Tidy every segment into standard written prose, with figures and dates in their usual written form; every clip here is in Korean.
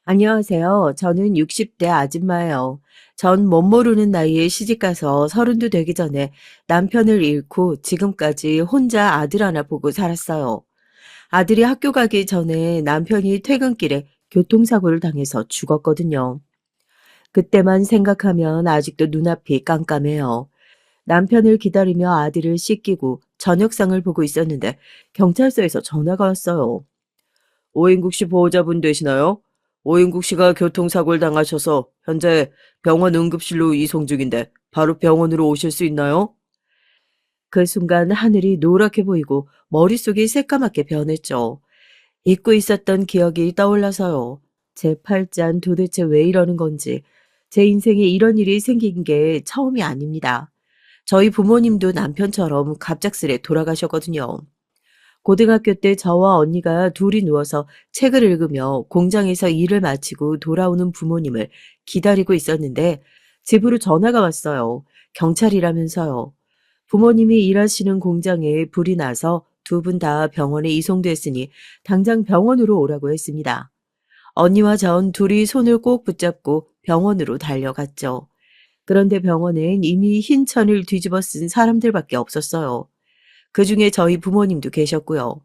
안녕하세요. 저는 60대 아줌마예요. 전 못 모르는 나이에 시집가서 서른도 되기 전에 남편을 잃고 지금까지 혼자 아들 하나 보고 살았어요. 아들이 학교 가기 전에 남편이 퇴근길에 교통사고를 당해서 죽었거든요. 그때만 생각하면 아직도 눈앞이 깜깜해요. 남편을 기다리며 아들을 씻기고 저녁상을 보고 있었는데 경찰서에서 전화가 왔어요. 오인국 씨 보호자분 되시나요? 오인국 씨가 교통사고를 당하셔서 현재 병원 응급실로 이송 중인데 바로 병원으로 오실 수 있나요? 그 순간 하늘이 노랗게 보이고 머릿속이 새까맣게 변했죠. 잊고 있었던 기억이 떠올라서요. 제 팔자는 도대체 왜 이러는 건지, 제 인생에 이런 일이 생긴 게 처음이 아닙니다. 저희 부모님도 남편처럼 갑작스레 돌아가셨거든요. 고등학교 때 저와 언니가 둘이 누워서 책을 읽으며 공장에서 일을 마치고 돌아오는 부모님을 기다리고 있었는데 집으로 전화가 왔어요. 경찰이라면서요. 부모님이 일하시는 공장에 불이 나서 두 분 다 병원에 이송됐으니 당장 병원으로 오라고 했습니다. 언니와 전 둘이 손을 꼭 붙잡고 병원으로 달려갔죠. 그런데 병원엔 이미 흰 천을 뒤집어 쓴 사람들밖에 없었어요. 그중에 저희 부모님도 계셨고요.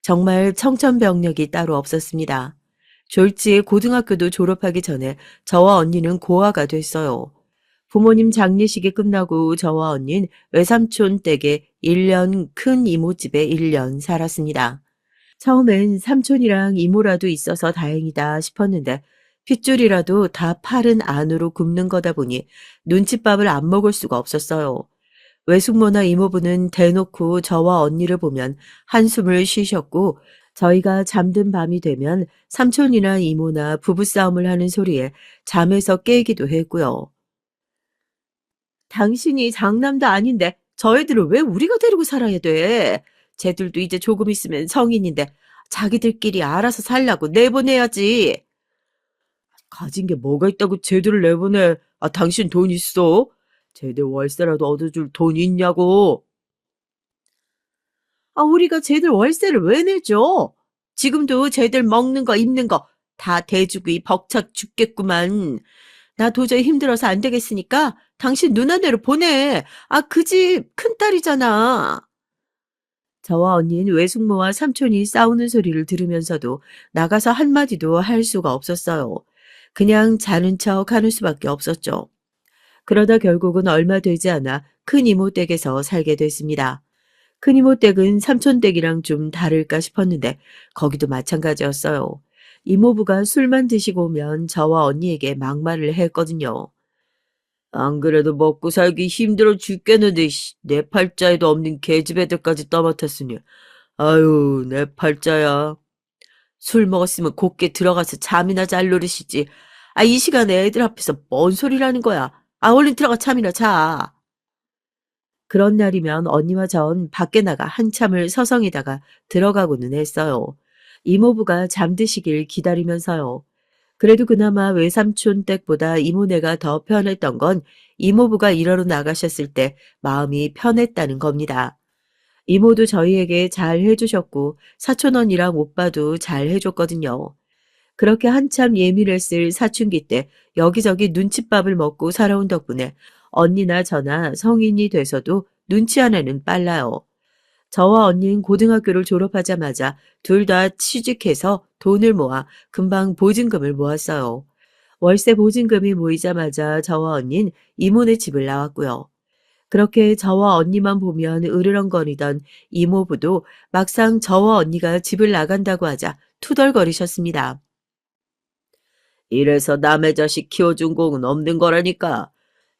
정말 청천벽력이 따로 없었습니다. 졸지에 고등학교도 졸업하기 전에 저와 언니는 고아가 됐어요. 부모님 장례식이 끝나고 저와 언니는 외삼촌 댁에 1년, 큰 이모 집에 1년 살았습니다. 처음엔 삼촌이랑 이모라도 있어서 다행이다 싶었는데 핏줄이라도 다 팔은 안으로 굽는 거다 보니 눈칫밥을 안 먹을 수가 없었어요. 외숙모나 이모부는 대놓고 저와 언니를 보면 한숨을 쉬셨고 저희가 잠든 밤이 되면 삼촌이나 이모나 부부싸움을 하는 소리에 잠에서 깨기도 했고요. 당신이 장남도 아닌데 저희들을 왜 우리가 데리고 살아야 돼? 쟤들도 이제 조금 있으면 성인인데 자기들끼리 알아서 살라고 내보내야지. 가진 게 뭐가 있다고 쟤들을 내보내? 아, 당신 돈 있어? 쟤들 월세라도 얻어줄 돈 있냐고. 아, 우리가 쟤들 월세를 왜 내줘? 지금도 쟤들 먹는 거 입는 거 다 대주기 벅차 죽겠구만. 나 도저히 힘들어서 안 되겠으니까 당신 누나네로 보내. 아, 그 집 큰딸이잖아. 저와 언니는 외숙모와 삼촌이 싸우는 소리를 들으면서도 나가서 한마디도 할 수가 없었어요. 그냥 자는 척 하는 수밖에 없었죠. 그러다 결국은 얼마 되지 않아 큰 이모 댁에서 살게 됐습니다. 큰 이모 댁은 삼촌 댁이랑 좀 다를까 싶었는데 거기도 마찬가지였어요. 이모부가 술만 드시고 오면 저와 언니에게 막말을 했거든요. 안 그래도 먹고 살기 힘들어 죽겠는데 내 팔자에도 없는 계집 애들까지 떠맡았으니 아유 내 팔자야. 술 먹었으면 곱게 들어가서 잠이나 잘 노릇이지. 아, 이 시간에 애들 앞에서 뭔 소리라는 거야. 아, 얼른 들어가 잠이나 자. 그런 날이면 언니와 전 밖에 나가 한참을 서성이다가 들어가고는 했어요. 이모부가 잠드시길 기다리면서요. 그래도 그나마 외삼촌 댁보다 이모네가 더 편했던 건 이모부가 일하러 나가셨을 때 마음이 편했다는 겁니다. 이모도 저희에게 잘 해주셨고 사촌 언니랑 오빠도 잘 해줬거든요. 그렇게 한참 예민했을 사춘기 때 여기저기 눈칫밥을 먹고 살아온 덕분에 언니나 저나 성인이 돼서도 눈치 하나는 빨라요. 저와 언니는 고등학교를 졸업하자마자 둘 다 취직해서 돈을 모아 금방 보증금을 모았어요. 월세 보증금이 모이자마자 저와 언니는 이모네 집을 나왔고요. 그렇게 저와 언니만 보면 으르렁거리던 이모부도 막상 저와 언니가 집을 나간다고 하자 투덜거리셨습니다. 이래서 남의 자식 키워준 공은 없는 거라니까.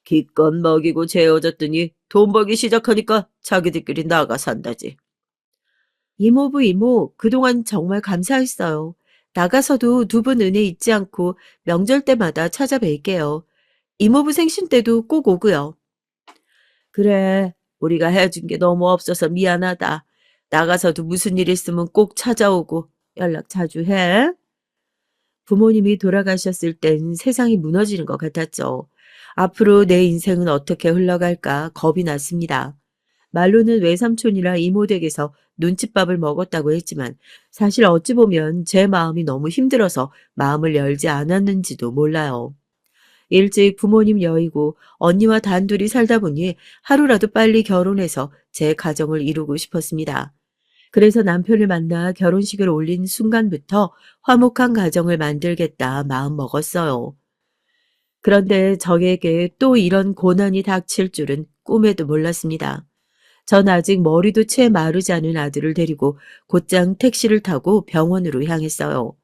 기껏 먹이고 재워줬더니 돈 벌기 시작하니까 자기들끼리 나가 산다지. 이모부 이모, 그동안 정말 감사했어요. 나가서도 두 분 은혜 잊지 않고 명절 때마다 찾아뵐게요. 이모부 생신 때도 꼭 오고요. 그래, 우리가 해준 게 너무 없어서 미안하다. 나가서도 무슨 일 있으면 꼭 찾아오고 연락 자주 해. 부모님이 돌아가셨을 땐 세상이 무너지는 것 같았죠. 앞으로 내 인생은 어떻게 흘러갈까 겁이 났습니다. 말로는 외삼촌이나 이모 댁에서 눈칫밥을 먹었다고 했지만 사실 어찌 보면 제 마음이 너무 힘들어서 마음을 열지 않았는지도 몰라요. 일찍 부모님 여의고 언니와 단둘이 살다 보니 하루라도 빨리 결혼해서 제 가정을 이루고 싶었습니다. 그래서 남편을 만나 결혼식을 올린 순간부터 화목한 가정을 만들겠다 마음 먹었어요. 그런데 저에게 또 이런 고난이 닥칠 줄은 꿈에도 몰랐습니다. 전 아직 머리도 채 마르지 않은 아들을 데리고 곧장 택시를 타고 병원으로 향했어요.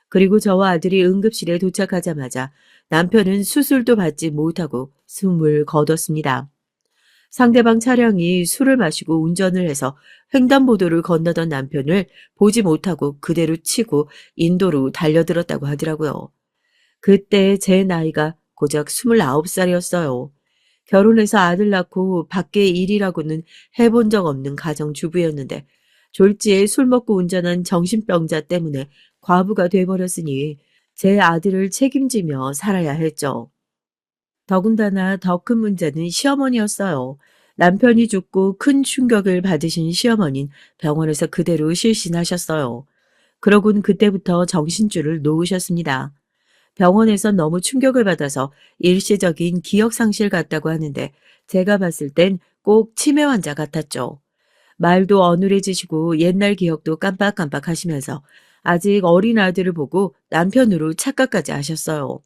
그리고 저와 아들이 응급실에 도착하자마자 남편은 수술도 받지 못하고 숨을 거뒀습니다. 상대방 차량이 술을 마시고 운전을 해서 횡단보도를 건너던 남편을 보지 못하고 그대로 치고 인도로 달려들었다고 하더라고요. 그때 제 나이가 고작 29살이었어요. 결혼해서 아들 낳고 밖에 일이라고는 해본 적 없는 가정주부였는데 졸지에 술 먹고 운전한 정신병자 때문에 과부가 돼버렸으니 제 아들을 책임지며 살아야 했죠. 더군다나 더 큰 문제는 시어머니였어요. 남편이 죽고 큰 충격을 받으신 시어머니는 병원에서 그대로 실신하셨어요. 그러곤 그때부터 정신줄을 놓으셨습니다. 병원에서 너무 충격을 받아서 일시적인 기억 상실 같다고 하는데 제가 봤을 땐 꼭 치매 환자 같았죠. 말도 어눌해지시고 옛날 기억도 깜빡깜빡 하시면서 아직 어린 아들을 보고 남편으로 착각까지 하셨어요.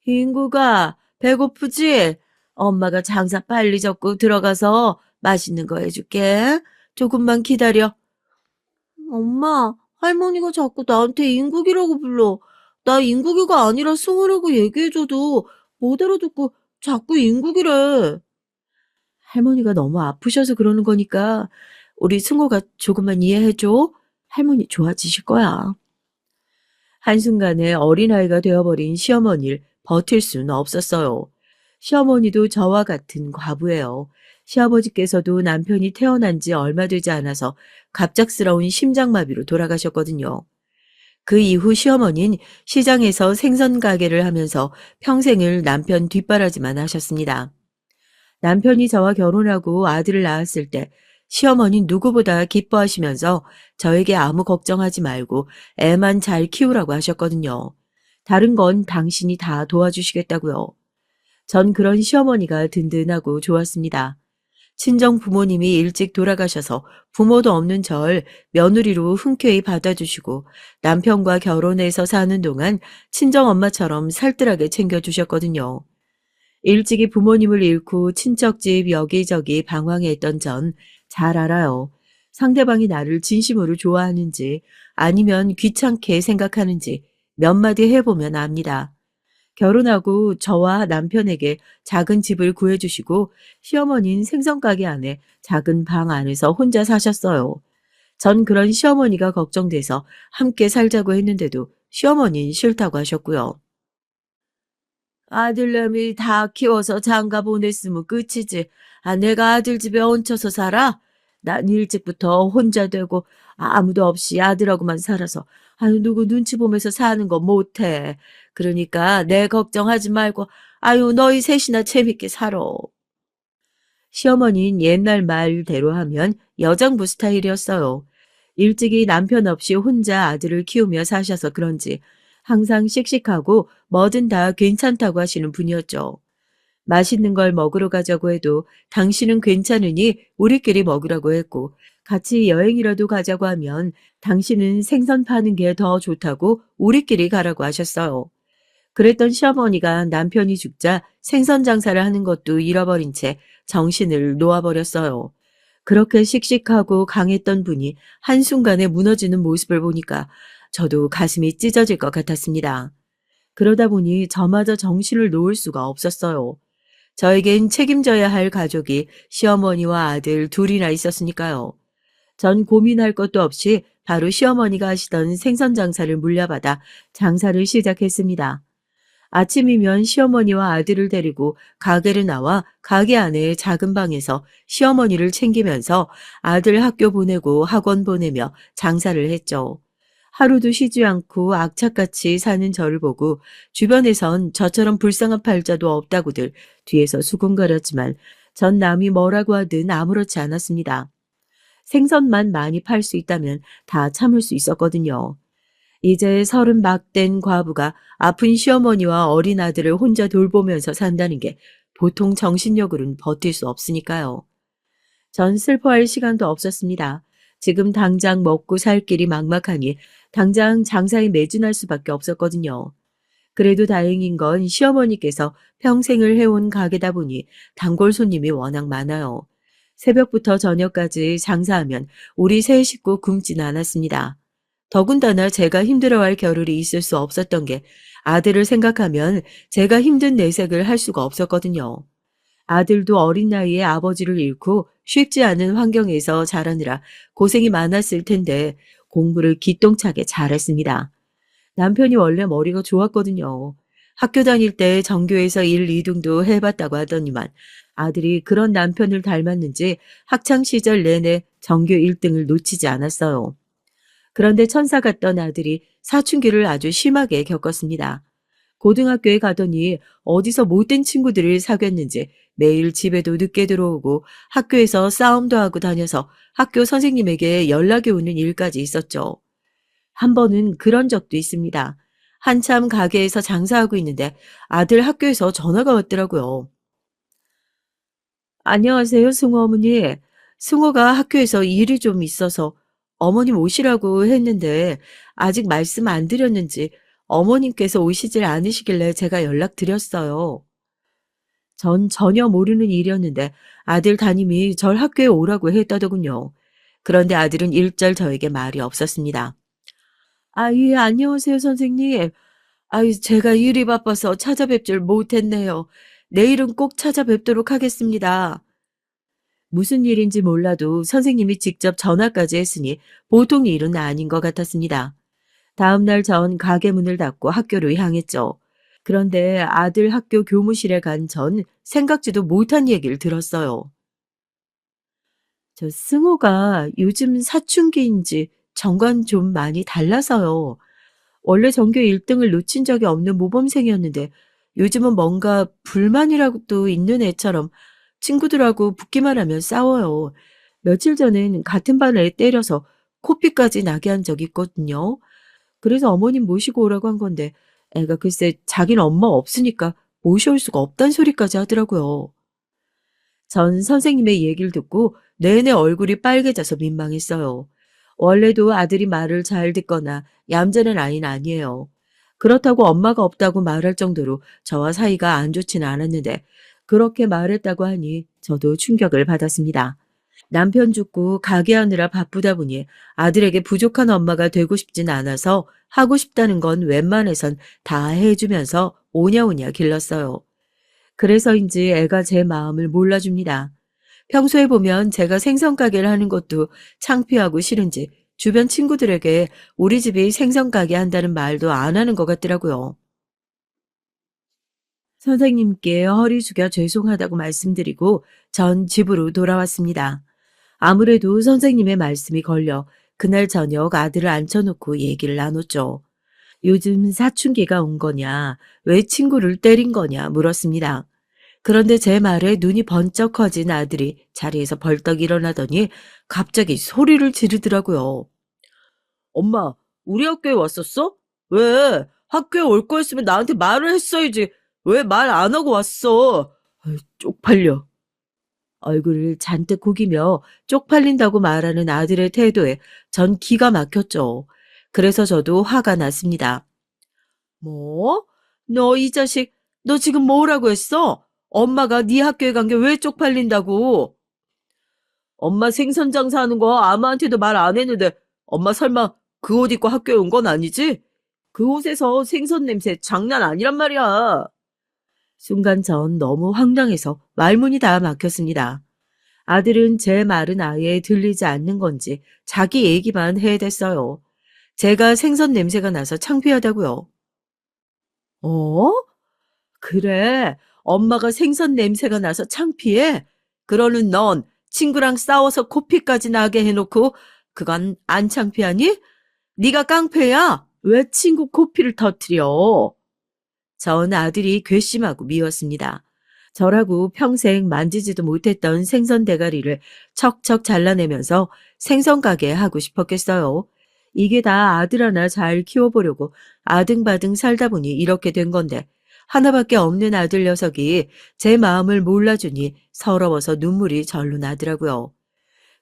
인구가 배고프지? 엄마가 장사 빨리 접고 들어가서 맛있는 거 해줄게. 조금만 기다려. 엄마, 할머니가 자꾸 나한테 인국이라고 불러. 나 인국이가 아니라 승우라고 얘기해줘도 못 알아듣고 자꾸 인국이래. 할머니가 너무 아프셔서 그러는 거니까 우리 승우가 조금만 이해해줘. 할머니 좋아지실 거야. 한순간에 어린아이가 되어버린 시어머니를 버틸 수는 없었어요. 시어머니도 저와 같은 과부예요. 시아버지께서도 남편이 태어난 지 얼마 되지 않아서 갑작스러운 심장마비로 돌아가셨거든요. 그 이후 시어머니는 시장에서 생선 가게를 하면서 평생을 남편 뒷바라지만 하셨습니다. 남편이 저와 결혼하고 아들을 낳았을 때 시어머니 누구보다 기뻐하시면서 저에게 아무 걱정하지 말고 애만 잘 키우라고 하셨거든요. 다른 건 당신이 다 도와주시겠다고요. 전 그런 시어머니가 든든하고 좋았습니다. 친정 부모님이 일찍 돌아가셔서 부모도 없는 절 며느리로 흔쾌히 받아주시고 남편과 결혼해서 사는 동안 친정 엄마처럼 살뜰하게 챙겨주셨거든요. 일찍이 부모님을 잃고 친척집 여기저기 방황했던 전 잘 알아요. 상대방이 나를 진심으로 좋아하는지 아니면 귀찮게 생각하는지 몇 마디 해보면 압니다. 결혼하고 저와 남편에게 작은 집을 구해주시고 시어머니는 생선가게 안에 작은 방 안에서 혼자 사셨어요. 전 그런 시어머니가 걱정돼서 함께 살자고 했는데도 시어머니는 싫다고 하셨고요. 아들내미 다 키워서 장가 보냈으면 끝이지. 아, 내가 아들 집에 얹혀서 살아? 난 일찍부터 혼자 되고 아무도 없이 아들하고만 살아서 아유 누구 눈치 보면서 사는 거 못해. 그러니까 내 걱정하지 말고 아유 너희 셋이나 재밌게 살아. 시어머니는 옛날 말대로 하면 여장부 스타일이었어요. 일찍이 남편 없이 혼자 아들을 키우며 사셔서 그런지 항상 씩씩하고 뭐든 다 괜찮다고 하시는 분이었죠. 맛있는 걸 먹으러 가자고 해도 당신은 괜찮으니 우리끼리 먹으라고 했고 같이 여행이라도 가자고 하면 당신은 생선 파는 게 더 좋다고 우리끼리 가라고 하셨어요. 그랬던 시어머니가 남편이 죽자 생선 장사를 하는 것도 잃어버린 채 정신을 놓아버렸어요. 그렇게 씩씩하고 강했던 분이 한순간에 무너지는 모습을 보니까 저도 가슴이 찢어질 것 같았습니다. 그러다 보니 저마저 정신을 놓을 수가 없었어요. 저에겐 책임져야 할 가족이 시어머니와 아들 둘이나 있었으니까요. 전 고민할 것도 없이 바로 시어머니가 하시던 생선 장사를 물려받아 장사를 시작했습니다. 아침이면 시어머니와 아들을 데리고 가게를 나와 가게 안에 작은 방에서 시어머니를 챙기면서 아들 학교 보내고 학원 보내며 장사를 했죠. 하루도 쉬지 않고 악착같이 사는 저를 보고 주변에선 저처럼 불쌍한 팔자도 없다고들 뒤에서 수군거렸지만 전 남이 뭐라고 하든 아무렇지 않았습니다. 생선만 많이 팔 수 있다면 다 참을 수 있었거든요. 이제 30 막 된 과부가 아픈 시어머니와 어린 아들을 혼자 돌보면서 산다는 게 보통 정신력으로는 버틸 수 없으니까요. 전 슬퍼할 시간도 없었습니다. 지금 당장 먹고 살 길이 막막하니 당장 장사에 매진할 수밖에 없었거든요. 그래도 다행인 건 시어머니께서 평생을 해온 가게다 보니 단골 손님이 워낙 많아요. 새벽부터 저녁까지 장사하면 우리 세 식구 굶진 않았습니다. 더군다나 제가 힘들어할 겨를이 있을 수 없었던 게 아들을 생각하면 제가 힘든 내색을 할 수가 없었거든요. 아들도 어린 나이에 아버지를 잃고 쉽지 않은 환경에서 자라느라 고생이 많았을 텐데 공부를 기똥차게 잘했습니다. 남편이 원래 머리가 좋았거든요. 학교 다닐 때 전교에서 1, 2등도 해봤다고 하더니만 아들이 그런 남편을 닮았는지 학창 시절 내내 전교 1등을 놓치지 않았어요. 그런데 천사 같던 아들이 사춘기를 아주 심하게 겪었습니다. 고등학교에 가더니 어디서 못된 친구들을 사귀었는지 매일 집에도 늦게 들어오고 학교에서 싸움도 하고 다녀서 학교 선생님에게 연락이 오는 일까지 있었죠. 한 번은 그런 적도 있습니다. 한참 가게에서 장사하고 있는데 아들 학교에서 전화가 왔더라고요. 안녕하세요, 승호 어머니. 승호가 학교에서 일이 좀 있어서 어머님 오시라고 했는데 아직 말씀 안 드렸는지 어머님께서 오시질 않으시길래 제가 연락드렸어요. 전 전혀 모르는 일이었는데 아들 담임이 절 학교에 오라고 했다더군요. 그런데 아들은 일절 저에게 말이 없었습니다. 아, 예, 안녕하세요, 선생님. 아유, 제가 일이 바빠서 찾아뵙 줄 못했네요. 내일은 꼭 찾아뵙도록 하겠습니다. 무슨 일인지 몰라도 선생님이 직접 전화까지 했으니 보통 일은 아닌 것 같았습니다. 다음 날 전 가게 문을 닫고 학교로 향했죠. 그런데 아들 학교 교무실에 간 전 생각지도 못한 얘기를 들었어요. 저 승호가 요즘 사춘기인지 정관 좀 많이 달라서요. 원래 전교 1등을 놓친 적이 없는 모범생이었는데 요즘은 뭔가 불만이라도 있는 애처럼 친구들하고 붙기만 하면 싸워요. 며칠 전엔 같은 반 애 때려서 코피까지 나게 한 적이 있거든요. 그래서 어머님 모시고 오라고 한 건데 애가 글쎄 자기는 엄마 없으니까 모셔올 수가 없단 소리까지 하더라고요. 전 선생님의 얘기를 듣고 내내 얼굴이 빨개져서 민망했어요. 원래도 아들이 말을 잘 듣거나 얌전한 아이는 아니에요. 그렇다고 엄마가 없다고 말할 정도로 저와 사이가 안 좋지는 않았는데 그렇게 말했다고 하니 저도 충격을 받았습니다. 남편 죽고 가게 하느라 바쁘다 보니 아들에게 부족한 엄마가 되고 싶진 않아서 하고 싶다는 건 웬만해선 다 해주면서 오냐오냐 길렀어요. 그래서인지 애가 제 마음을 몰라줍니다. 평소에 보면 제가 생선 가게를 하는 것도 창피하고 싫은지 주변 친구들에게 우리 집이 생선 가게 한다는 말도 안 하는 것 같더라고요. 선생님께 허리 숙여 죄송하다고 말씀드리고 전 집으로 돌아왔습니다. 아무래도 선생님의 말씀이 걸려 그날 저녁 아들을 앉혀놓고 얘기를 나눴죠. 요즘 사춘기가 온 거냐, 왜 친구를 때린 거냐 물었습니다. 그런데 제 말에 눈이 번쩍 커진 아들이 자리에서 벌떡 일어나더니 갑자기 소리를 지르더라고요. 엄마, 우리 학교에 왔었어? 왜? 학교에 올 거였으면 나한테 말을 했어야지. 왜 말 안 하고 왔어? 아이, 쪽팔려. 얼굴을 잔뜩 구기며 쪽팔린다고 말하는 아들의 태도에 전 기가 막혔죠. 그래서 저도 화가 났습니다. 뭐? 너 이 자식, 너 지금 뭐라고 했어? 엄마가 네 학교에 간 게 왜 쪽팔린다고? 엄마 생선 장사하는 거 아무한테도 말 안 했는데 엄마 설마 그 옷 입고 학교에 온 건 아니지? 그 옷에서 생선 냄새 장난 아니란 말이야. 순간 전 너무 황당해서 말문이 다 막혔습니다. 아들은 제 말은 아예 들리지 않는 건지 자기 얘기만 해댔어요. 제가 생선 냄새가 나서 창피하다고요. 어? 그래. 엄마가 생선 냄새가 나서 창피해? 그러는 넌 친구랑 싸워서 코피까지 나게 해놓고 그건 안 창피하니? 네가 깡패야? 왜 친구 코피를 터뜨려? 전 아들이 괘씸하고 미웠습니다. 저라고 평생 만지지도 못했던 생선 대가리를 척척 잘라내면서 생선 가게 하고 싶었겠어요. 이게 다 아들 하나 잘 키워보려고 아등바등 살다 보니 이렇게 된 건데 하나밖에 없는 아들 녀석이 제 마음을 몰라주니 서러워서 눈물이 절로 나더라고요.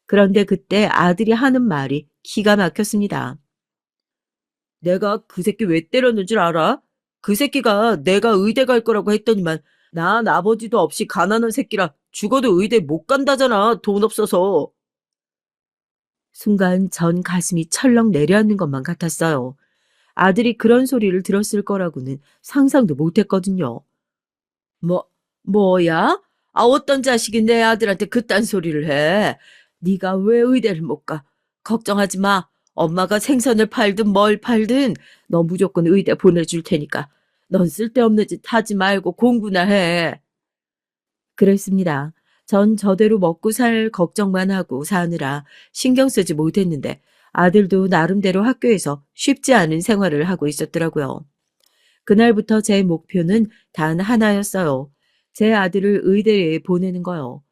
그런데 그때 아들이 하는 말이 기가 막혔습니다. 내가 그 새끼 왜 때렸는 줄 알아? 그 새끼가 내가 의대 갈 거라고 했더니만 난 아버지도 없이 가난한 새끼라 죽어도 의대 못 간다잖아. 돈 없어서. 순간 전 가슴이 철렁 내려앉는 것만 같았어요. 아들이 그런 소리를 들었을 거라고는 상상도 못했거든요. 뭐, 뭐야? 아, 어떤 자식이 내 아들한테 그딴 소리를 해? 네가 왜 의대를 못 가? 걱정하지 마. 엄마가 생선을 팔든 뭘 팔든 너 무조건 의대 보내줄 테니까. 넌 쓸데없는 짓 하지 말고 공부나 해. 그랬습니다. 전 저대로 먹고 살 걱정만 하고 사느라 신경 쓰지 못했는데 아들도 나름대로 학교에서 쉽지 않은 생활을 하고 있었더라고요. 그날부터 제 목표는 단 하나였어요. 제 아들을 의대에 보내는 거요.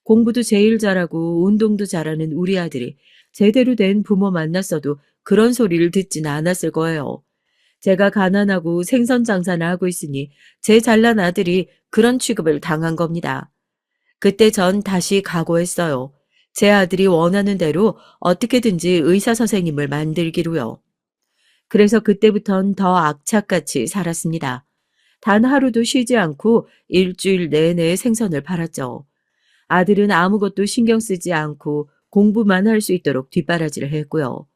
공부도 제일 잘하고 운동도 잘하는 우리 아들이 제대로 된 부모 만났어도 그런 소리를 듣진 않았을 거예요. 제가 가난하고 생선 장사나 하고 있으니 제 잘난 아들이 그런 취급을 당한 겁니다. 그때 전 다시 각오했어요. 제 아들이 원하는 대로 어떻게든지 의사 선생님을 만들기로요. 그래서 그때부턴 더 악착같이 살았습니다. 단 하루도 쉬지 않고 일주일 내내 생선을 팔았죠. 아들은 아무것도 신경 쓰지 않고 공부만 할 수 있도록 뒷바라지를 했고요.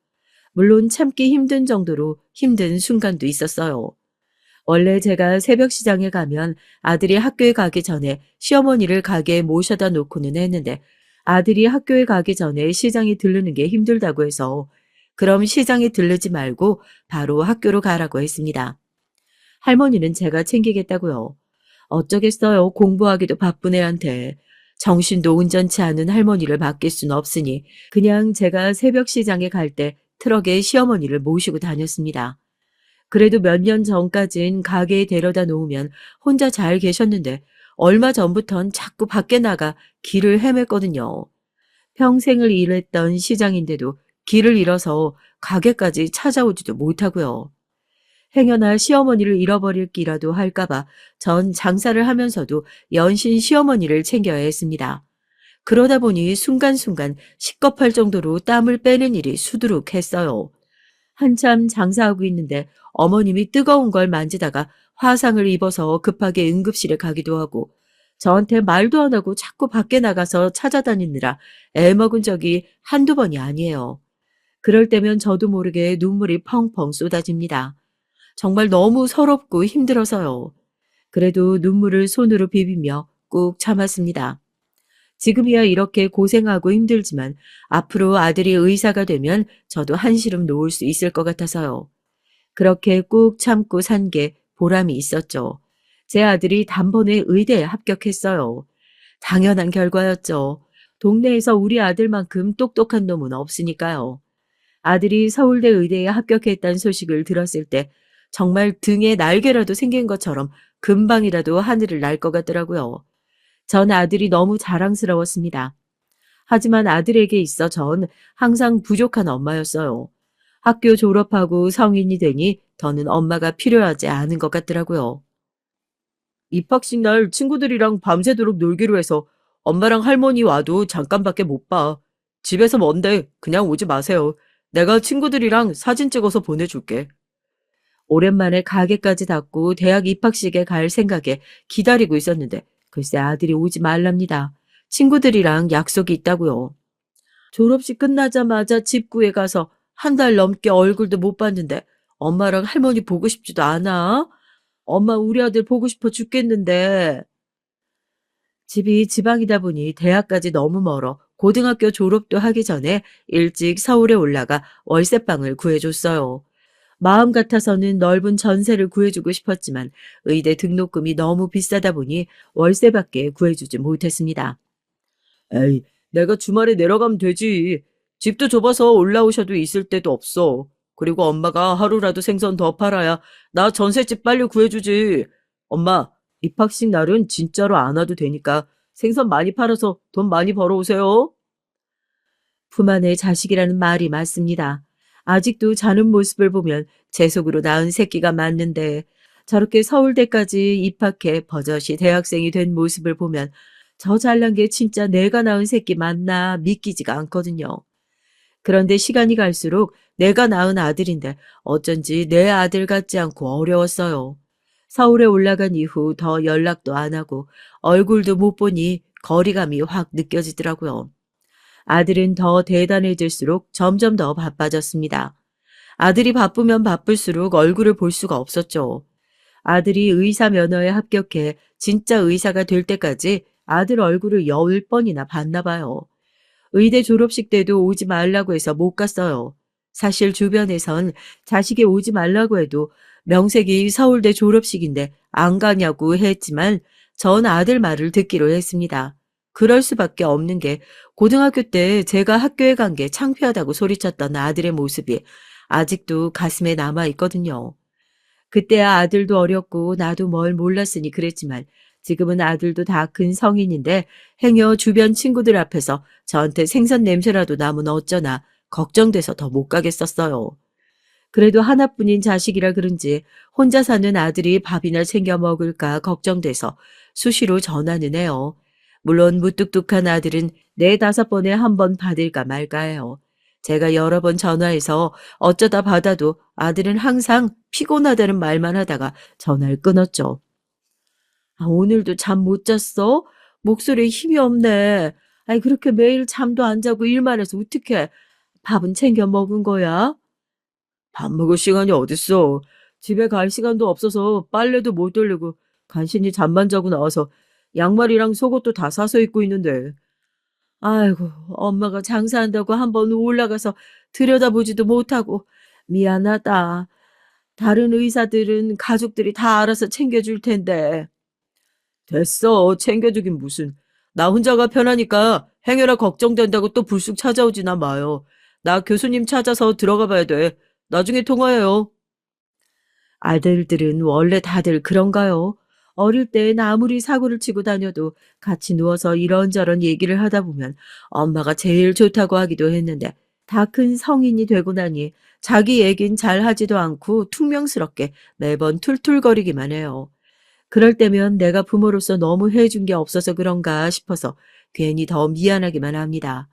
물론 참기 힘든 정도로 힘든 순간도 있었어요. 원래 제가 새벽 시장에 가면 아들이 학교에 가기 전에 시어머니를 가게에 모셔다 놓고는 했는데 아들이 학교에 가기 전에 시장에 들르는 게 힘들다고 해서 그럼 시장에 들르지 말고 바로 학교로 가라고 했습니다. 할머니는 제가 챙기겠다고요. 어쩌겠어요. 공부하기도 바쁜 애한테. 정신도 온전치 않은 할머니를 맡길 수는 없으니 그냥 제가 새벽 시장에 갈 때 트럭에 시어머니를 모시고 다녔습니다. 그래도 몇 년 전까진 가게에 데려다 놓으면 혼자 잘 계셨는데 얼마 전부턴 자꾸 밖에 나가 길을 헤맸거든요. 평생을 일했던 시장인데도 길을 잃어서 가게까지 찾아오지도 못하고요. 행여나 시어머니를 잃어버릴 기라도 할까봐 전 장사를 하면서도 연신 시어머니를 챙겨야 했습니다. 그러다 보니 순간순간 식겁할 정도로 땀을 빼는 일이 수두룩했어요. 한참 장사하고 있는데 어머님이 뜨거운 걸 만지다가 화상을 입어서 급하게 응급실에 가기도 하고 저한테 말도 안 하고 자꾸 밖에 나가서 찾아다니느라 애먹은 적이 한두 번이 아니에요. 그럴 때면 저도 모르게 눈물이 펑펑 쏟아집니다. 정말 너무 서럽고 힘들어서요. 그래도 눈물을 손으로 비비며 꾹 참았습니다. 지금이야 이렇게 고생하고 힘들지만 앞으로 아들이 의사가 되면 저도 한시름 놓을 수 있을 것 같아서요. 그렇게 꾹 참고 산 게 보람이 있었죠. 제 아들이 단번에 의대에 합격했어요. 당연한 결과였죠. 동네에서 우리 아들만큼 똑똑한 놈은 없으니까요. 아들이 서울대 의대에 합격했다는 소식을 들었을 때 정말 등에 날개라도 생긴 것처럼 금방이라도 하늘을 날 것 같더라고요. 전 아들이 너무 자랑스러웠습니다. 하지만 아들에게 있어 전 항상 부족한 엄마였어요. 학교 졸업하고 성인이 되니 더는 엄마가 필요하지 않은 것 같더라고요. 입학식 날 친구들이랑 밤새도록 놀기로 해서 엄마랑 할머니 와도 잠깐밖에 못 봐. 집에서 먼데 그냥 오지 마세요. 내가 친구들이랑 사진 찍어서 보내줄게. 오랜만에 가게까지 닫고 대학 입학식에 갈 생각에 기다리고 있었는데 글쎄 아들이 오지 말랍니다. 친구들이랑 약속이 있다고요. 졸업식 끝나자마자 집구에 가서 한 달 넘게 얼굴도 못 봤는데 엄마랑 할머니 보고 싶지도 않아? 엄마 우리 아들 보고 싶어 죽겠는데. 집이 지방이다 보니 대학까지 너무 멀어 고등학교 졸업도 하기 전에 일찍 서울에 올라가 월세방을 구해줬어요. 마음 같아서는 넓은 전세를 구해주고 싶었지만 의대 등록금이 너무 비싸다 보니 월세밖에 구해주지 못했습니다. 에이, 내가 주말에 내려가면 되지. 집도 좁아서 올라오셔도 있을 데도 없어. 그리고 엄마가 하루라도 생선 더 팔아야 나 전셋집 빨리 구해주지. 엄마, 입학식 날은 진짜로 안 와도 되니까 생선 많이 팔아서 돈 많이 벌어오세요. 품 안의 자식이라는 말이 맞습니다. 아직도 자는 모습을 보면 제 속으로 낳은 새끼가 맞는데 저렇게 서울대까지 입학해 버젓이 대학생이 된 모습을 보면 저 잘난 게 진짜 내가 낳은 새끼 맞나 믿기지가 않거든요. 그런데 시간이 갈수록 내가 낳은 아들인데 어쩐지 내 아들 같지 않고 어려웠어요. 서울에 올라간 이후 더 연락도 안 하고 얼굴도 못 보니 거리감이 확 느껴지더라고요. 아들은 더 대단해질수록 점점 더 바빠졌습니다. 아들이 바쁘면 바쁠수록 얼굴을 볼 수가 없었죠. 아들이 의사 면허에 합격해 진짜 의사가 될 때까지 아들 얼굴을 10번이나 봤나 봐요. 의대 졸업식 때도 오지 말라고 해서 못 갔어요. 사실 주변에선 자식이 오지 말라고 해도 명색이 서울대 졸업식인데 안 가냐고 했지만 전 아들 말을 듣기로 했습니다. 그럴 수밖에 없는 게 고등학교 때 제가 학교에 간 게 창피하다고 소리쳤던 아들의 모습이 아직도 가슴에 남아 있거든요. 그때야 아들도 어렸고 나도 뭘 몰랐으니 그랬지만 지금은 아들도 다 큰 성인인데 행여 주변 친구들 앞에서 저한테 생선 냄새라도 나면 어쩌나 걱정돼서 더 못 가겠었어요. 그래도 하나뿐인 자식이라 그런지 혼자 사는 아들이 밥이나 챙겨 먹을까 걱정돼서 수시로 전화는 해요. 물론 무뚝뚝한 아들은 4~5번에 한 번 받을까 말까 해요. 제가 여러 번 전화해서 어쩌다 받아도 아들은 항상 피곤하다는 말만 하다가 전화를 끊었죠. 아, 오늘도 잠 못 잤어? 목소리에 힘이 없네. 아이, 그렇게 매일 잠도 안 자고 일만 해서 어떡해. 밥은 챙겨 먹은 거야? 밥 먹을 시간이 어딨어. 집에 갈 시간도 없어서 빨래도 못 돌리고 간신히 잠만 자고 나와서 양말이랑 속옷도 다 사서 입고 있는데. 아이고, 엄마가 장사한다고 한번 올라가서 들여다보지도 못하고 미안하다. 다른 의사들은 가족들이 다 알아서 챙겨줄 텐데. 됐어. 챙겨주긴 무슨. 나 혼자가 편하니까 행여나 걱정된다고 또 불쑥 찾아오지나 마요. 나 교수님 찾아서 들어가 봐야 돼. 나중에 통화해요. 아들들은 원래 다들 그런가요? 어릴 땐 아무리 사고를 치고 다녀도 같이 누워서 이런저런 얘기를 하다 보면 엄마가 제일 좋다고 하기도 했는데 다 큰 성인이 되고 나니 자기 얘긴 잘 하지도 않고 퉁명스럽게 매번 툴툴거리기만 해요. 그럴 때면 내가 부모로서 너무 해준 게 없어서 그런가 싶어서 괜히 더 미안하기만 합니다.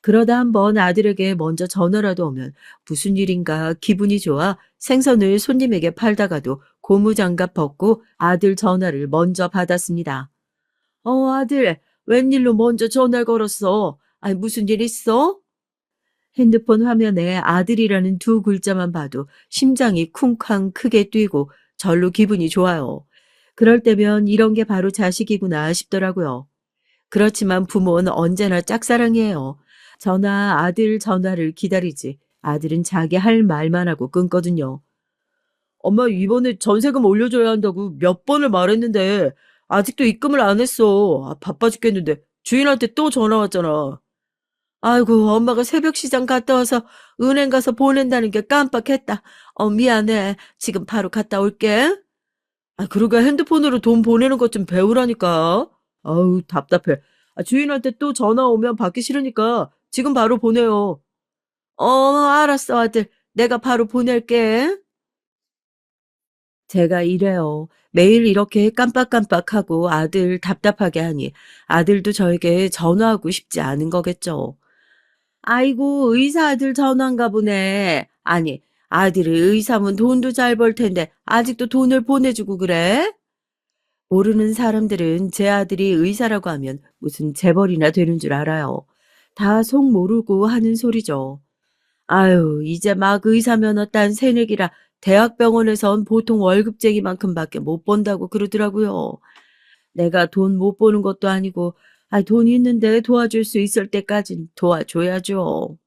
그러다 한번 아들에게 먼저 전화라도 오면 무슨 일인가 기분이 좋아 생선을 손님에게 팔다가도 고무장갑 벗고 아들 전화를 먼저 받았습니다. 아들, 웬일로 먼저 전화를 걸었어? 아니, 무슨 일 있어? 핸드폰 화면에 아들이라는 두 글자만 봐도 심장이 쿵쾅 크게 뛰고 절로 기분이 좋아요. 그럴 때면 이런 게 바로 자식이구나 싶더라고요. 그렇지만 부모는 언제나 짝사랑이에요. 저나 아들 전화를 기다리지. 아들은 자기 할 말만 하고 끊거든요. 엄마, 이번에 전세금 올려줘야 한다고 몇 번을 말했는데 아직도 입금을 안 했어. 아, 바빠 죽겠는데 주인한테 또 전화 왔잖아. 아이고, 엄마가 새벽 시장 갔다 와서 은행 가서 보낸다는 게 깜빡했다. 미안해. 지금 바로 갔다 올게. 아, 그러게 핸드폰으로 돈 보내는 것 좀 배우라니까. 아우, 답답해. 아, 주인한테 또 전화 오면 받기 싫으니까 지금 바로 보내요. 알았어, 아들. 내가 바로 보낼게. 제가 이래요. 매일 이렇게 깜빡깜빡하고 아들 답답하게 하니 아들도 저에게 전화하고 싶지 않은 거겠죠. 아이고, 의사 아들 전화인가 보네. 아니, 아들이 의사면 돈도 잘 벌 텐데 아직도 돈을 보내주고 그래? 모르는 사람들은 제 아들이 의사라고 하면 무슨 재벌이나 되는 줄 알아요. 다 속 모르고 하는 소리죠. 아유, 이제 막 의사 면허 딴 새내기라 대학병원에선 보통 월급쟁이만큼밖에 못 번다고 그러더라고요. 내가 돈 못 버는 것도 아니고, 아, 돈 있는데 도와줄 수 있을 때까진 도와줘야죠.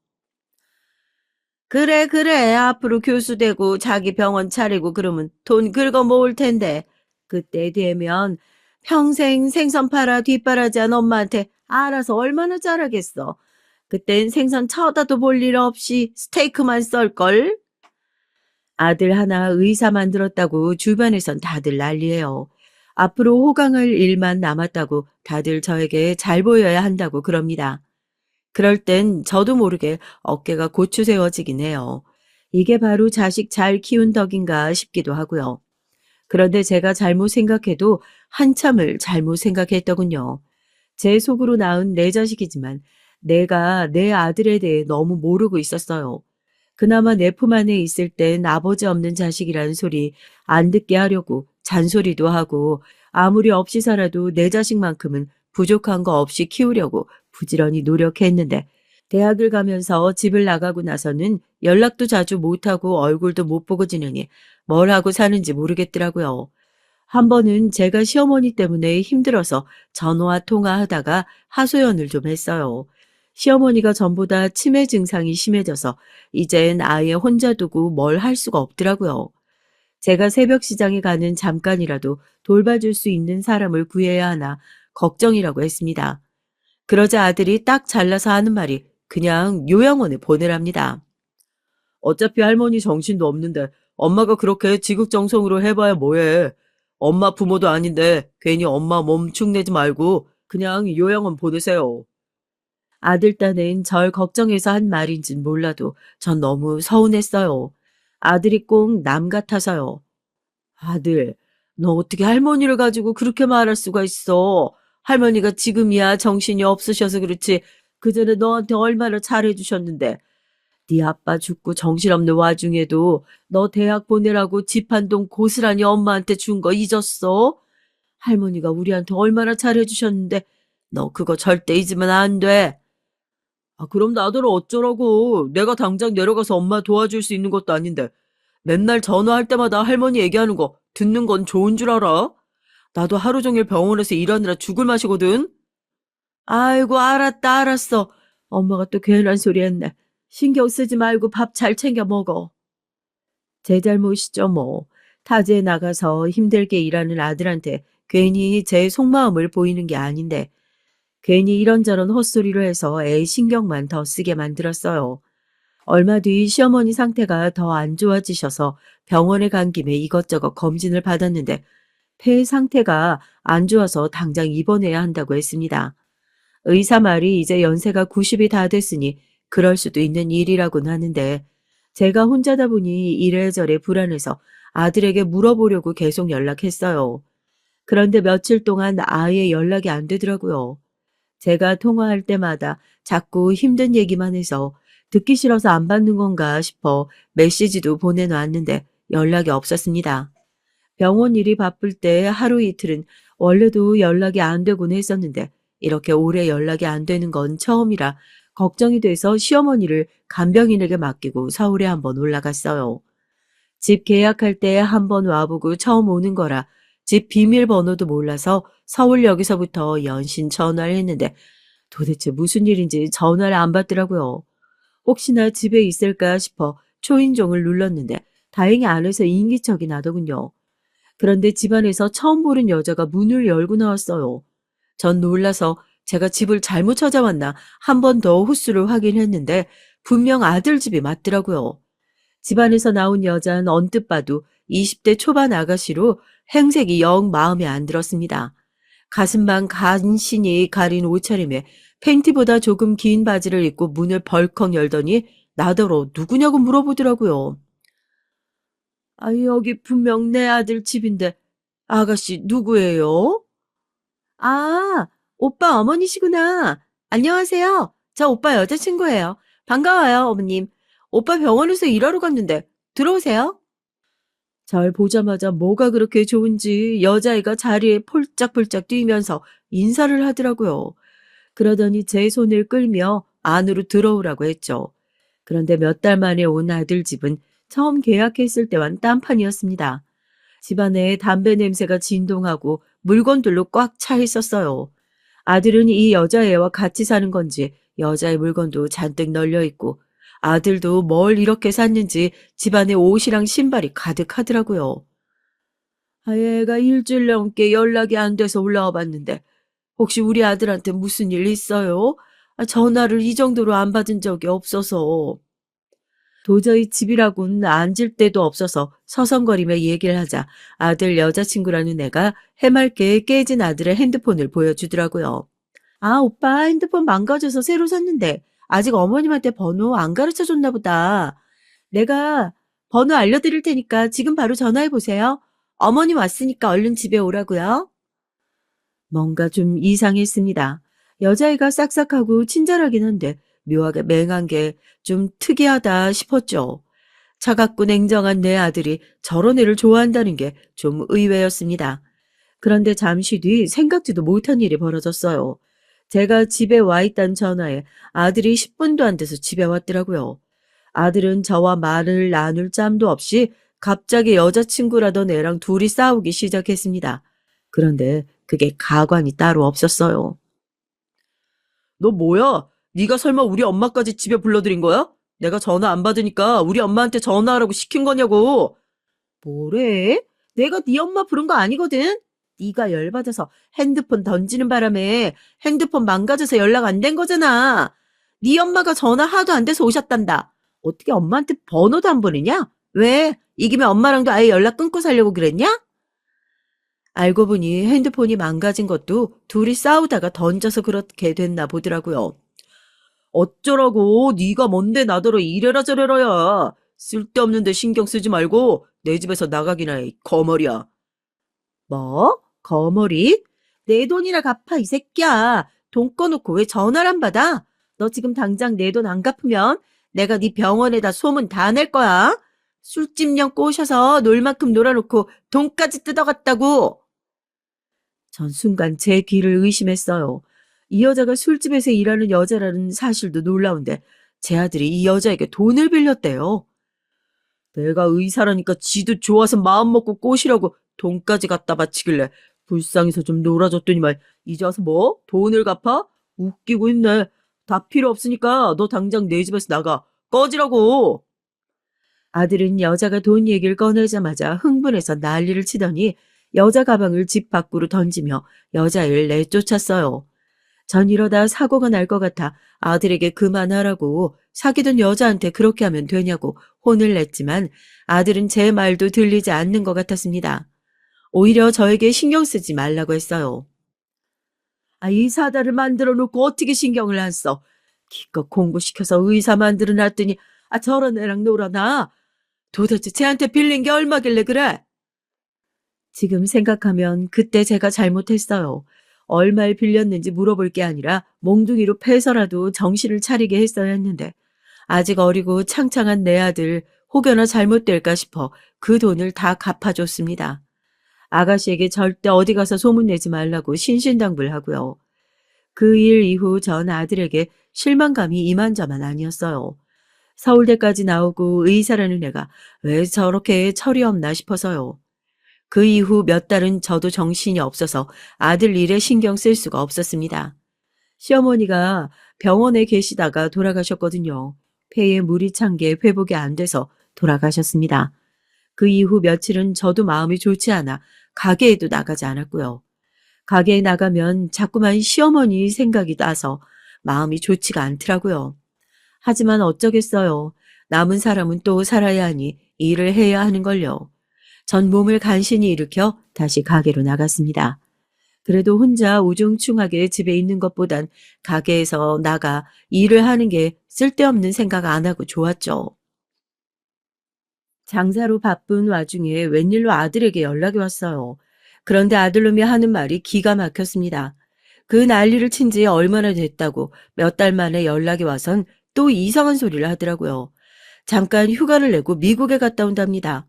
그래, 그래. 앞으로 교수 되고 자기 병원 차리고 그러면 돈 긁어 모을 텐데. 그때 되면 평생 생선 팔아 뒷바라지한 엄마한테 알아서 얼마나 잘하겠어. 그땐 생선 쳐다도 볼 일 없이 스테이크만 썰걸. 아들 하나 의사 만들었다고 주변에선 다들 난리예요. 앞으로 호강할 일만 남았다고 다들 저에게 잘 보여야 한다고 그럽니다. 그럴 땐 저도 모르게 어깨가 고추세워지긴 해요. 이게 바로 자식 잘 키운 덕인가 싶기도 하고요. 그런데 제가 잘못 생각해도 한참을 잘못 생각했더군요. 제 속으로 낳은 내 자식이지만 내가 내 아들에 대해 너무 모르고 있었어요. 그나마 내 품 안에 있을 땐 아버지 없는 자식이라는 소리 안 듣게 하려고 잔소리도 하고 아무리 없이 살아도 내 자식만큼은 부족한 거 없이 키우려고 부지런히 노력했는데 대학을 가면서 집을 나가고 나서는 연락도 자주 못하고 얼굴도 못 보고 지내니 뭘 하고 사는지 모르겠더라고요. 한 번은 제가 시어머니 때문에 힘들어서 전화 통화하다가 하소연을 좀 했어요. 시어머니가 전보다 치매 증상이 심해져서 이젠 아예 혼자 두고 뭘 할 수가 없더라고요. 제가 새벽 시장에 가는 잠깐이라도 돌봐줄 수 있는 사람을 구해야 하나 걱정이라고 했습니다. 그러자 아들이 딱 잘라서 하는 말이 그냥 요양원에 보내랍니다. 어차피 할머니 정신도 없는데 엄마가 그렇게 지극정성으로 해봐야 뭐해. 엄마 부모도 아닌데 괜히 엄마 몸 축내지 말고 그냥 요양원 보내세요. 아들 딴엔 절 걱정해서 한 말인진 몰라도 전 너무 서운했어요. 아들이 꼭 남 같아서요. 아들, 너 어떻게 할머니를 가지고 그렇게 말할 수가 있어? 할머니가 지금이야 정신이 없으셔서 그렇지. 그전에 너한테 얼마나 잘해주셨는데. 네 아빠 죽고 정신없는 와중에도 너 대학 보내라고 집 한 동 고스란히 엄마한테 준 거 잊었어? 할머니가 우리한테 얼마나 잘해주셨는데 너 그거 절대 잊으면 안 돼. 아, 그럼 나더러 어쩌라고. 내가 당장 내려가서 엄마 도와줄 수 있는 것도 아닌데. 맨날 전화할 때마다 할머니 얘기하는 거 듣는 건 좋은 줄 알아? 나도 하루 종일 병원에서 일하느라 죽을 맛이거든. 아이고, 알았다, 알았어. 엄마가 또 괜한 소리 했네. 신경 쓰지 말고 밥 잘 챙겨 먹어. 제 잘못이죠, 뭐. 타지에 나가서 힘들게 일하는 아들한테 괜히 제 속마음을 보이는 게 아닌데, 괜히 이런저런 헛소리를 해서 애 신경만 더 쓰게 만들었어요. 얼마 뒤 시어머니 상태가 더 안 좋아지셔서 병원에 간 김에 이것저것 검진을 받았는데, 폐 상태가 안 좋아서 당장 입원해야 한다고 했습니다. 의사 말이 이제 연세가 90이 다 됐으니 그럴 수도 있는 일이라고는 하는데 제가 혼자다 보니 이래저래 불안해서 아들에게 물어보려고 계속 연락했어요. 그런데 며칠 동안 아예 연락이 안 되더라고요. 제가 통화할 때마다 자꾸 힘든 얘기만 해서 듣기 싫어서 안 받는 건가 싶어 메시지도 보내놨는데 연락이 없었습니다. 병원 일이 바쁠 때 하루 이틀은 원래도 연락이 안 되곤 했었는데 이렇게 오래 연락이 안 되는 건 처음이라 걱정이 돼서 시어머니를 간병인에게 맡기고 서울에 한번 올라갔어요. 집 계약할 때 한번 와보고 처음 오는 거라 집 비밀번호도 몰라서 서울역에서부터 연신 전화를 했는데 도대체 무슨 일인지 전화를 안 받더라고요. 혹시나 집에 있을까 싶어 초인종을 눌렀는데 다행히 안에서 인기척이 나더군요. 그런데 집안에서 처음 보는 여자가 문을 열고 나왔어요. 전 놀라서 제가 집을 잘못 찾아왔나 한 번 더 호수를 확인했는데 분명 아들 집이 맞더라고요. 집안에서 나온 여자는 언뜻 봐도 20대 초반 아가씨로 행색이 영 마음에 안 들었습니다. 가슴만 간신히 가린 옷차림에 팬티보다 조금 긴 바지를 입고 문을 벌컥 열더니 나더러 누구냐고 물어보더라고요. 아, 여기 분명 내 아들 집인데 아가씨 누구예요? 아, 오빠 어머니시구나. 안녕하세요. 저 오빠 여자친구예요. 반가워요, 어머님. 오빠 병원에서 일하러 갔는데 들어오세요. 절 보자마자 뭐가 그렇게 좋은지 여자애가 자리에 폴짝폴짝 뛰면서 인사를 하더라고요. 그러더니 제 손을 끌며 안으로 들어오라고 했죠. 그런데 몇 달 만에 온 아들 집은 처음 계약했을 때와는 딴판이었습니다. 집안에 담배 냄새가 진동하고 물건들로 꽉 차 있었어요. 아들은 이 여자애와 같이 사는 건지 여자의 물건도 잔뜩 널려 있고 아들도 뭘 이렇게 샀는지 집안에 옷이랑 신발이 가득하더라고요. 아, 얘가 일주일 넘게 연락이 안 돼서 올라와 봤는데 혹시 우리 아들한테 무슨 일 있어요? 아, 전화를 이 정도로 안 받은 적이 없어서. 도저히 집이라곤 앉을 데도 없어서 서성거리며 얘기를 하자 아들 여자친구라는 애가 해맑게 깨진 아들의 핸드폰을 보여주더라고요. 아, 오빠 핸드폰 망가져서 새로 샀는데 아직 어머님한테 번호 안 가르쳐 줬나 보다. 내가 번호 알려드릴 테니까 지금 바로 전화해 보세요. 어머님 왔으니까 얼른 집에 오라고요. 뭔가 좀 이상했습니다. 여자애가 싹싹하고 친절하긴 한데 묘하게 맹한 게 좀 특이하다 싶었죠. 차갑고 냉정한 내 아들이 저런 애를 좋아한다는 게 좀 의외였습니다. 그런데 잠시 뒤 생각지도 못한 일이 벌어졌어요. 제가 집에 와 있다는 전화에 아들이 10분도 안 돼서 집에 왔더라고요. 아들은 저와 말을 나눌 짬도 없이 갑자기 여자친구라던 애랑 둘이 싸우기 시작했습니다. 그런데 그게 가관이 따로 없었어요. 너 뭐야? 네가 설마 우리 엄마까지 집에 불러들인 거야? 내가 전화 안 받으니까 우리 엄마한테 전화하라고 시킨 거냐고. 뭐래? 내가 네 엄마 부른 거 아니거든? 네가 열받아서 핸드폰 던지는 바람에 핸드폰 망가져서 연락 안 된 거잖아. 네 엄마가 전화 하도 안 돼서 오셨단다. 어떻게 엄마한테 번호도 안 보내냐? 왜? 이기면 엄마랑도 아예 연락 끊고 살려고 그랬냐? 알고 보니 핸드폰이 망가진 것도 둘이 싸우다가 던져서 그렇게 됐나 보더라고요. 어쩌라고 네가 뭔데 나더러 이래라 저래라야. 쓸데없는 데 신경 쓰지 말고 내 집에서 나가기나 해, 거머리야. 뭐? 거머리? 내 돈이나 갚아, 이 새끼야. 돈 꺼놓고 왜 전화를 안 받아? 너 지금 당장 내 돈 안 갚으면 내가 네 병원에다 소문 다 낼 거야. 술집령 꼬셔서 놀 만큼 놀아놓고 돈까지 뜯어갔다고. 전 순간 제 귀를 의심했어요. 이 여자가 술집에서 일하는 여자라는 사실도 놀라운데 제 아들이 이 여자에게 돈을 빌렸대요. 내가 의사라니까 지도 좋아서 마음먹고 꼬시라고 돈까지 갖다 바치길래 불쌍해서 좀 놀아줬더니만 이제 와서 뭐? 돈을 갚아? 웃기고 있네. 다 필요 없으니까 너 당장 내 집에서 나가. 꺼지라고. 아들은 여자가 돈 얘기를 꺼내자마자 흥분해서 난리를 치더니 여자 가방을 집 밖으로 던지며 여자를 내쫓았어요. 전 이러다 사고가 날 것 같아 아들에게 그만하라고 사귀던 여자한테 그렇게 하면 되냐고 혼을 냈지만 아들은 제 말도 들리지 않는 것 같았습니다. 오히려 저에게 신경 쓰지 말라고 했어요. 아, 이 사다를 만들어 놓고 어떻게 신경을 안 써? 기껏 공부시켜서 의사 만들어 놨더니 저런 애랑 놀아나? 도대체 쟤한테 빌린 게 얼마길래 그래? 지금 생각하면 그때 제가 잘못했어요. 얼마를 빌렸는지 물어볼 게 아니라 몽둥이로 패서라도 정신을 차리게 했어야 했는데 아직 어리고 창창한 내 아들 혹여나 잘못될까 싶어 그 돈을 다 갚아줬습니다. 아가씨에게 절대 어디 가서 소문내지 말라고 신신당부하고요. 그 일 이후 전 아들에게 실망감이 이만저만 아니었어요. 서울대까지 나오고 의사라는 애가 왜 저렇게 철이 없나 싶어서요. 그 이후 몇 달은 저도 정신이 없어서 아들 일에 신경 쓸 수가 없었습니다. 시어머니가 병원에 계시다가 돌아가셨거든요. 폐에 물이 찬 게 회복이 안 돼서 돌아가셨습니다. 그 이후 며칠은 저도 마음이 좋지 않아 가게에도 나가지 않았고요. 가게에 나가면 자꾸만 시어머니 생각이 나서 마음이 좋지가 않더라고요. 하지만 어쩌겠어요. 남은 사람은 또 살아야 하니 일을 해야 하는 걸요. 전 몸을 간신히 일으켜 다시 가게로 나갔습니다. 그래도 혼자 우중충하게 집에 있는 것보단 가게에서 나가 일을 하는 게 쓸데없는 생각 안 하고 좋았죠. 장사로 바쁜 와중에 웬일로 아들에게 연락이 왔어요. 그런데 아들놈이 하는 말이 기가 막혔습니다. 그 난리를 친 지 얼마나 됐다고 몇 달 만에 연락이 와선 또 이상한 소리를 하더라고요. 잠깐 휴가를 내고 미국에 갔다 온답니다.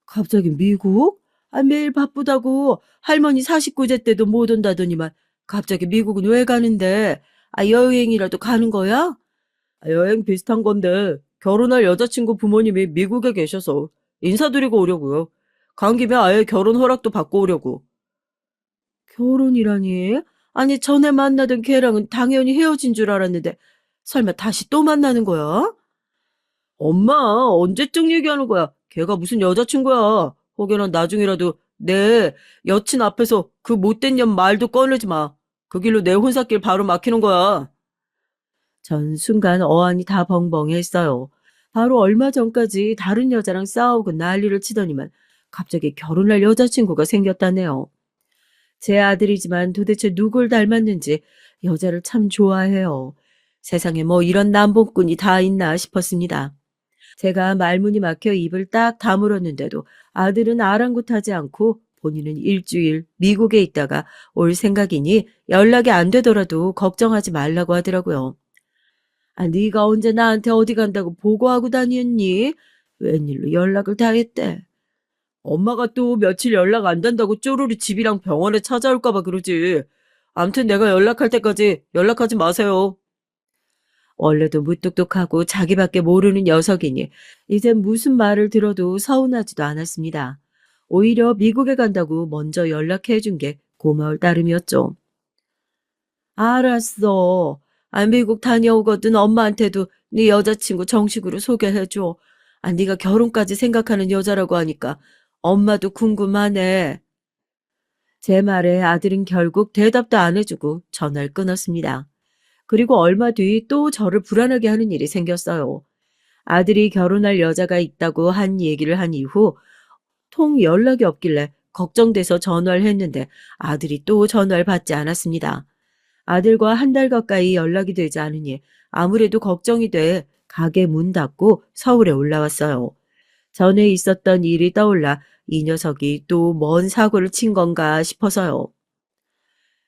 갑자기 미국? 매일 바쁘다고 할머니 49제 때도 못 온다더니만 갑자기 미국은 왜 가는데? 여행이라도 가는 거야? 여행 비슷한 건데 결혼할 여자친구 부모님이 미국에 계셔서 인사드리고 오려고요. 간 김에 아예 결혼 허락도 받고 오려고. 결혼이라니? 아니 전에 만나던 걔랑은 당연히 헤어진 줄 알았는데 설마 다시 또 만나는 거야? 엄마, 언제적 얘기하는 거야? 걔가 무슨 여자친구야? 혹여나 나중이라도 내 여친 앞에서 그 못된 년 말도 꺼내지 마. 그 길로 내 혼사길 바로 막히는 거야. 전 순간 어안이 다 벙벙했어요. 바로 얼마 전까지 다른 여자랑 싸우고 난리를 치더니만 갑자기 결혼할 여자친구가 생겼다네요. 제 아들이지만 도대체 누굴 닮았는지 여자를 참 좋아해요. 세상에 뭐 이런 남봉꾼이 다 있나 싶었습니다. 제가 말문이 막혀 입을 딱 다물었는데도 아들은 아랑곳하지 않고 본인은 일주일 미국에 있다가 올 생각이니 연락이 안 되더라도 걱정하지 말라고 하더라고요. 아, 네가 언제 나한테 어디 간다고 보고하고 다녔니? 웬일로 연락을 다 했대. 엄마가 또 며칠 연락 안 된다고 쪼르르 집이랑 병원에 찾아올까 봐 그러지. 암튼 내가 연락할 때까지 연락하지 마세요. 원래도 무뚝뚝하고 자기밖에 모르는 녀석이니 이젠 무슨 말을 들어도 서운하지도 않았습니다. 오히려 미국에 간다고 먼저 연락해 준 게 고마울 따름이었죠. 알았어. 아, 미국 다녀오거든 엄마한테도 네 여자친구 정식으로 소개해줘. 아, 네가 결혼까지 생각하는 여자라고 하니까 엄마도 궁금하네. 제 말에 아들은 결국 대답도 안 해주고 전화를 끊었습니다. 그리고 얼마 뒤 또 저를 불안하게 하는 일이 생겼어요. 아들이 결혼할 여자가 있다고 한 얘기를 한 이후 통 연락이 없길래 걱정돼서 전화를 했는데 아들이 또 전화를 받지 않았습니다. 아들과 한 달 가까이 연락이 되지 않으니 아무래도 걱정이 돼 가게 문 닫고 서울에 올라왔어요. 전에 있었던 일이 떠올라 이 녀석이 또 뭔 사고를 친 건가 싶어서요.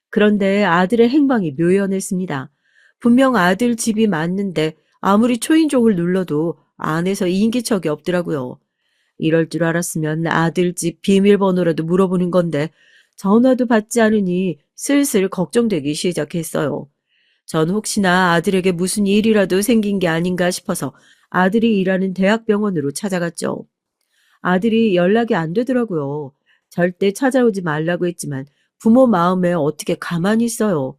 그런데 아들의 행방이 묘연했습니다. 분명 아들 집이 맞는데 아무리 초인종을 눌러도 안에서 인기척이 없더라고요. 이럴 줄 알았으면 아들 집 비밀번호라도 물어보는 건데 전화도 받지 않으니 슬슬 걱정되기 시작했어요. 전 혹시나 아들에게 무슨 일이라도 생긴 게 아닌가 싶어서 아들이 일하는 대학병원으로 찾아갔죠. 아들이 연락이 안 되더라고요. 절대 찾아오지 말라고 했지만 부모 마음에 어떻게 가만히 있어요.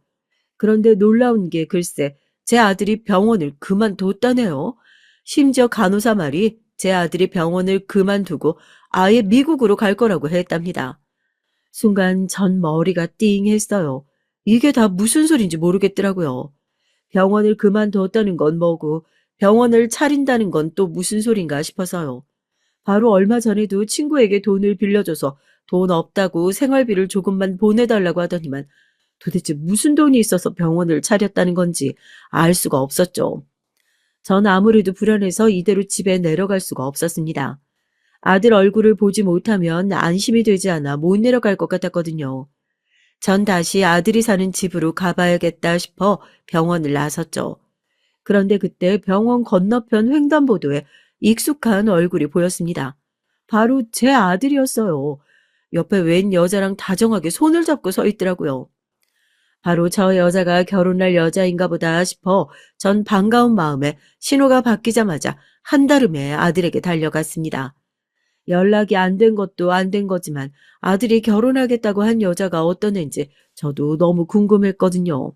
그런데 놀라운 게 글쎄 제 아들이 병원을 그만뒀다네요. 심지어 간호사 말이 제 아들이 병원을 그만두고 아예 미국으로 갈 거라고 했답니다. 순간 전 머리가 띵했어요. 이게 다 무슨 소린지 모르겠더라고요. 병원을 그만뒀다는 건 뭐고 병원을 차린다는 건 또 무슨 소린가 싶어서요. 바로 얼마 전에도 친구에게 돈을 빌려줘서 돈 없다고 생활비를 조금만 보내달라고 하더니만 도대체 무슨 돈이 있어서 병원을 차렸다는 건지 알 수가 없었죠. 전 아무래도 불안해서 이대로 집에 내려갈 수가 없었습니다. 아들 얼굴을 보지 못하면 안심이 되지 않아 못 내려갈 것 같았거든요. 전 다시 아들이 사는 집으로 가봐야겠다 싶어 병원을 나섰죠. 그런데 그때 병원 건너편 횡단보도에 익숙한 얼굴이 보였습니다. 바로 제 아들이었어요. 옆에 웬 여자랑 다정하게 손을 잡고 서 있더라고요. 바로 저 여자가 결혼할 여자인가 보다 싶어 전 반가운 마음에 신호가 바뀌자마자 한달음에 아들에게 달려갔습니다. 연락이 안 된 것도 안 된 거지만 아들이 결혼하겠다고 한 여자가 어떤 애인지 저도 너무 궁금했거든요.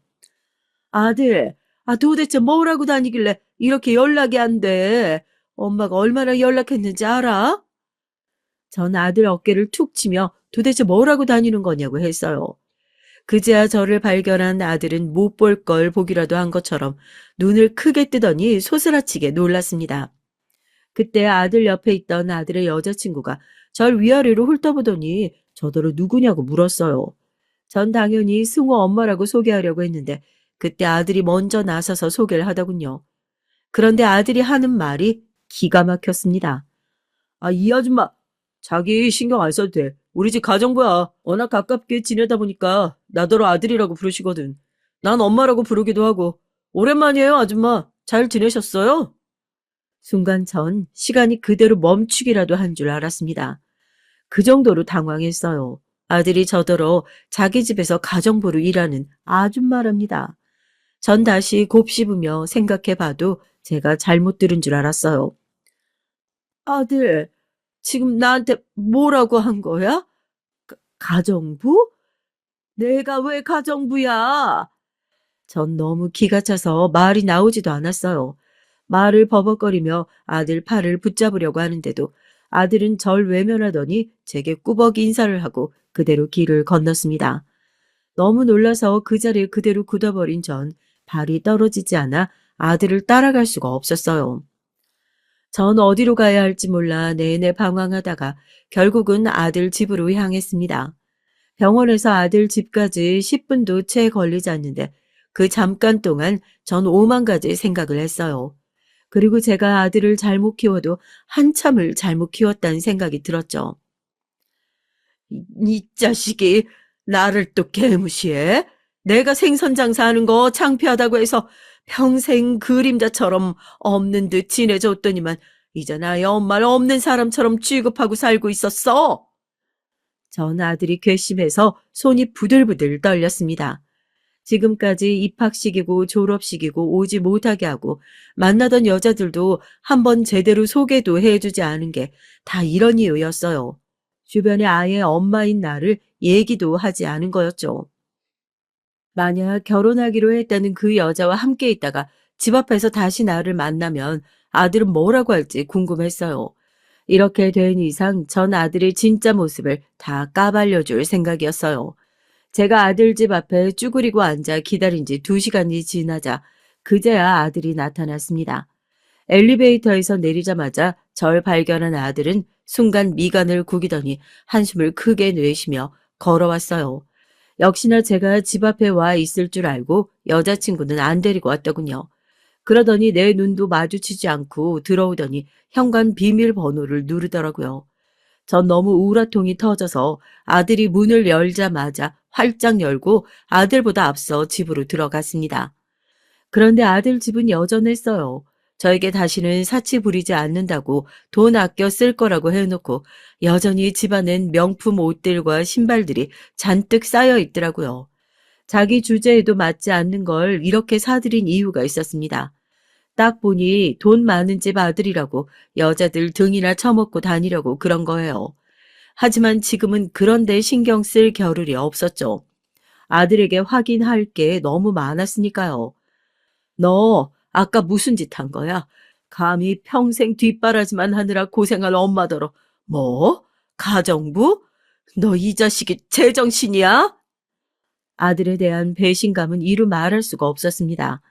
아들, 아, 도대체 뭐라고 다니길래 이렇게 연락이 안 돼? 엄마가 얼마나 연락했는지 알아? 전 아들 어깨를 툭 치며 도대체 뭐라고 다니는 거냐고 했어요. 그제야 저를 발견한 아들은 못 볼 걸 보기라도 한 것처럼 눈을 크게 뜨더니 소스라치게 놀랐습니다. 그때 아들 옆에 있던 아들의 여자친구가 절 위아래로 훑어보더니 저더러 누구냐고 물었어요. 전 당연히 승호 엄마라고 소개하려고 했는데 그때 아들이 먼저 나서서 소개를 하더군요. 그런데 아들이 하는 말이 기가 막혔습니다. 아, 이 아줌마 자기 신경 안 써도 돼. 우리 집 가정부야. 워낙 가깝게 지내다 보니까 나더러 아들이라고 부르시거든. 난 엄마라고 부르기도 하고. 오랜만이에요, 아줌마. 잘 지내셨어요? 순간 전 시간이 그대로 멈추기라도 한 줄 알았습니다. 그 정도로 당황했어요. 아들이 저더러 자기 집에서 가정부로 일하는 아줌마랍니다. 전 다시 곱씹으며 생각해봐도 제가 잘못 들은 줄 알았어요. 아들, 지금 나한테 뭐라고 한 거야? 가정부? 내가 왜 가정부야? 전 너무 기가 차서 말이 나오지도 않았어요. 말을 버벅거리며 아들 팔을 붙잡으려고 하는데도 아들은 절 외면하더니 제게 꾸벅 인사를 하고 그대로 길을 건넜습니다. 너무 놀라서 그 자리에 그대로 굳어버린 전 발이 떨어지지 않아 아들을 따라갈 수가 없었어요. 전 어디로 가야 할지 몰라 내내 방황하다가 결국은 아들 집으로 향했습니다. 병원에서 아들 집까지 10분도 채 걸리지 않는데 그 잠깐 동안 전 오만 가지 생각을 했어요. 그리고 제가 아들을 잘못 키워도 한참을 잘못 키웠다는 생각이 들었죠. 이 자식이 나를 또 개무시해? 내가 생선장사하는 거 창피하다고 해서 평생 그림자처럼 없는 듯 지내줬더니만 이제 나의 엄마를 없는 사람처럼 취급하고 살고 있었어. 전 아들이 괘씸해서 손이 부들부들 떨렸습니다. 지금까지 입학시키고 졸업시키고 오지 못하게 하고 만나던 여자들도 한번 제대로 소개도 해주지 않은 게 다 이런 이유였어요. 주변에 아예 엄마인 나를 얘기도 하지 않은 거였죠. 만약 결혼하기로 했다는 그 여자와 함께 있다가 집 앞에서 다시 나를 만나면 아들은 뭐라고 할지 궁금했어요. 이렇게 된 이상 전 아들의 진짜 모습을 다 까발려줄 생각이었어요. 제가 아들 집 앞에 쭈그리고 앉아 기다린 지 2시간이 지나자 그제야 아들이 나타났습니다. 엘리베이터에서 내리자마자 절 발견한 아들은 순간 미간을 구기더니 한숨을 크게 내쉬며 걸어왔어요. 역시나 제가 집 앞에 와 있을 줄 알고 여자친구는 안 데리고 왔더군요. 그러더니 내 눈도 마주치지 않고 들어오더니 현관 비밀번호를 누르더라고요. 전 너무 우라통이 터져서 아들이 문을 열자마자 활짝 열고 아들보다 앞서 집으로 들어갔습니다. 그런데 아들 집은 여전했어요. 저에게 다시는 사치 부리지 않는다고 돈 아껴 쓸 거라고 해놓고 여전히 집안엔 명품 옷들과 신발들이 잔뜩 쌓여 있더라고요. 자기 주제에도 맞지 않는 걸 이렇게 사들인 이유가 있었습니다. 딱 보니 돈 많은 집 아들이라고 여자들 등이나 처먹고 다니려고 그런 거예요. 하지만 지금은 그런 데 신경 쓸 겨를이 없었죠. 아들에게 확인할 게 너무 많았으니까요. 너 아까 무슨 짓 한 거야? 감히 평생 뒷바라지만 하느라 고생한 엄마더러 뭐? 가정부? 너 이 자식이 제정신이야? 아들에 대한 배신감은 이루 말할 수가 없었습니다.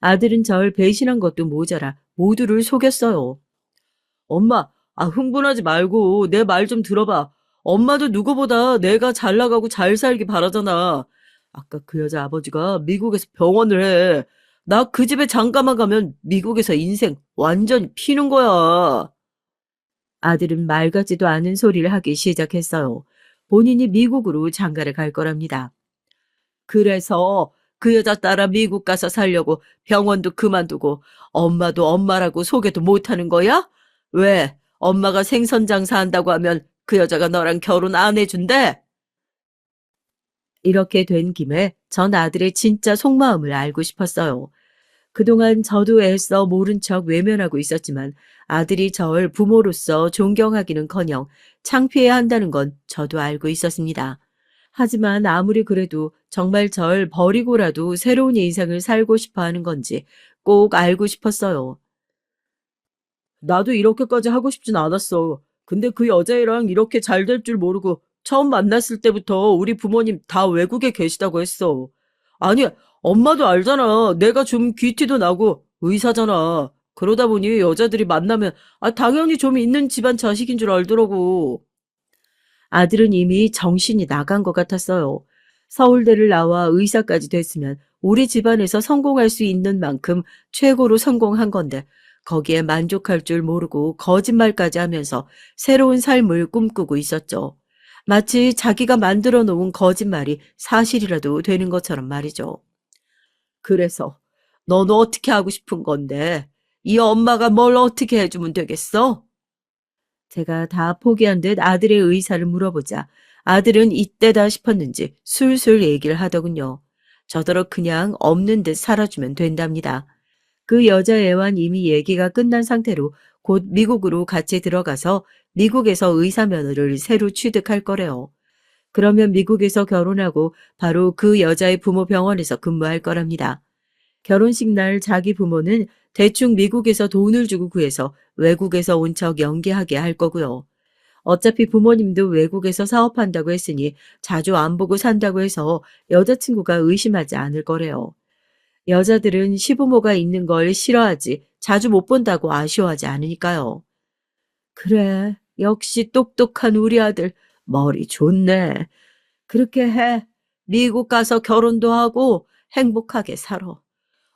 아들은 절 배신한 것도 모자라 모두를 속였어요. 엄마, 흥분하지 말고 내 말 좀 들어봐. 엄마도 누구보다 내가 잘 나가고 잘 살기 바라잖아. 아까 그 여자 아버지가 미국에서 병원을 해. 나 그 집에 잠깐만 가면 미국에서 인생 완전히 피는 거야. 아들은 말 같지도 않은 소리를 하기 시작했어요. 본인이 미국으로 장가를 갈 거랍니다. 그래서 그 여자 따라 미국 가서 살려고 병원도 그만두고 엄마도 엄마라고 소개도 못하는 거야? 왜? 엄마가 생선 장사한다고 하면 그 여자가 너랑 결혼 안 해준대? 이렇게 된 김에 전 아들의 진짜 속마음을 알고 싶었어요. 그동안 저도 애써 모른 척 외면하고 있었지만 아들이 절 부모로서 존경하기는커녕 창피해야 한다는 건 저도 알고 있었습니다. 하지만 아무리 그래도 정말 절 버리고라도 새로운 인생을 살고 싶어 하는 건지 꼭 알고 싶었어요. 나도 이렇게까지 하고 싶진 않았어. 근데 그 여자애랑 이렇게 잘 될 줄 모르고 처음 만났을 때부터 우리 부모님 다 외국에 계시다고 했어. 아니, 엄마도 알잖아. 내가 좀 귀티도 나고 의사잖아. 그러다 보니 여자들이 만나면 당연히 좀 있는 집안 자식인 줄 알더라고. 아들은 이미 정신이 나간 것 같았어요. 서울대를 나와 의사까지 됐으면 우리 집안에서 성공할 수 있는 만큼 최고로 성공한 건데 거기에 만족할 줄 모르고 거짓말까지 하면서 새로운 삶을 꿈꾸고 있었죠. 마치 자기가 만들어 놓은 거짓말이 사실이라도 되는 것처럼 말이죠. 그래서 너는 어떻게 하고 싶은 건데? 이 엄마가 뭘 어떻게 해주면 되겠어? 제가 다 포기한 듯 아들의 의사를 물어보자 아들은 이때다 싶었는지 술술 얘기를 하더군요. 저더러 그냥 없는 듯 살아주면 된답니다. 그 여자애와는 이미 얘기가 끝난 상태로 곧 미국으로 같이 들어가서 미국에서 의사 면허를 새로 취득할 거래요. 그러면 미국에서 결혼하고 바로 그 여자의 부모 병원에서 근무할 거랍니다. 결혼식 날 자기 부모는 대충 미국에서 돈을 주고 구해서 외국에서 온 척 연기하게 할 거고요. 어차피 부모님도 외국에서 사업한다고 했으니 자주 안 보고 산다고 해서 여자친구가 의심하지 않을 거래요. 여자들은 시부모가 있는 걸 싫어하지 자주 못 본다고 아쉬워하지 않으니까요. 그래, 역시 똑똑한 우리 아들. 머리 좋네. 그렇게 해. 미국 가서 결혼도 하고 행복하게 살아.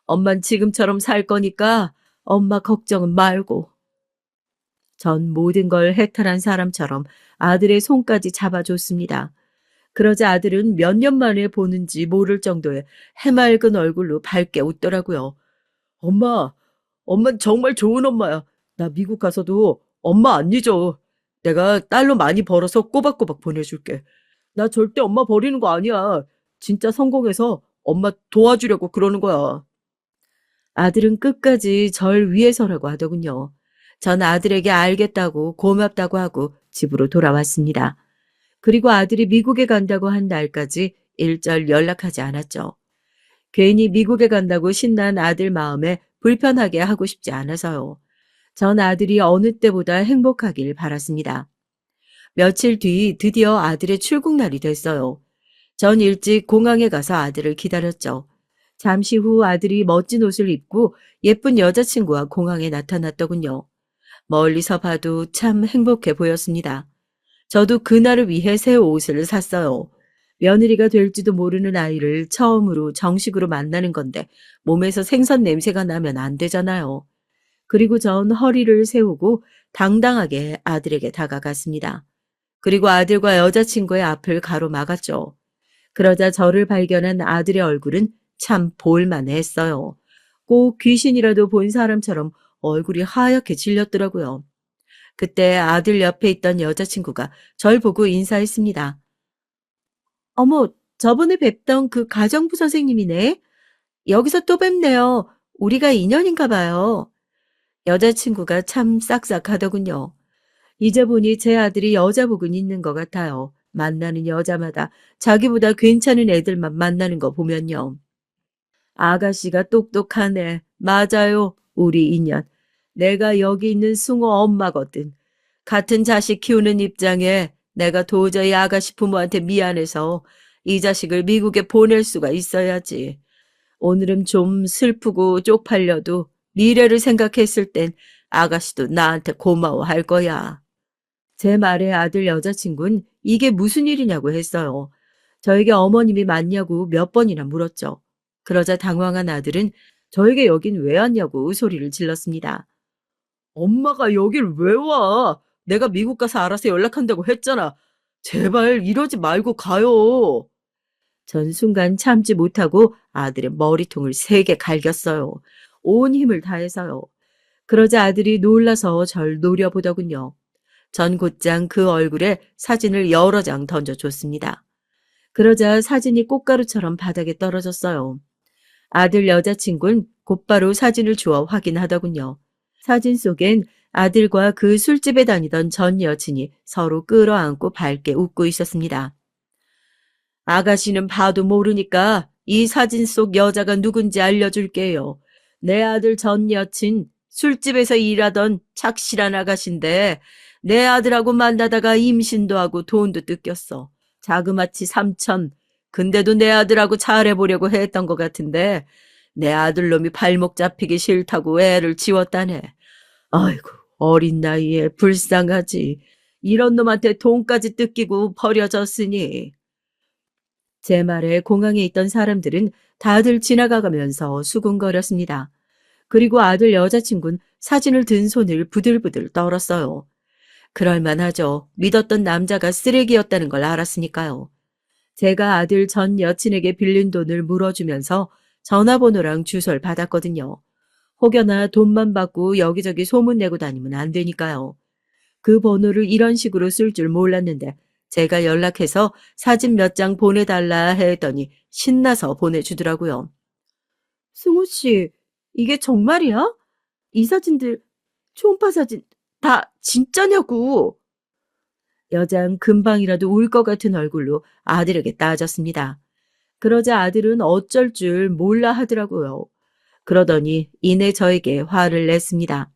엄만 지금처럼 살 거니까 엄마 걱정은 말고. 전 모든 걸 해탈한 사람처럼 아들의 손까지 잡아줬습니다. 그러자 아들은 몇 년 만에 보는지 모를 정도의 해맑은 얼굴로 밝게 웃더라고요. 엄마, 엄만 정말 좋은 엄마야. 나 미국 가서도 엄마 안 잊어. 내가 달러 많이 벌어서 꼬박꼬박 보내줄게. 나 절대 엄마 버리는 거 아니야. 진짜 성공해서 엄마 도와주려고 그러는 거야. 아들은 끝까지 절 위해서라고 하더군요. 전 아들에게 알겠다고 고맙다고 하고 집으로 돌아왔습니다. 그리고 아들이 미국에 간다고 한 날까지 일절 연락하지 않았죠. 괜히 미국에 간다고 신난 아들 마음에 불편하게 하고 싶지 않아서요. 전 아들이 어느 때보다 행복하길 바랐습니다. 며칠 뒤 드디어 아들의 출국 날이 됐어요. 전 일찍 공항에 가서 아들을 기다렸죠. 잠시 후 아들이 멋진 옷을 입고 예쁜 여자친구와 공항에 나타났더군요. 멀리서 봐도 참 행복해 보였습니다. 저도 그날을 위해 새 옷을 샀어요. 며느리가 될지도 모르는 아이를 처음으로 정식으로 만나는 건데 몸에서 생선 냄새가 나면 안 되잖아요. 그리고 전 허리를 세우고 당당하게 아들에게 다가갔습니다. 그리고 아들과 여자친구의 앞을 가로막았죠. 그러자 저를 발견한 아들의 얼굴은 참 볼만해 했어요. 꼭 귀신이라도 본 사람처럼 얼굴이 하얗게 질렸더라고요. 그때 아들 옆에 있던 여자친구가 절 보고 인사했습니다. 어머, 저번에 뵙던 그 가정부 선생님이네. 여기서 또 뵙네요. 우리가 인연인가 봐요. 여자친구가 참 싹싹하더군요. 이제 보니 제 아들이 여자복은 있는 것 같아요. 만나는 여자마다 자기보다 괜찮은 애들만 만나는 거 보면요. 아가씨가 똑똑하네. 맞아요. 우리 인연. 내가 여기 있는 숭어 엄마거든. 같은 자식 키우는 입장에 내가 도저히 아가씨 부모한테 미안해서 이 자식을 미국에 보낼 수가 있어야지. 오늘은 좀 슬프고 쪽팔려도 미래를 생각했을 땐 아가씨도 나한테 고마워할 거야. 제 말에 아들 여자친구는 이게 무슨 일이냐고 했어요. 저에게 어머님이 맞냐고 몇 번이나 물었죠. 그러자 당황한 아들은 저에게 여긴 왜 왔냐고 소리를 질렀습니다. 엄마가 여길 왜 와? 내가 미국 가서 알아서 연락한다고 했잖아. 제발 이러지 말고 가요. 전 순간 참지 못하고 아들의 머리통을 세게 갈겼어요. 온 힘을 다해서요. 그러자 아들이 놀라서 절 노려보더군요. 전 곧장 그 얼굴에 사진을 여러 장 던져줬습니다. 그러자 사진이 꽃가루처럼 바닥에 떨어졌어요. 아들 여자친구는 곧바로 사진을 주워 확인하더군요. 사진 속엔 아들과 그 술집에 다니던 전 여친이 서로 끌어안고 밝게 웃고 있었습니다. 아가씨는 봐도 모르니까 이 사진 속 여자가 누군지 알려줄게요. 내 아들 전 여친 술집에서 일하던 착실한 아가씨인데 내 아들하고 만나다가 임신도 하고 돈도 뜯겼어. 자그마치 3천. 근데도 내 아들하고 잘해보려고 했던 것 같은데 내 아들놈이 발목 잡히기 싫다고 애를 지웠다네. 아이고 어린 나이에 불쌍하지. 이런 놈한테 돈까지 뜯기고 버려졌으니. 제 말에 공항에 있던 사람들은 다들 지나가면서 수군거렸습니다. 그리고 아들 여자친구는 사진을 든 손을 부들부들 떨었어요. 그럴만하죠. 믿었던 남자가 쓰레기였다는 걸 알았으니까요. 제가 아들 전 여친에게 빌린 돈을 물어주면서 전화번호랑 주소를 받았거든요. 혹여나 돈만 받고 여기저기 소문내고 다니면 안 되니까요. 그 번호를 이런 식으로 쓸 줄 몰랐는데 제가 연락해서 사진 몇 장 보내달라 했더니 신나서 보내주더라고요. 승우 씨, 이게 정말이야? 이 사진들, 초음파 사진 다 진짜냐고. 여장 금방이라도 울 것 같은 얼굴로 아들에게 따졌습니다. 그러자 아들은 어쩔 줄 몰라 하더라고요. 그러더니 이내 저에게 화를 냈습니다.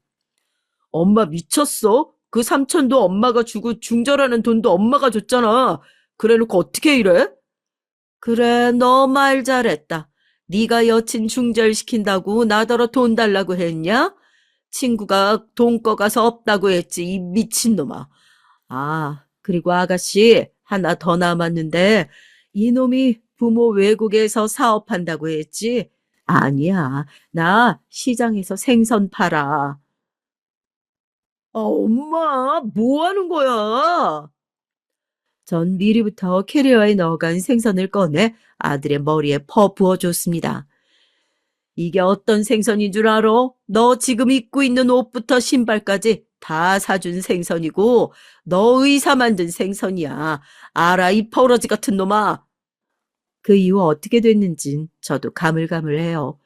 엄마 미쳤어? 그 삼천도 엄마가 주고 중절하는 돈도 엄마가 줬잖아. 그래놓고 어떻게 이래? 그래, 너 말 잘했다. 네가 여친 중절시킨다고 나더러 돈 달라고 했냐? 친구가 돈 꺼가서 없다고 했지, 이 미친놈아. 아, 그리고 아가씨, 하나 더 남았는데, 이놈이 부모 외국에서 사업한다고 했지? 아니야, 나 시장에서 생선 팔아. 엄마, 뭐 하는 거야? 전 미리부터 캐리어에 넣어간 생선을 꺼내 아들의 머리에 퍼 부어줬습니다. 이게 어떤 생선인 줄 알아? 너 지금 입고 있는 옷부터 신발까지 다 사준 생선이고 너 의사 만든 생선이야. 알아, 이 버러지 같은 놈아. 그 이후 어떻게 됐는진 저도 가물가물해요.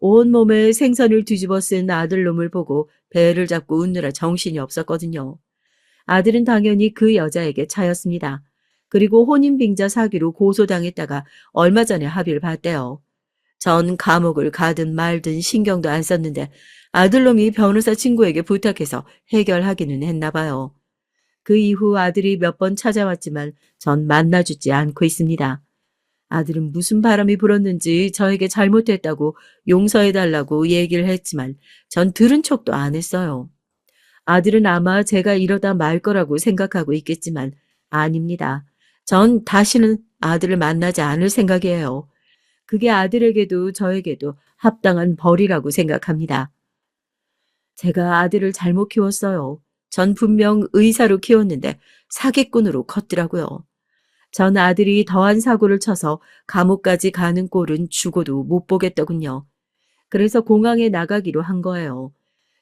온몸에 생선을 뒤집어 쓴 아들놈을 보고 배를 잡고 웃느라 정신이 없었거든요. 아들은 당연히 그 여자에게 차였습니다. 그리고 혼인빙자 사기로 고소당했다가 얼마 전에 합의를 봤대요. 전 감옥을 가든 말든 신경도 안 썼는데 아들놈이 변호사 친구에게 부탁해서 해결하기는 했나 봐요. 그 이후 아들이 몇 번 찾아왔지만 전 만나주지 않고 있습니다. 아들은 무슨 바람이 불었는지 저에게 잘못했다고 용서해달라고 얘기를 했지만 전 들은 척도 안 했어요. 아들은 아마 제가 이러다 말 거라고 생각하고 있겠지만 아닙니다. 전 다시는 아들을 만나지 않을 생각이에요. 그게 아들에게도 저에게도 합당한 벌이라고 생각합니다. 제가 아들을 잘못 키웠어요. 전 분명 의사로 키웠는데 사기꾼으로 컸더라고요. 전 아들이 더한 사고를 쳐서 감옥까지 가는 꼴은 죽어도 못 보겠더군요. 그래서 공항에 나가기로 한 거예요.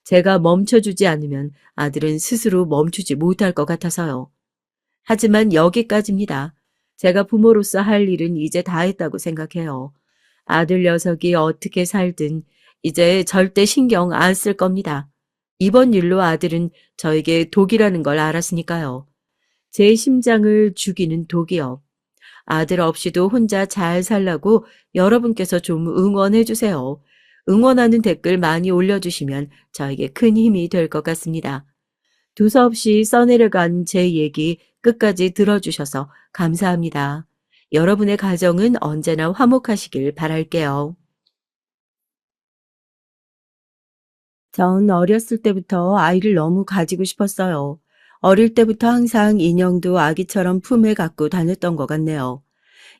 제가 멈춰주지 않으면 아들은 스스로 멈추지 못할 것 같아서요. 하지만 여기까지입니다. 제가 부모로서 할 일은 이제 다 했다고 생각해요. 아들 녀석이 어떻게 살든 이제 절대 신경 안 쓸 겁니다. 이번 일로 아들은 저에게 독이라는 걸 알았으니까요. 제 심장을 죽이는 독이요. 아들 없이도 혼자 잘 살라고 여러분께서 좀 응원해 주세요. 응원하는 댓글 많이 올려주시면 저에게 큰 힘이 될 것 같습니다. 두서없이 써내려간 제 얘기 끝까지 들어주셔서 감사합니다. 여러분의 가정은 언제나 화목하시길 바랄게요. 전 어렸을 때부터 아이를 너무 가지고 싶었어요. 어릴 때부터 항상 인형도 아기처럼 품에 갖고 다녔던 것 같네요.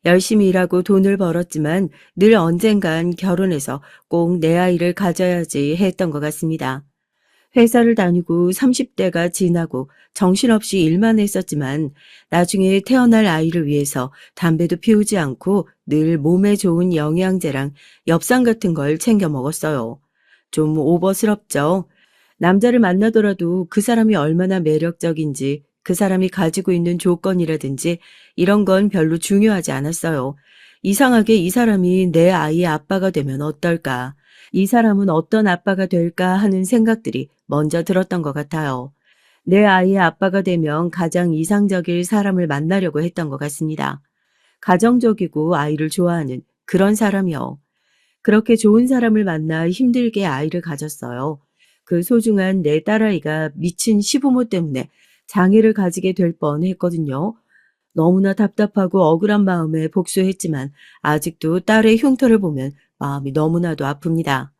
열심히 일하고 돈을 벌었지만 늘 언젠간 결혼해서 꼭 내 아이를 가져야지 했던 것 같습니다. 회사를 다니고 30대가 지나고 정신없이 일만 했었지만 나중에 태어날 아이를 위해서 담배도 피우지 않고 늘 몸에 좋은 영양제랑 엽산 같은 걸 챙겨 먹었어요. 좀 오버스럽죠? 남자를 만나더라도 그 사람이 얼마나 매력적인지 그 사람이 가지고 있는 조건이라든지 이런 건 별로 중요하지 않았어요. 이상하게 이 사람이 내 아이의 아빠가 되면 어떨까? 이 사람은 어떤 아빠가 될까 하는 생각들이 먼저 들었던 것 같아요. 내 아이의 아빠가 되면 가장 이상적일 사람을 만나려고 했던 것 같습니다. 가정적이고 아이를 좋아하는 그런 사람이요. 그렇게 좋은 사람을 만나 힘들게 아이를 가졌어요. 그 소중한 내 딸아이가 미친 시부모 때문에 장애를 가지게 될 뻔했거든요. 너무나 답답하고 억울한 마음에 복수했지만 아직도 딸의 흉터를 보면 마음이 너무나도 아픕니다.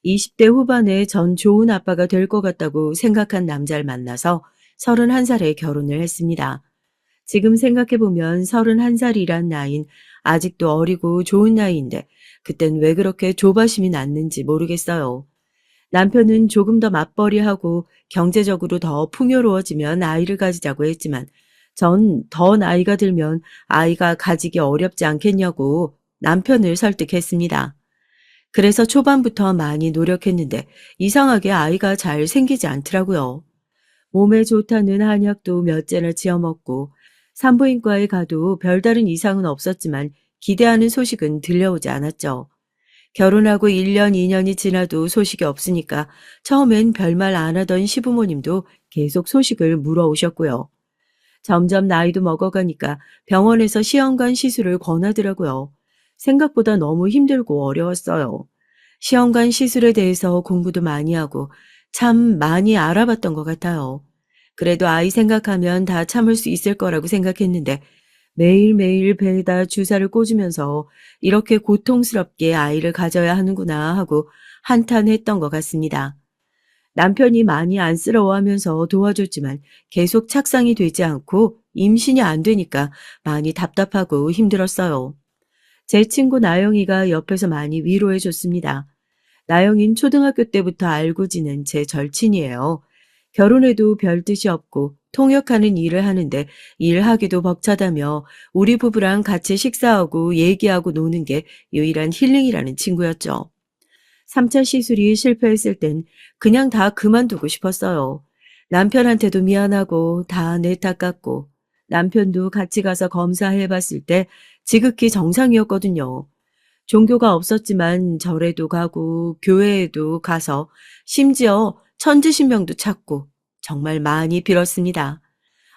20대 후반에 전 좋은 아빠가 될 것 같다고 생각한 남자를 만나서 31살에 결혼을 했습니다. 지금 생각해보면 31살이란 나이는 아직도 어리고 좋은 나이인데 그땐 왜 그렇게 조바심이 났는지 모르겠어요. 남편은 조금 더 맞벌이하고 경제적으로 더 풍요로워지면 아이를 가지자고 했지만 전 더 나이가 들면 아이가 가지기 어렵지 않겠냐고 남편을 설득했습니다. 그래서 초반부터 많이 노력했는데 이상하게 아이가 잘 생기지 않더라고요. 몸에 좋다는 한약도 몇 개나 지어먹고 산부인과에 가도 별다른 이상은 없었지만 기대하는 소식은 들려오지 않았죠. 결혼하고 1년, 2년이 지나도 소식이 없으니까 처음엔 별말 안 하던 시부모님도 계속 소식을 물어오셨고요. 점점 나이도 먹어가니까 병원에서 시험관 시술을 권하더라고요. 생각보다 너무 힘들고 어려웠어요. 시험관 시술에 대해서 공부도 많이 하고 참 많이 알아봤던 것 같아요. 그래도 아이 생각하면 다 참을 수 있을 거라고 생각했는데 매일매일 배에다 주사를 꽂으면서 이렇게 고통스럽게 아이를 가져야 하는구나 하고 한탄했던 것 같습니다. 남편이 많이 안쓰러워하면서 도와줬지만 계속 착상이 되지 않고 임신이 안 되니까 많이 답답하고 힘들었어요. 제 친구 나영이가 옆에서 많이 위로해 줬습니다. 나영인 초등학교 때부터 알고 지낸 제 절친이에요. 결혼해도 별 뜻이 없고 통역하는 일을 하는데 일하기도 벅차다며 우리 부부랑 같이 식사하고 얘기하고 노는 게 유일한 힐링이라는 친구였죠. 3차 시술이 실패했을 땐 그냥 다 그만두고 싶었어요. 남편한테도 미안하고 다 내 탓 같고 남편도 같이 가서 검사해 봤을 때 지극히 정상이었거든요. 종교가 없었지만 절에도 가고 교회에도 가서 심지어 천지신명도 찾고 정말 많이 빌었습니다.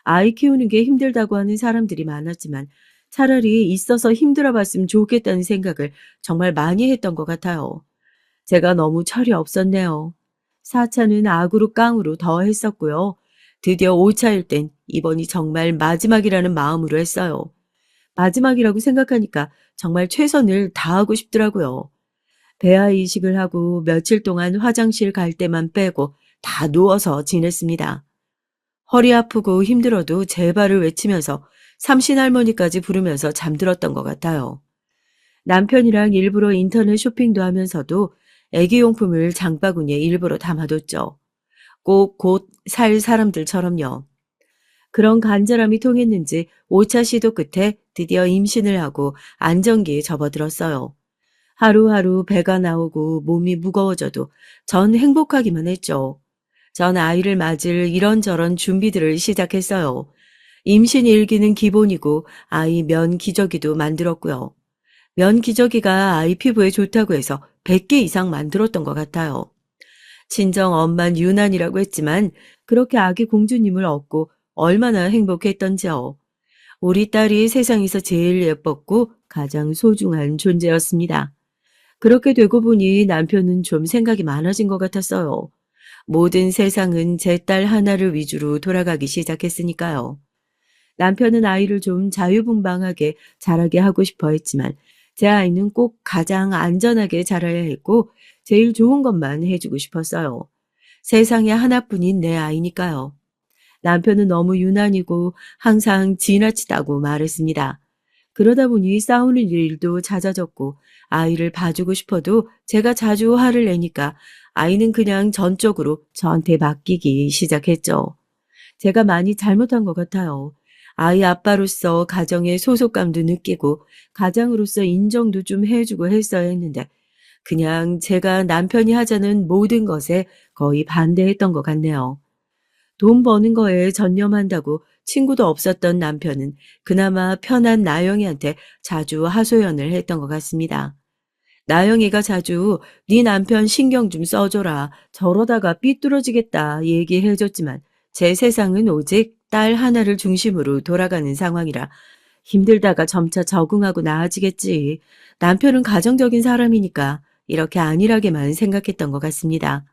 아이 키우는 게 힘들다고 하는 사람들이 많았지만 차라리 있어서 힘들어 봤으면 좋겠다는 생각을 정말 많이 했던 것 같아요. 제가 너무 철이 없었네요. 4차는 악으로 깡으로 더 했었고요. 드디어 5차일 땐 이번이 정말 마지막이라는 마음으로 했어요. 마지막이라고 생각하니까 정말 최선을 다하고 싶더라고요. 배아 이식을 하고 며칠 동안 화장실 갈 때만 빼고 다 누워서 지냈습니다. 허리 아프고 힘들어도 제발을 외치면서 삼신할머니까지 부르면서 잠들었던 것 같아요. 남편이랑 일부러 인터넷 쇼핑도 하면서도 애기용품을 장바구니에 일부러 담아뒀죠. 꼭 곧 살 사람들처럼요. 그런 간절함이 통했는지 5차 시도 끝에 드디어 임신을 하고 안정기에 접어들었어요. 하루하루 배가 나오고 몸이 무거워져도 전 행복하기만 했죠. 전 아이를 맞을 이런저런 준비들을 시작했어요. 임신 일기는 기본이고 아이 면 기저귀도 만들었고요. 면 기저귀가 아이 피부에 좋다고 해서 100개 이상 만들었던 것 같아요. 친정 엄만 유난이라고 했지만 그렇게 아기 공주님을 얻고 얼마나 행복했던지요. 우리 딸이 세상에서 제일 예뻤고 가장 소중한 존재였습니다. 그렇게 되고 보니 남편은 좀 생각이 많아진 것 같았어요. 모든 세상은 제 딸 하나를 위주로 돌아가기 시작했으니까요. 남편은 아이를 좀 자유분방하게 자라게 하고 싶어 했지만 제 아이는 꼭 가장 안전하게 자라야 했고 제일 좋은 것만 해주고 싶었어요. 세상에 하나뿐인 내 아이니까요. 남편은 너무 유난이고 항상 지나치다고 말했습니다. 그러다 보니 싸우는 일도 잦아졌고 아이를 봐주고 싶어도 제가 자주 화를 내니까 아이는 그냥 전적으로 저한테 맡기기 시작했죠. 제가 많이 잘못한 것 같아요. 아이 아빠로서 가정의 소속감도 느끼고 가장으로서 인정도 좀 해주고 했어야 했는데 그냥 제가 남편이 하자는 모든 것에 거의 반대했던 것 같네요. 돈 버는 거에 전념한다고 친구도 없었던 남편은 그나마 편한 나영이한테 자주 하소연을 했던 것 같습니다. 나영이가 자주 네 남편 신경 좀 써줘라. 저러다가 삐뚤어지겠다 얘기해줬지만 제 세상은 오직 딸 하나를 중심으로 돌아가는 상황이라 힘들다가 점차 적응하고 나아지겠지. 남편은 가정적인 사람이니까 이렇게 안일하게만 생각했던 것 같습니다.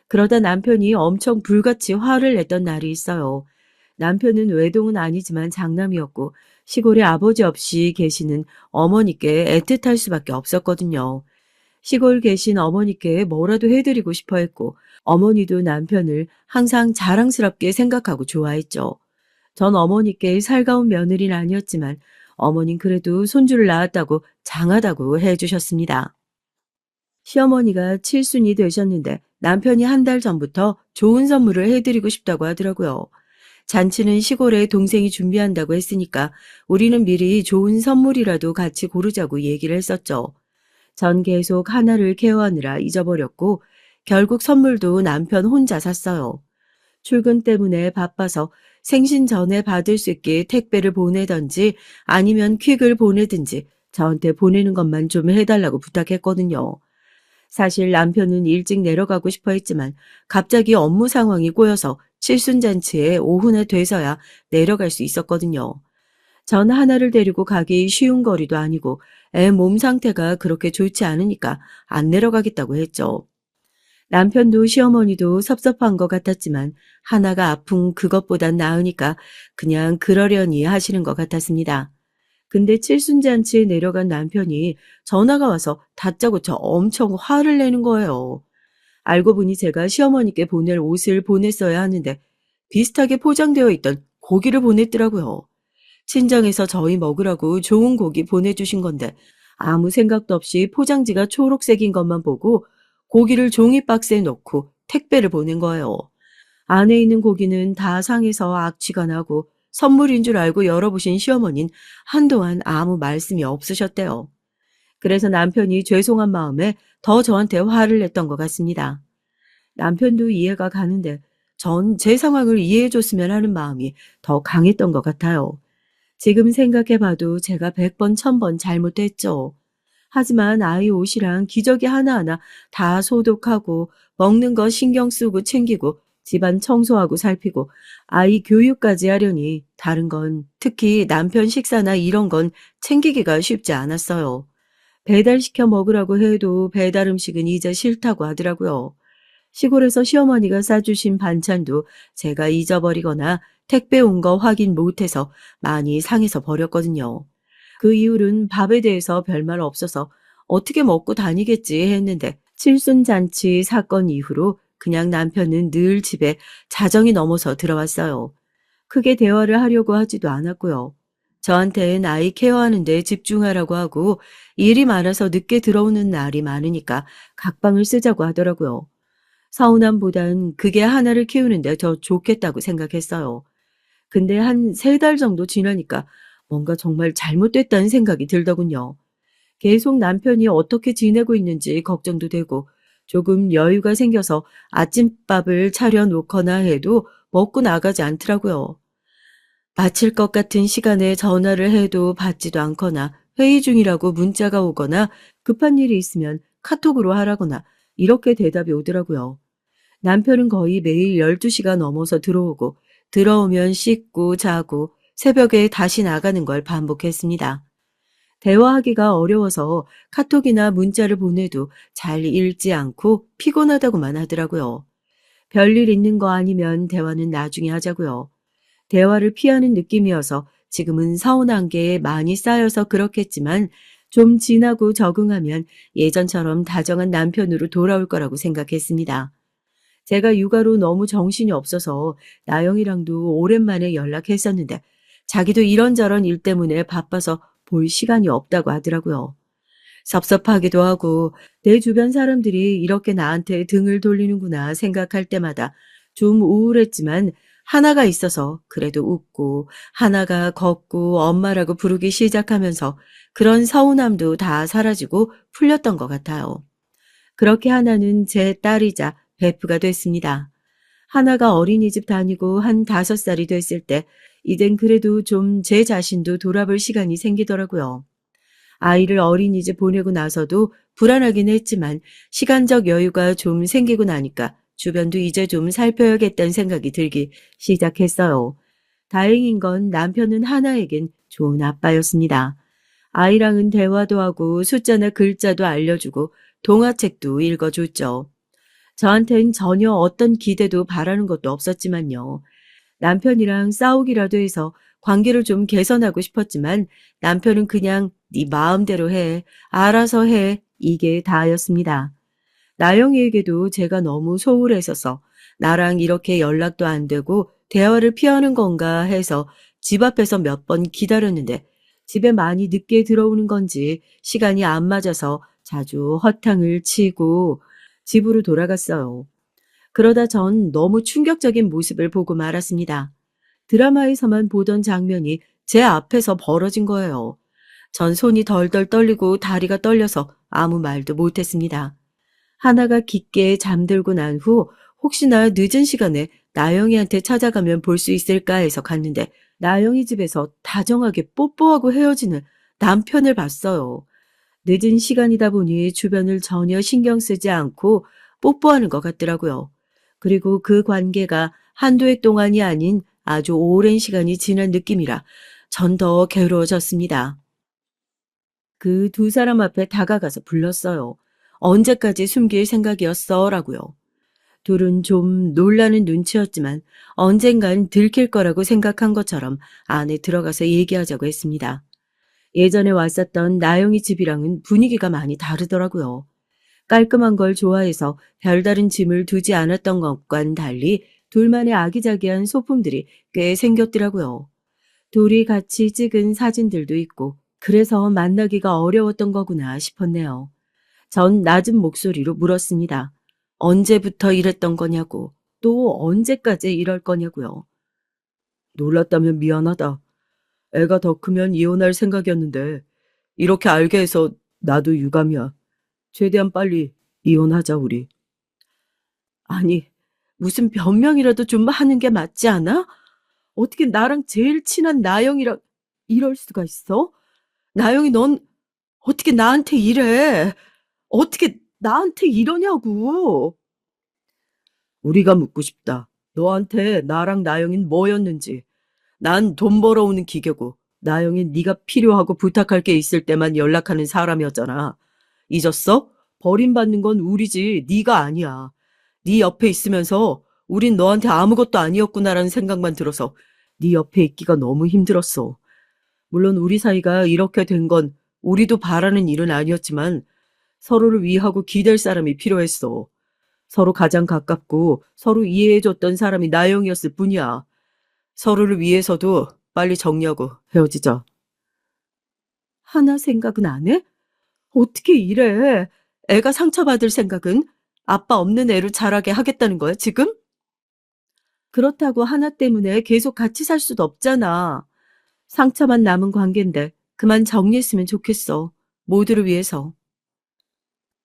그러다 남편이 엄청 불같이 화를 냈던 날이 있어요. 남편은 외동은 아니지만 장남이었고 시골에 아버지 없이 계시는 어머니께 애틋할 수밖에 없었거든요. 시골 계신 어머니께 뭐라도 해드리고 싶어 했고 어머니도 남편을 항상 자랑스럽게 생각하고 좋아했죠. 전 어머니께 살가운 며느리는 아니었지만 어머닌 그래도 손주를 낳았다고 장하다고 해주셨습니다. 시어머니가 칠순이 되셨는데 남편이 한 달 전부터 좋은 선물을 해드리고 싶다고 하더라고요. 잔치는 시골에 동생이 준비한다고 했으니까 우리는 미리 좋은 선물이라도 같이 고르자고 얘기를 했었죠. 전 계속 하나를 케어하느라 잊어버렸고 결국 선물도 남편 혼자 샀어요. 출근 때문에 바빠서 생신 전에 받을 수 있게 택배를 보내든지 아니면 퀵을 보내든지 저한테 보내는 것만 좀 해달라고 부탁했거든요. 사실 남편은 일찍 내려가고 싶어 했지만 갑자기 업무 상황이 꼬여서 칠순잔치에 오후나 돼서야 내려갈 수 있었거든요. 전 하나를 데리고 가기 쉬운 거리도 아니고 애 몸 상태가 그렇게 좋지 않으니까 안 내려가겠다고 했죠. 남편도 시어머니도 섭섭한 것 같았지만 하나가 아픈 그것보단 나으니까 그냥 그러려니 하시는 것 같았습니다. 근데 칠순잔치에 내려간 남편이 전화가 와서 다짜고짜 엄청 화를 내는 거예요. 알고 보니 제가 시어머니께 보낼 옷을 보냈어야 하는데 비슷하게 포장되어 있던 고기를 보냈더라고요. 친정에서 저희 먹으라고 좋은 고기 보내주신 건데 아무 생각도 없이 포장지가 초록색인 것만 보고 고기를 종이 박스에 넣고 택배를 보낸 거예요. 안에 있는 고기는 다 상해서 악취가 나고 선물인 줄 알고 열어보신 시어머니는 한동안 아무 말씀이 없으셨대요. 그래서 남편이 죄송한 마음에 더 저한테 화를 냈던 것 같습니다. 남편도 이해가 가는데 전 제 상황을 이해해 줬으면 하는 마음이 더 강했던 것 같아요. 지금 생각해 봐도 제가 100번, 1000번 잘못했죠. 하지만 아이 옷이랑 기저귀 하나하나 다 소독하고 먹는 거 신경 쓰고 챙기고 집안 청소하고 살피고 아이 교육까지 하려니 다른 건 특히 남편 식사나 이런 건 챙기기가 쉽지 않았어요. 배달시켜 먹으라고 해도 배달 음식은 이제 싫다고 하더라고요. 시골에서 시어머니가 싸주신 반찬도 제가 잊어버리거나 택배 온 거 확인 못해서 많이 상해서 버렸거든요. 그 이후로는 밥에 대해서 별말 없어서 어떻게 먹고 다니겠지 했는데 칠순잔치 사건 이후로 그냥 남편은 늘 집에 자정이 넘어서 들어왔어요. 크게 대화를 하려고 하지도 않았고요. 저한테는 아이 케어하는 데 집중하라고 하고 일이 많아서 늦게 들어오는 날이 많으니까 각방을 쓰자고 하더라고요. 서운함보단 그게 하나를 키우는데 더 좋겠다고 생각했어요. 근데 한 3달 정도 지나니까 뭔가 정말 잘못됐다는 생각이 들더군요. 계속 남편이 어떻게 지내고 있는지 걱정도 되고 조금 여유가 생겨서 아침밥을 차려 놓거나 해도 먹고 나가지 않더라고요. 마칠 것 같은 시간에 전화를 해도 받지도 않거나 회의 중이라고 문자가 오거나 급한 일이 있으면 카톡으로 하라거나 이렇게 대답이 오더라고요. 남편은 거의 매일 12시가 넘어서 들어오고 들어오면 씻고 자고 새벽에 다시 나가는 걸 반복했습니다. 대화하기가 어려워서 카톡이나 문자를 보내도 잘 읽지 않고 피곤하다고만 하더라고요. 별일 있는 거 아니면 대화는 나중에 하자고요. 대화를 피하는 느낌이어서 지금은 서운한 게 많이 쌓여서 그렇겠지만 좀 지나고 적응하면 예전처럼 다정한 남편으로 돌아올 거라고 생각했습니다. 제가 육아로 너무 정신이 없어서 나영이랑도 오랜만에 연락했었는데 자기도 이런저런 일 때문에 바빠서 볼 시간이 없다고 하더라고요. 섭섭하기도 하고 내 주변 사람들이 이렇게 나한테 등을 돌리는구나 생각할 때마다 좀 우울했지만 하나가 있어서 그래도 웃고 하나가 걷고 엄마라고 부르기 시작하면서 그런 서운함도 다 사라지고 풀렸던 것 같아요. 그렇게 하나는 제 딸이자 베프가 됐습니다. 하나가 어린이집 다니고 한 5살이 됐을 때 이젠 그래도 좀 제 자신도 돌아볼 시간이 생기더라고요. 아이를 어린이집 보내고 나서도 불안하긴 했지만 시간적 여유가 좀 생기고 나니까 주변도 이제 좀 살펴야겠다는 생각이 들기 시작했어요. 다행인 건 남편은 하나에겐 좋은 아빠였습니다. 아이랑은 대화도 하고 숫자나 글자도 알려주고 동화책도 읽어줬죠. 저한텐 전혀 어떤 기대도 바라는 것도 없었지만요. 남편이랑 싸우기라도 해서 관계를 좀 개선하고 싶었지만 남편은 그냥 네 마음대로 해, 알아서 해, 이게 다였습니다. 나영이에게도 제가 너무 소홀했어서 나랑 이렇게 연락도 안 되고 대화를 피하는 건가 해서 집 앞에서 몇 번 기다렸는데 집에 많이 늦게 들어오는 건지 시간이 안 맞아서 자주 허탕을 치고 집으로 돌아갔어요. 그러다 전 너무 충격적인 모습을 보고 말았습니다. 드라마에서만 보던 장면이 제 앞에서 벌어진 거예요. 전 손이 덜덜 떨리고 다리가 떨려서 아무 말도 못했습니다. 하나가 깊게 잠들고 난 후 혹시나 늦은 시간에 나영이한테 찾아가면 볼 수 있을까 해서 갔는데 나영이 집에서 다정하게 뽀뽀하고 헤어지는 남편을 봤어요. 늦은 시간이다 보니 주변을 전혀 신경 쓰지 않고 뽀뽀하는 것 같더라고요. 그리고 그 관계가 한두 해 동안이 아닌 아주 오랜 시간이 지난 느낌이라 전 더 괴로워졌습니다. 그 두 사람 앞에 다가가서 불렀어요. 언제까지 숨길 생각이었어? 라고요. 둘은 좀 놀라는 눈치였지만 언젠간 들킬 거라고 생각한 것처럼 안에 들어가서 얘기하자고 했습니다. 예전에 왔었던 나영이 집이랑은 분위기가 많이 다르더라고요. 깔끔한 걸 좋아해서 별다른 짐을 두지 않았던 것과는 달리 둘만의 아기자기한 소품들이 꽤 생겼더라고요. 둘이 같이 찍은 사진들도 있고 그래서 만나기가 어려웠던 거구나 싶었네요. 전 낮은 목소리로 물었습니다. 언제부터 이랬던 거냐고, 또 언제까지 이럴 거냐고요. 놀랐다면 미안하다. 애가 더 크면 이혼할 생각이었는데 이렇게 알게 해서 나도 유감이야. 최대한 빨리 이혼하자 우리. 아니, 무슨 변명이라도 좀 하는 게 맞지 않아? 어떻게 나랑 제일 친한 나영이랑 이럴 수가 있어? 나영이 넌 어떻게 나한테 이래? 어떻게 나한테 이러냐고. 우리가 묻고 싶다. 너한테 나랑 나영인 뭐였는지. 난 돈 벌어오는 기계고 나영인 네가 필요하고 부탁할 게 있을 때만 연락하는 사람이었잖아. 잊었어? 버림받는 건 우리지 네가 아니야. 네 옆에 있으면서 우린 너한테 아무것도 아니었구나라는 생각만 들어서 네 옆에 있기가 너무 힘들었어. 물론 우리 사이가 이렇게 된 건 우리도 바라는 일은 아니었지만 서로를 위하고 기댈 사람이 필요했어. 서로 가장 가깝고 서로 이해해줬던 사람이 나영이었을 뿐이야. 서로를 위해서도 빨리 정리하고 헤어지자. 하나 생각은 안 해? 어떻게 이래? 애가 상처받을 생각은 아빠 없는 애로 자라게 하겠다는 거야, 지금? 그렇다고 하나 때문에 계속 같이 살 수도 없잖아. 상처만 남은 관계인데 그만 정리했으면 좋겠어. 모두를 위해서.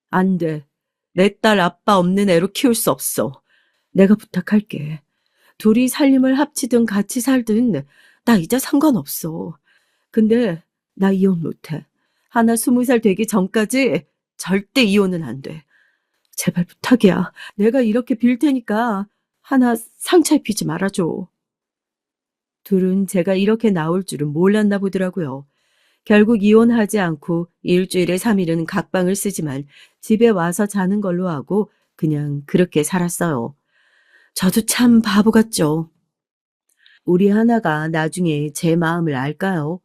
안 돼. 내 딸 아빠 없는 애로 키울 수 없어. 내가 부탁할게. 둘이 살림을 합치든 같이 살든 나 이제 상관없어. 근데 나 이혼 못해. 하나 20살 되기 전까지 절대 이혼은 안 돼. 제발 부탁이야. 내가 이렇게 빌 테니까 하나 상처 입히지 말아줘. 둘은 제가 이렇게 나올 줄은 몰랐나 보더라고요. 결국 이혼하지 않고 일주일에 3일은 각방을 쓰지만 집에 와서 자는 걸로 하고 그냥 그렇게 살았어요. 저도 참 바보 같죠. 우리 하나가 나중에 제 마음을 알까요?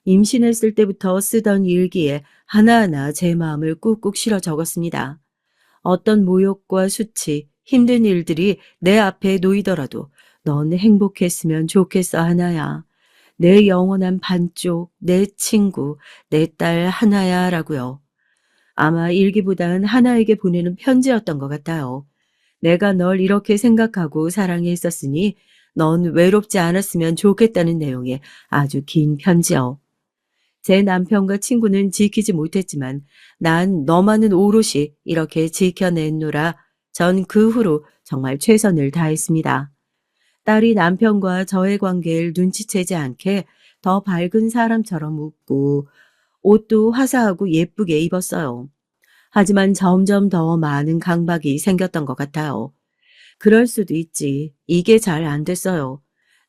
임신했을 때부터 쓰던 일기에 하나하나 제 마음을 꾹꾹 실어 적었습니다. 어떤 모욕과 수치, 힘든 일들이 내 앞에 놓이더라도 넌 행복했으면 좋겠어 하나야. 내 영원한 반쪽, 내 친구, 내 딸 하나야 라고요. 아마 일기보단 하나에게 보내는 편지였던 것 같아요. 내가 널 이렇게 생각하고 사랑했었으니 넌 외롭지 않았으면 좋겠다는 내용의 아주 긴 편지요. 제 남편과 친구는 지키지 못했지만 난 너만은 오롯이 이렇게 지켜냈노라. 전 그 후로 정말 최선을 다했습니다. 딸이 남편과 저의 관계를 눈치채지 않게 더 밝은 사람처럼 웃고 옷도 화사하고 예쁘게 입었어요. 하지만 점점 더 많은 강박이 생겼던 것 같아요. 그럴 수도 있지. 이게 잘 안 됐어요.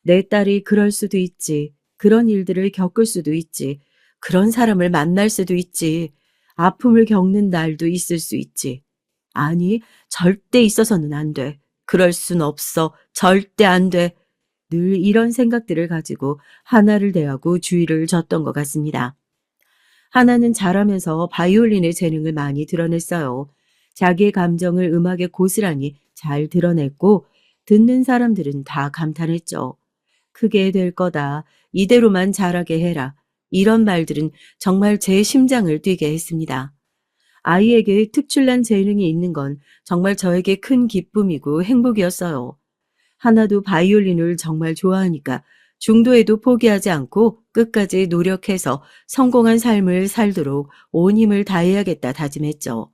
내 딸이 그럴 수도 있지. 그런 일들을 겪을 수도 있지. 그런 사람을 만날 수도 있지. 아픔을 겪는 날도 있을 수 있지. 아니, 절대 있어서는 안 돼. 그럴 순 없어. 절대 안 돼. 늘 이런 생각들을 가지고 하나를 대하고 주의를 줬던 것 같습니다. 하나는 자라면서 바이올린의 재능을 많이 드러냈어요. 자기의 감정을 음악에 고스란히 잘 드러냈고 듣는 사람들은 다 감탄했죠. 크게 될 거다. 이대로만 자라게 해라. 이런 말들은 정말 제 심장을 뛰게 했습니다. 아이에게 특출난 재능이 있는 건 정말 저에게 큰 기쁨이고 행복이었어요. 하나도 바이올린을 정말 좋아하니까 중도에도 포기하지 않고 끝까지 노력해서 성공한 삶을 살도록 온 힘을 다해야겠다 다짐했죠.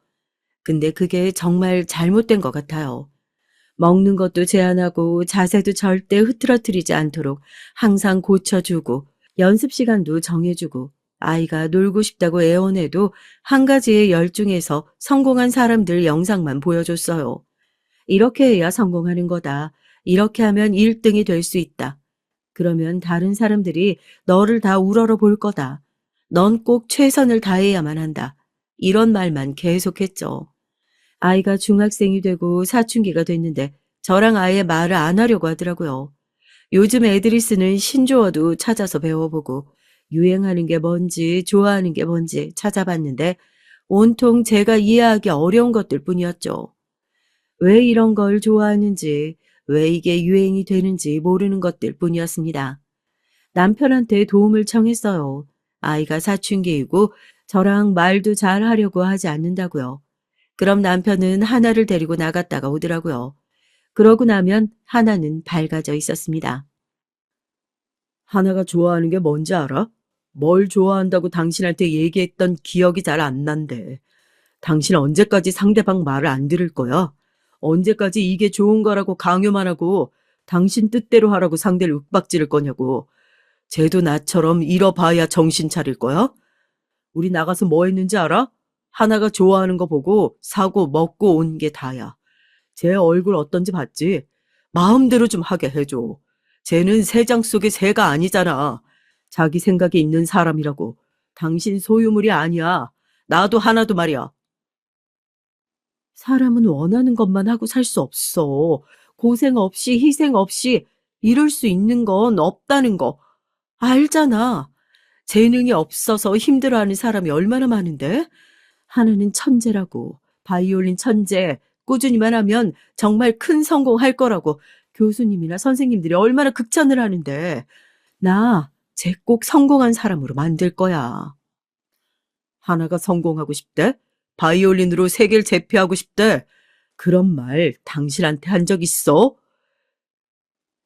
근데 그게 정말 잘못된 것 같아요. 먹는 것도 제한하고 자세도 절대 흐트러뜨리지 않도록 항상 고쳐주고 연습 시간도 정해주고 아이가 놀고 싶다고 애원해도 한 가지에 열중해서 성공한 사람들 영상만 보여줬어요. 이렇게 해야 성공하는 거다. 이렇게 하면 1등이 될 수 있다. 그러면 다른 사람들이 너를 다 우러러 볼 거다. 넌 꼭 최선을 다해야만 한다. 이런 말만 계속했죠. 아이가 중학생이 되고 사춘기가 됐는데 저랑 아예 말을 안 하려고 하더라고요. 요즘 애들이 쓰는 신조어도 찾아서 배워보고 유행하는 게 뭔지 좋아하는 게 뭔지 찾아봤는데 온통 제가 이해하기 어려운 것들 뿐이었죠. 왜 이런 걸 좋아하는지, 왜 이게 유행이 되는지 모르는 것들 뿐이었습니다. 남편한테 도움을 청했어요. 아이가 사춘기이고 저랑 말도 잘 하려고 하지 않는다고요. 그럼 남편은 하나를 데리고 나갔다가 오더라고요. 그러고 나면 하나는 밝아져 있었습니다. 하나가 좋아하는 게 뭔지 알아? 뭘 좋아한다고 당신한테 얘기했던 기억이 잘 안 난대. 당신 언제까지 상대방 말을 안 들을 거야? 언제까지 이게 좋은 거라고 강요만 하고 당신 뜻대로 하라고 상대를 윽박지를 거냐고. 쟤도 나처럼 잃어봐야 정신 차릴 거야? 우리 나가서 뭐 했는지 알아? 하나가 좋아하는 거 보고 사고 먹고 온 게 다야. 쟤 얼굴 어떤지 봤지? 마음대로 좀 하게 해줘. 쟤는 새장 속의 새가 아니잖아. 자기 생각이 있는 사람이라고. 당신 소유물이 아니야. 나도 하나도 말이야. 사람은 원하는 것만 하고 살 수 없어. 고생 없이 희생 없이 이룰 수 있는 건 없다는 거 알잖아. 재능이 없어서 힘들어하는 사람이 얼마나 많은데? 하나는 천재라고. 바이올린 천재. 꾸준히만 하면 정말 큰 성공할 거라고. 교수님이나 선생님들이 얼마나 극찬을 하는데. 나 쟤 꼭 성공한 사람으로 만들 거야. 하나가 성공하고 싶대? 바이올린으로 세계를 제패하고 싶대? 그런 말 당신한테 한 적 있어?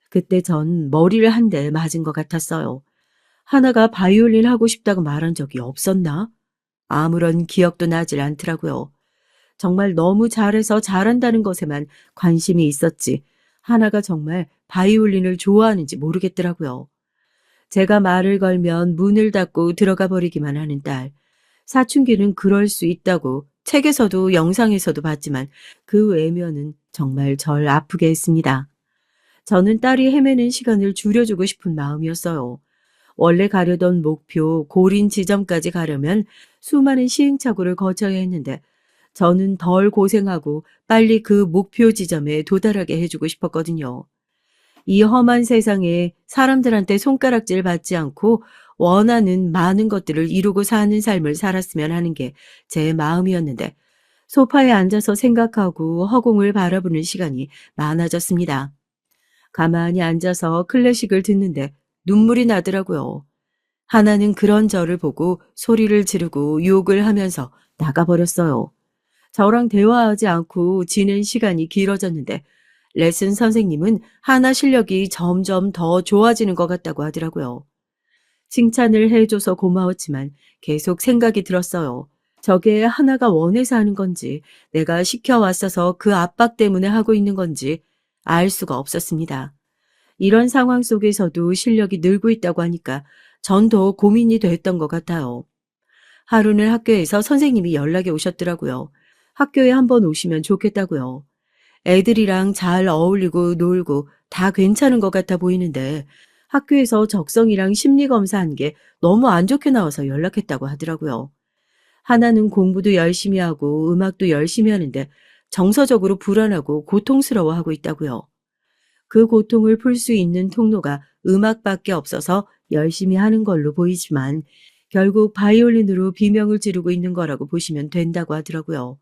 그때 전 머리를 한 대 맞은 것 같았어요. 하나가 바이올린 하고 싶다고 말한 적이 없었나? 아무런 기억도 나질 않더라고요. 정말 너무 잘해서 잘한다는 것에만 관심이 있었지. 하나가 정말 바이올린을 좋아하는지 모르겠더라고요. 제가 말을 걸면 문을 닫고 들어가 버리기만 하는 딸. 사춘기는 그럴 수 있다고 책에서도 영상에서도 봤지만 그 외면은 정말 절 아프게 했습니다. 저는 딸이 헤매는 시간을 줄여주고 싶은 마음이었어요. 원래 가려던 목표 고린 지점까지 가려면 수많은 시행착오를 거쳐야 했는데 저는 덜 고생하고 빨리 그 목표 지점에 도달하게 해주고 싶었거든요. 이 험한 세상에 사람들한테 손가락질 받지 않고 원하는 많은 것들을 이루고 사는 삶을 살았으면 하는 게 제 마음이었는데 소파에 앉아서 생각하고 허공을 바라보는 시간이 많아졌습니다. 가만히 앉아서 클래식을 듣는데 눈물이 나더라고요. 하나는 그런 저를 보고 소리를 지르고 욕을 하면서 나가버렸어요. 저랑 대화하지 않고 지낸 시간이 길어졌는데 레슨 선생님은 하나 실력이 점점 더 좋아지는 것 같다고 하더라고요. 칭찬을 해줘서 고마웠지만 계속 생각이 들었어요. 저게 하나가 원해서 하는 건지 내가 시켜왔어서 그 압박 때문에 하고 있는 건지 알 수가 없었습니다. 이런 상황 속에서도 실력이 늘고 있다고 하니까 전 더 고민이 됐던 것 같아요. 하루는 학교에서 선생님이 연락이 오셨더라고요. 학교에 한번 오시면 좋겠다고요. 애들이랑 잘 어울리고 놀고 다 괜찮은 것 같아 보이는데 학교에서 적성이랑 심리 검사한 게 너무 안 좋게 나와서 연락했다고 하더라고요. 하나는 공부도 열심히 하고 음악도 열심히 하는데 정서적으로 불안하고 고통스러워하고 있다고요. 그 고통을 풀 수 있는 통로가 음악밖에 없어서 열심히 하는 걸로 보이지만 결국 바이올린으로 비명을 지르고 있는 거라고 보시면 된다고 하더라고요.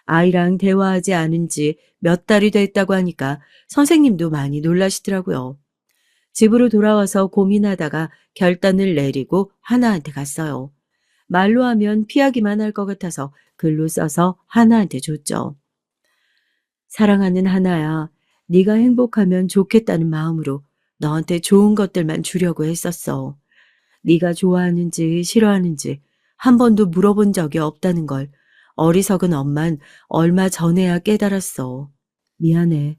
아이랑 대화하지 않은 지 몇 달이 됐다고 하니까 선생님도 많이 놀라시더라고요. 집으로 돌아와서 고민하다가 결단을 내리고 하나한테 갔어요. 말로 하면 피하기만 할 것 같아서 글로 써서 하나한테 줬죠. 사랑하는 하나야, 네가 행복하면 좋겠다는 마음으로 너한테 좋은 것들만 주려고 했었어. 네가 좋아하는지 싫어하는지 한 번도 물어본 적이 없다는 걸 어리석은 엄만 얼마 전에야 깨달았어. 미안해.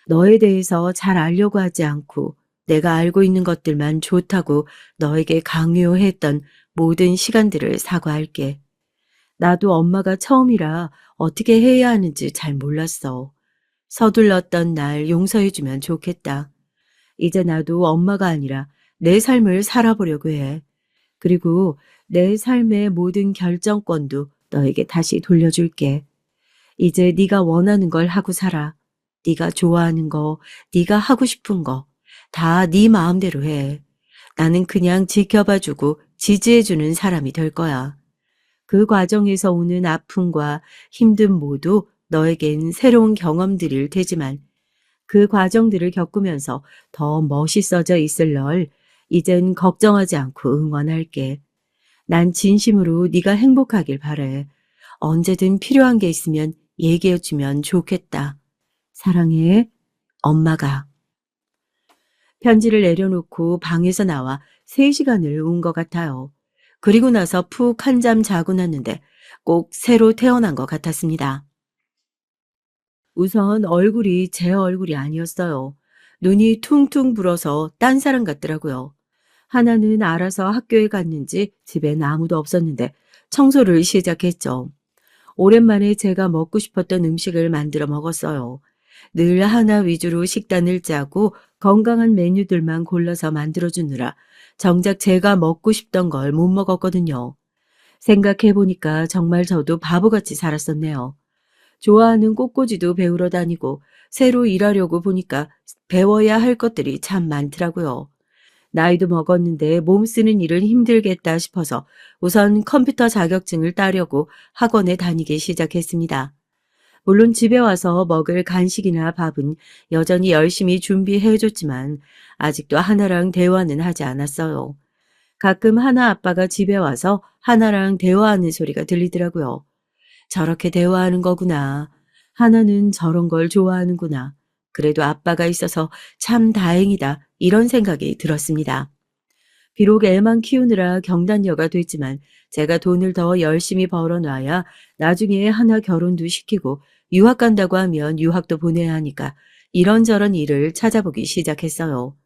너에 대해서 잘 알려고 하지 않고 내가 알고 있는 것들만 좋다고 너에게 강요했던 모든 시간들을 사과할게. 나도 엄마가 처음이라 어떻게 해야 하는지 잘 몰랐어. 서둘렀던 날 용서해주면 좋겠다. 이제 나도 엄마가 아니라 내 삶을 살아보려고 해. 그리고 내 삶의 모든 결정권도 너에게 다시 돌려줄게. 이제 네가 원하는 걸 하고 살아. 네가 좋아하는 거, 네가 하고 싶은 거 다 네 마음대로 해. 나는 그냥 지켜봐주고 지지해주는 사람이 될 거야. 그 과정에서 오는 아픔과 힘듦 모두 너에겐 새로운 경험들일 테지만 그 과정들을 겪으면서 더 멋있어져 있을 널 이젠 걱정하지 않고 응원할게. 난 진심으로 네가 행복하길 바래. 언제든 필요한 게 있으면 얘기해주면 좋겠다. 사랑해. 엄마가. 편지를 내려놓고 방에서 나와 3시간을 운 것 같아요. 그리고 나서 푹 한잠 자고 났는데 꼭 새로 태어난 것 같았습니다. 우선 얼굴이 제 얼굴이 아니었어요. 눈이 퉁퉁 불어서 딴 사람 같더라고요. 하나는 알아서 학교에 갔는지 집엔 아무도 없었는데 청소를 시작했죠. 오랜만에 제가 먹고 싶었던 음식을 만들어 먹었어요. 늘 하나 위주로 식단을 짜고 건강한 메뉴들만 골라서 만들어주느라 정작 제가 먹고 싶던 걸 못 먹었거든요. 생각해보니까 정말 저도 바보같이 살았었네요. 좋아하는 꽃꽂이도 배우러 다니고 새로 일하려고 보니까 배워야 할 것들이 참 많더라고요. 나이도 먹었는데 몸 쓰는 일은 힘들겠다 싶어서 우선 컴퓨터 자격증을 따려고 학원에 다니기 시작했습니다. 물론 집에 와서 먹을 간식이나 밥은 여전히 열심히 준비해줬지만 아직도 하나랑 대화는 하지 않았어요. 가끔 하나 아빠가 집에 와서 하나랑 대화하는 소리가 들리더라고요. 저렇게 대화하는 거구나. 하나는 저런 걸 좋아하는구나. 그래도 아빠가 있어서 참 다행이다. 이런 생각이 들었습니다. 비록 애만 키우느라 경단녀가 됐지만 제가 돈을 더 열심히 벌어놔야 나중에 하나 결혼도 시키고 유학 간다고 하면 유학도 보내야 하니까 이런저런 일을 찾아보기 시작했어요.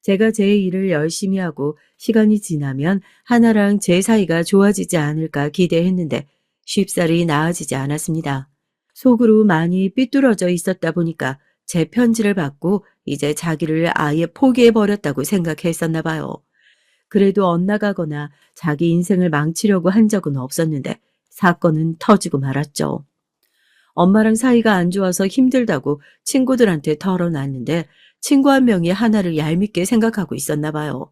제가 제 일을 열심히 하고 시간이 지나면 하나랑 제 사이가 좋아지지 않을까 기대했는데 쉽사리 나아지지 않았습니다. 속으로 많이 삐뚤어져 있었다 보니까 제 편지를 받고 이제 자기를 아예 포기해버렸다고 생각했었나 봐요. 그래도 엇나가거나 자기 인생을 망치려고 한 적은 없었는데 사건은 터지고 말았죠. 엄마랑 사이가 안 좋아서 힘들다고 친구들한테 털어놨는데 친구 한 명이 하나를 얄밉게 생각하고 있었나 봐요.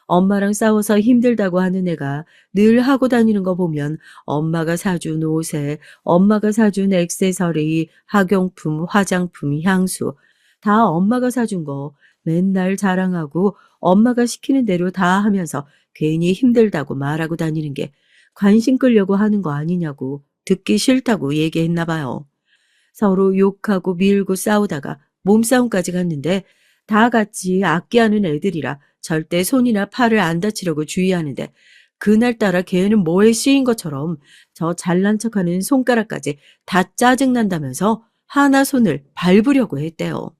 엄마랑 싸워서 힘들다고 하는 애가 늘 하고 다니는 거 보면 엄마가 사준 옷에, 엄마가 사준 액세서리, 학용품, 화장품, 향수 다 엄마가 사준 거 맨날 자랑하고 엄마가 시키는 대로 다 하면서 괜히 힘들다고 말하고 다니는 게 관심 끌려고 하는 거 아니냐고 듣기 싫다고 얘기했나 봐요. 서로 욕하고 밀고 싸우다가 몸싸움까지 갔는데 다 같이 악기하는 애들이라 절대 손이나 팔을 안 다치려고 주의하는데 그날따라 걔는 뭐에 씌인 것처럼 저 잘난 척하는 손가락까지 다 짜증난다면서 하나 손을 밟으려고 했대요.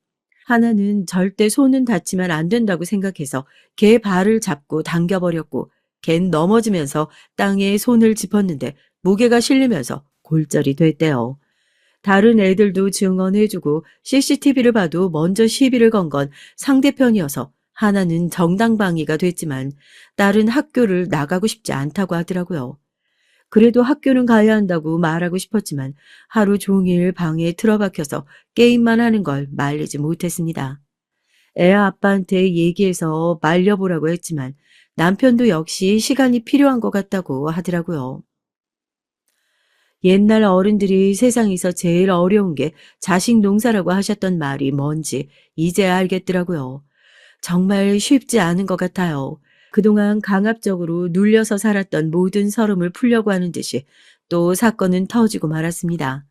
하나는 절대 손은 다치면 안 된다고 생각해서 걔 발을 잡고 당겨버렸고 걘 넘어지면서 땅에 손을 짚었는데 무게가 실리면서 골절이 됐대요. 다른 애들도 증언해주고 CCTV를 봐도 먼저 시비를 건 건 상대편이어서 하나는 정당방위가 됐지만 딸은 학교를 나가고 싶지 않다고 하더라고요. 그래도 학교는 가야 한다고 말하고 싶었지만 하루 종일 방에 틀어박혀서 게임만 하는 걸 말리지 못했습니다. 애 아빠한테 얘기해서 말려보라고 했지만 남편도 역시 시간이 필요한 것 같다고 하더라고요. 옛날 어른들이 세상에서 제일 어려운 게 자식 농사라고 하셨던 말이 뭔지 이제 알겠더라고요. 정말 쉽지 않은 것 같아요. 그동안 강압적으로 눌려서 살았던 모든 서름을 풀려고 하는 듯이 또 사건은 터지고 말았습니다.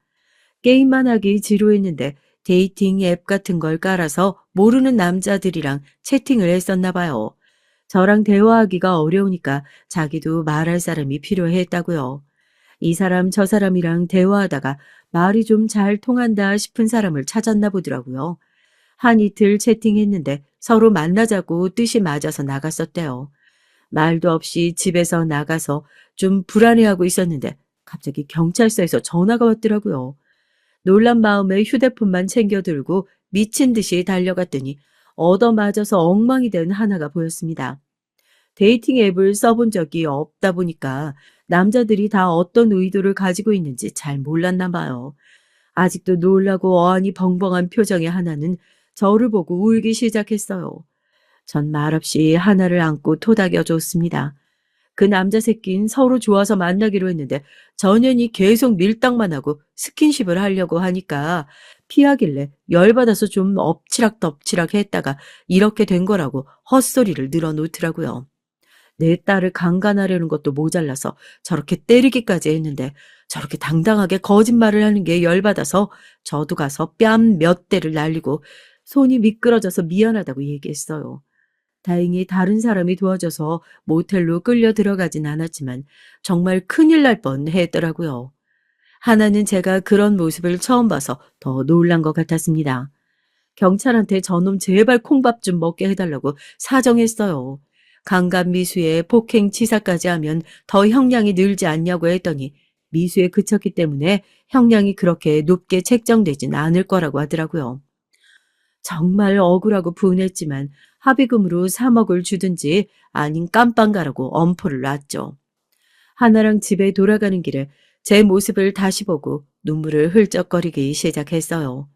게임만 하기 지루했는데 데이팅 앱 같은 걸 깔아서 모르는 남자들이랑 채팅을 했었나 봐요. 저랑 대화하기가 어려우니까 자기도 말할 사람이 필요했다고요. 이 사람 저 사람이랑 대화하다가 말이 좀 잘 통한다 싶은 사람을 찾았나 보더라고요. 한 이틀 채팅했는데 서로 만나자고 뜻이 맞아서 나갔었대요. 말도 없이 집에서 나가서 좀 불안해하고 있었는데 갑자기 경찰서에서 전화가 왔더라고요. 놀란 마음에 휴대폰만 챙겨 들고 미친 듯이 달려갔더니 얻어맞아서 엉망이 된 하나가 보였습니다. 데이팅 앱을 써본 적이 없다 보니까 남자들이 다 어떤 의도를 가지고 있는지 잘 몰랐나 봐요. 아직도 놀라고 어안이 벙벙한 표정의 하나는 저를 보고 울기 시작했어요. 전 말없이 하나를 안고 토닥여 줬습니다. 그 남자 새끼는 서로 좋아서 만나기로 했는데 전현이 계속 밀당만 하고 스킨십을 하려고 하니까 피하길래 열받아서 좀 엎치락덮치락 했다가 이렇게 된 거라고 헛소리를 늘어놓더라고요. 내 딸을 강간하려는 것도 모자라서 저렇게 때리기까지 했는데 저렇게 당당하게 거짓말을 하는 게 열받아서 저도 가서 뺨 몇 대를 날리고 손이 미끄러져서 미안하다고 얘기했어요. 다행히 다른 사람이 도와줘서 모텔로 끌려 들어가진 않았지만 정말 큰일 날 뻔했더라고요. 하나는 제가 그런 모습을 처음 봐서 더 놀란 것 같았습니다. 경찰한테 저놈 제발 콩밥 좀 먹게 해달라고 사정했어요. 강간 미수에 폭행 치사까지 하면 더 형량이 늘지 않냐고 했더니 미수에 그쳤기 때문에 형량이 그렇게 높게 책정되진 않을 거라고 하더라고요. 정말 억울하고 분했지만 합의금으로 3억을 주든지 아닌 깜빵 가라고 엄포를 놨죠. 하나랑 집에 돌아가는 길에 제 모습을 다시 보고 눈물을 흘쩍거리기 시작했어요.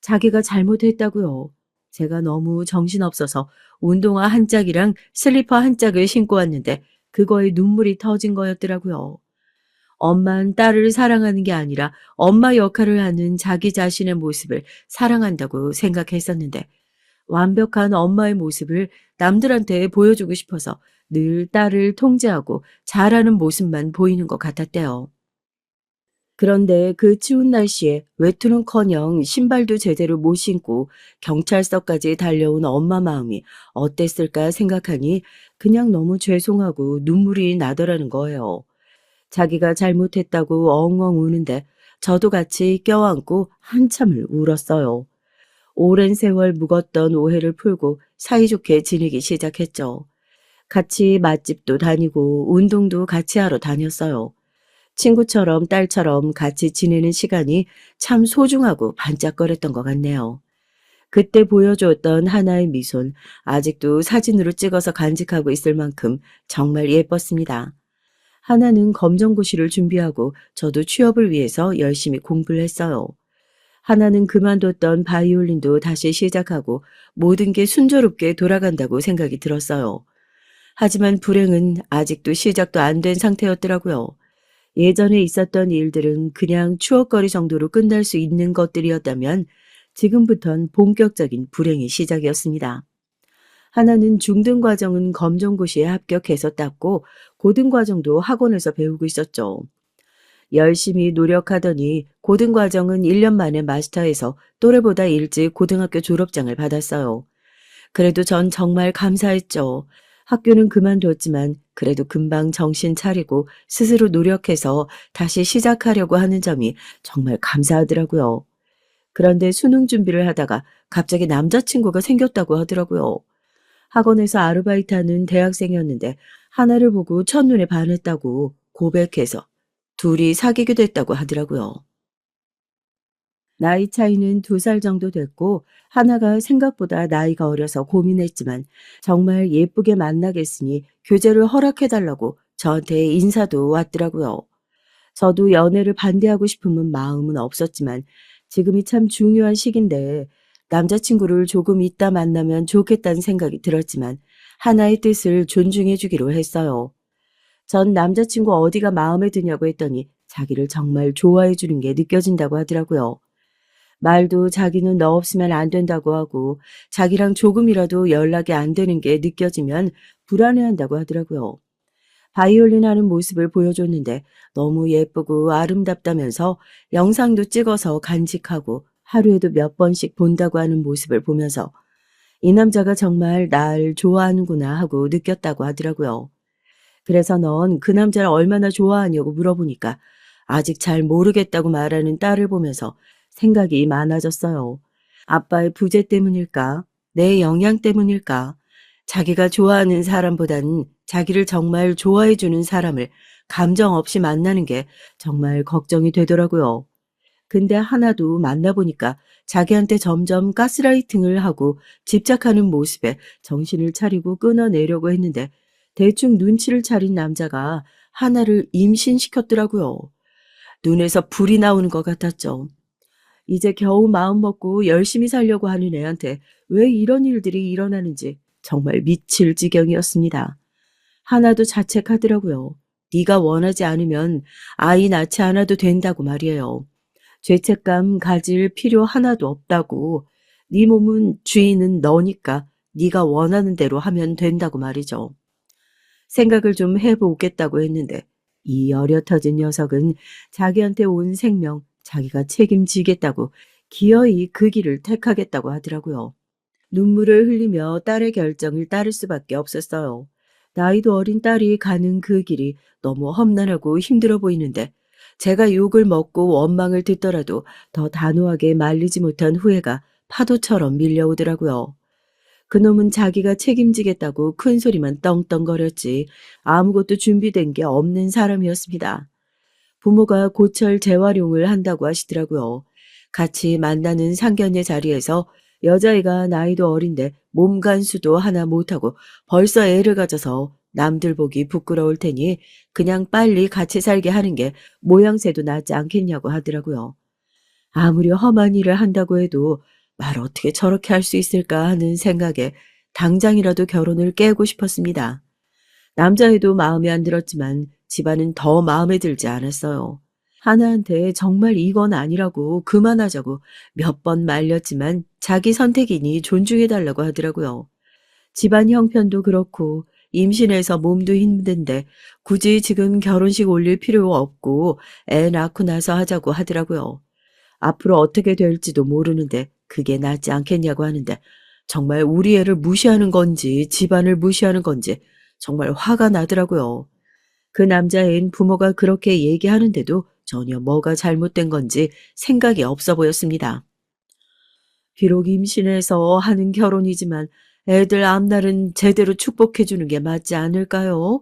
자기가 잘못했다고요. 제가 너무 정신없어서 운동화 한 짝이랑 슬리퍼 한 짝을 신고 왔는데 그거에 눈물이 터진 거였더라고요. 엄만 딸을 사랑하는 게 아니라 엄마 역할을 하는 자기 자신의 모습을 사랑한다고 생각했었는데 완벽한 엄마의 모습을 남들한테 보여주고 싶어서 늘 딸을 통제하고 잘하는 모습만 보이는 것 같았대요. 그런데 그 추운 날씨에 외투는커녕 신발도 제대로 못 신고 경찰서까지 달려온 엄마 마음이 어땠을까 생각하니 그냥 너무 죄송하고 눈물이 나더라는 거예요. 자기가 잘못했다고 엉엉 우는데 저도 같이 껴안고 한참을 울었어요. 오랜 세월 묵었던 오해를 풀고 사이좋게 지내기 시작했죠. 같이 맛집도 다니고 운동도 같이 하러 다녔어요. 친구처럼 딸처럼 같이 지내는 시간이 참 소중하고 반짝거렸던 것 같네요. 그때 보여주었던 하나의 미소는 아직도 사진으로 찍어서 간직하고 있을 만큼 정말 예뻤습니다. 하나는 검정고시를 준비하고 저도 취업을 위해서 열심히 공부를 했어요. 하나는 그만뒀던 바이올린도 다시 시작하고 모든 게 순조롭게 돌아간다고 생각이 들었어요. 하지만 불행은 아직도 시작도 안 된 상태였더라고요. 예전에 있었던 일들은 그냥 추억거리 정도로 끝날 수 있는 것들이었다면 지금부턴 본격적인 불행의 시작이었습니다. 하나는 중등과정은 검정고시에 합격해서 땄고 고등과정도 학원에서 배우고 있었죠. 열심히 노력하더니 고등과정은 1년 만에 마스터해서 또래보다 일찍 고등학교 졸업장을 받았어요. 그래도 전 정말 감사했죠. 학교는 그만뒀지만 그래도 금방 정신 차리고 스스로 노력해서 다시 시작하려고 하는 점이 정말 감사하더라고요. 그런데 수능 준비를 하다가 갑자기 남자친구가 생겼다고 하더라고요. 학원에서 아르바이트하는 대학생이었는데 하나를 보고 첫눈에 반했다고 고백해서 둘이 사귀게 됐다고 하더라고요. 나이 차이는 2살 정도 됐고 하나가 생각보다 나이가 어려서 고민했지만 정말 예쁘게 만나겠으니 교제를 허락해달라고 저한테 인사도 왔더라고요. 저도 연애를 반대하고 싶은 마음은 없었지만 지금이 참 중요한 시기인데 남자친구를 조금 이따 만나면 좋겠다는 생각이 들었지만 하나의 뜻을 존중해 주기로 했어요. 전 남자친구 어디가 마음에 드냐고 했더니 자기를 정말 좋아해 주는 게 느껴진다고 하더라고요. 말도 자기는 너 없으면 안 된다고 하고 자기랑 조금이라도 연락이 안 되는 게 느껴지면 불안해한다고 하더라고요. 바이올린 하는 모습을 보여줬는데 너무 예쁘고 아름답다면서 영상도 찍어서 간직하고 하루에도 몇 번씩 본다고 하는 모습을 보면서 이 남자가 정말 날 좋아하는구나 하고 느꼈다고 하더라고요. 그래서 넌 그 남자를 얼마나 좋아하냐고 물어보니까 아직 잘 모르겠다고 말하는 딸을 보면서 생각이 많아졌어요. 아빠의 부재 때문일까? 내 영향 때문일까? 자기가 좋아하는 사람보다는 자기를 정말 좋아해주는 사람을 감정 없이 만나는 게 정말 걱정이 되더라고요. 근데 하나도 만나보니까 자기한테 점점 가스라이팅을 하고 집착하는 모습에 정신을 차리고 끊어내려고 했는데 대충 눈치를 차린 남자가 하나를 임신시켰더라고요. 눈에서 불이 나오는 것 같았죠. 이제 겨우 마음 먹고 열심히 살려고 하는 애한테 왜 이런 일들이 일어나는지 정말 미칠 지경이었습니다. 하나도 자책하더라고요. 네가 원하지 않으면 아이 낳지 않아도 된다고 말이에요. 죄책감 가질 필요 하나도 없다고. 네 몸은 주인은 너니까 네가 원하는 대로 하면 된다고 말이죠. 생각을 좀 해보겠다고 했는데 이 어려 터진 녀석은 자기한테 온 생명 자기가 책임지겠다고 기어이 그 길을 택하겠다고 하더라고요. 눈물을 흘리며 딸의 결정을 따를 수밖에 없었어요. 나이도 어린 딸이 가는 그 길이 너무 험난하고 힘들어 보이는데 제가 욕을 먹고 원망을 듣더라도 더 단호하게 말리지 못한 후회가 파도처럼 밀려오더라고요. 그놈은 자기가 책임지겠다고 큰 소리만 떵떵거렸지 아무것도 준비된 게 없는 사람이었습니다. 부모가 고철 재활용을 한다고 하시더라고요. 같이 만나는 상견례 자리에서 여자애가 나이도 어린데 몸 간수도 하나 못하고 벌써 애를 가져서 남들 보기 부끄러울 테니 그냥 빨리 같이 살게 하는 게 모양새도 낫지 않겠냐고 하더라고요. 아무리 험한 일을 한다고 해도 말 어떻게 저렇게 할 수 있을까 하는 생각에 당장이라도 결혼을 깨고 싶었습니다. 남자애도 마음에 안 들었지만 집안은 더 마음에 들지 않았어요. 하나한테 정말 이건 아니라고 그만하자고 몇 번 말렸지만 자기 선택이니 존중해달라고 하더라고요. 집안 형편도 그렇고 임신해서 몸도 힘든데 굳이 지금 결혼식 올릴 필요 없고 애 낳고 나서 하자고 하더라고요. 앞으로 어떻게 될지도 모르는데 그게 낫지 않겠냐고 하는데 정말 우리 애를 무시하는 건지 집안을 무시하는 건지 정말 화가 나더라고요. 그 남자애인 부모가 그렇게 얘기하는데도 전혀 뭐가 잘못된 건지 생각이 없어 보였습니다. 비록 임신해서 하는 결혼이지만 애들 앞날은 제대로 축복해 주는 게 맞지 않을까요?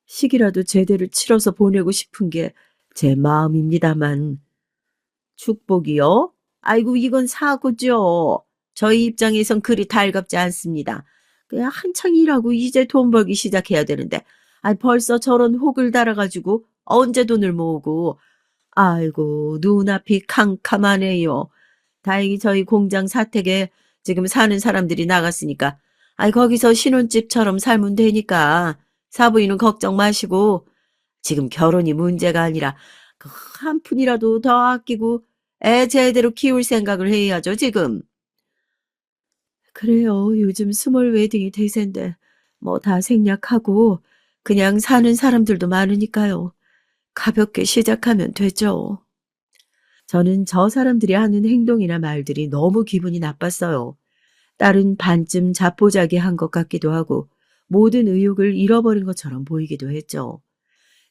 시기라도 제대로 치러서 보내고 싶은 게 제 마음입니다만. 축복이요? 아이고 이건 사고죠. 저희 입장에선 그리 달갑지 않습니다. 그냥 한창 일하고 이제 돈 벌기 시작해야 되는데 벌써 저런 혹을 달아가지고 언제 돈을 모으고 아이고 눈앞이 캄캄하네요. 다행히 저희 공장 사택에 지금 사는 사람들이 나갔으니까 거기서 신혼집처럼 살면 되니까 사부인은 걱정 마시고 지금 결혼이 문제가 아니라 그 한 푼이라도 더 아끼고 애 제대로 키울 생각을 해야죠, 지금. 그래요. 요즘 스몰 웨딩이 대세인데 뭐 다 생략하고 그냥 사는 사람들도 많으니까요. 가볍게 시작하면 되죠. 저는 저 사람들이 하는 행동이나 말들이 너무 기분이 나빴어요. 딸은 반쯤 자포자기한 것 같기도 하고 모든 의욕을 잃어버린 것처럼 보이기도 했죠.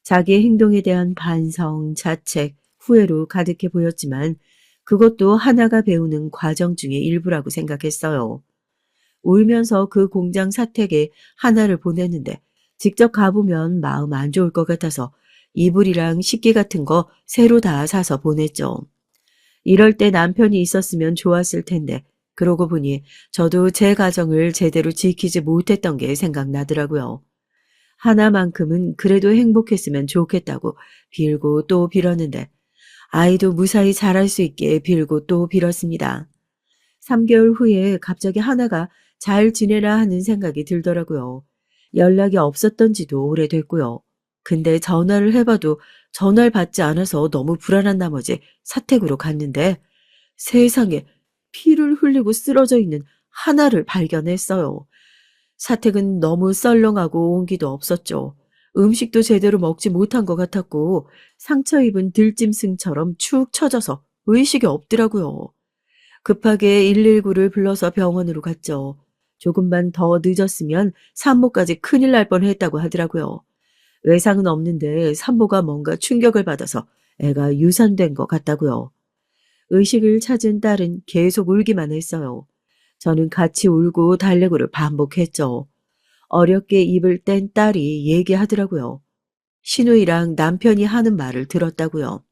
자기의 행동에 대한 반성, 자책, 후회로 가득해 보였지만 그것도 하나가 배우는 과정 중의 일부라고 생각했어요. 울면서 그 공장 사택에 하나를 보냈는데 직접 가보면 마음 안 좋을 것 같아서 이불이랑 식기 같은 거 새로 다 사서 보냈죠. 이럴 때 남편이 있었으면 좋았을 텐데 그러고 보니 저도 제 가정을 제대로 지키지 못했던 게 생각나더라고요. 하나만큼은 그래도 행복했으면 좋겠다고 빌고 또 빌었는데 아이도 무사히 자랄 수 있게 빌고 또 빌었습니다. 3개월 후에 갑자기 하나가 잘 지내라 하는 생각이 들더라고요. 연락이 없었던 지도 오래됐고요. 근데 전화를 해봐도 전화를 받지 않아서 너무 불안한 나머지 사택으로 갔는데 세상에 피를 흘리고 쓰러져 있는 하나를 발견했어요. 사택은 너무 썰렁하고 온기도 없었죠. 음식도 제대로 먹지 못한 것 같았고 상처 입은 들짐승처럼 축 처져서 의식이 없더라고요. 급하게 119를 불러서 병원으로 갔죠. 조금만 더 늦었으면 산모까지 큰일 날 뻔했다고 하더라고요. 외상은 없는데 산모가 뭔가 충격을 받아서 애가 유산된 것 같다고요. 의식을 찾은 딸은 계속 울기만 했어요. 저는 같이 울고 달래고를 반복했죠. 어렵게 입을 뗀 딸이 얘기하더라고요. 시누이랑 남편이 하는 말을 들었다고요.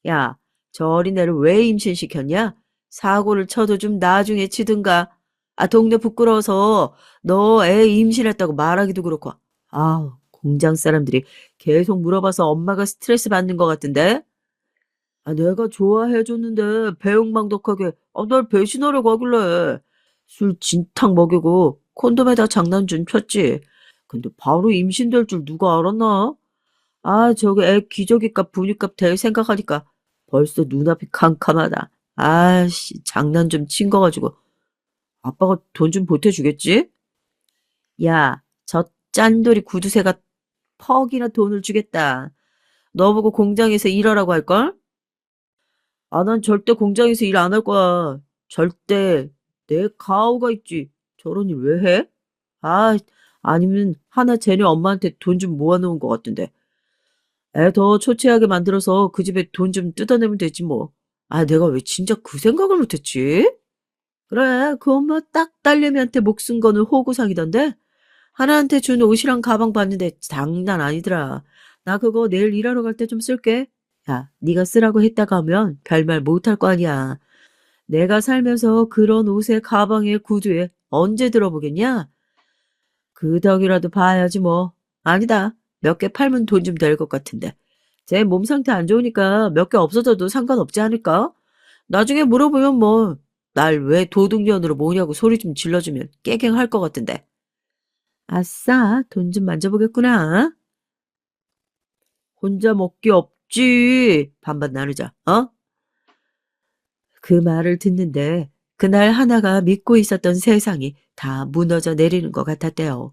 야, 저 어린애를 왜 임신시켰냐? 사고를 쳐도 좀 나중에 치든가. 동네 부끄러워서 너 애 임신했다고 말하기도 그렇고. 공장 사람들이 계속 물어봐서 엄마가 스트레스 받는 것 같은데? 내가 좋아해줬는데 배은망덕하게 날 배신하려고 하길래 술 진탕 먹이고 콘돔에다 장난 좀 쳤지. 근데 바로 임신될 줄 누가 알았나? 아, 저기 애 기저귀값, 분유값 댈 생각하니까 벌써 눈앞이 캄캄하다. 아씨, 장난 좀 친 거 가지고 아빠가 돈 좀 보태주겠지? 야, 저 짠돌이 구두쇠가 퍽이나 돈을 주겠다. 너 보고 공장에서 일하라고 할걸? 아, 난 절대 공장에서 일 안 할 거야. 절대. 내 가오가 있지. 저런 일 왜 해? 아, 아니면 하나 쟤네 엄마한테 돈 좀 모아놓은 것 같은데. 애 더 초췌하게 만들어서 그 집에 돈 좀 뜯어내면 되지 뭐. 아, 내가 왜 진짜 그 생각을 못했지? 그래, 그 엄마 딱 딸내미한테 목숨 거는 호구상이던데? 하나한테 준 옷이랑 가방 봤는데 장난 아니더라. 나 그거 내일 일하러 갈 때 좀 쓸게. 야, 네가 쓰라고 했다가 하면 별말 못할 거 아니야. 내가 살면서 그런 옷에 가방에 구두에 언제 들어보겠냐? 그 덕이라도 봐야지 뭐. 아니다. 몇 개 팔면 돈 좀 될 것 같은데. 제 몸 상태 안 좋으니까 몇 개 없어져도 상관없지 않을까? 나중에 물어보면 뭐, 날 왜 도둑년으로 모으냐고 소리 좀 질러주면 깨갱할 것 같은데. 아싸, 돈 좀 만져보겠구나. 혼자 먹기 없지. 반반 나누자, 어? 그 말을 듣는데 그날 하나가 믿고 있었던 세상이 다 무너져 내리는 것 같았대요.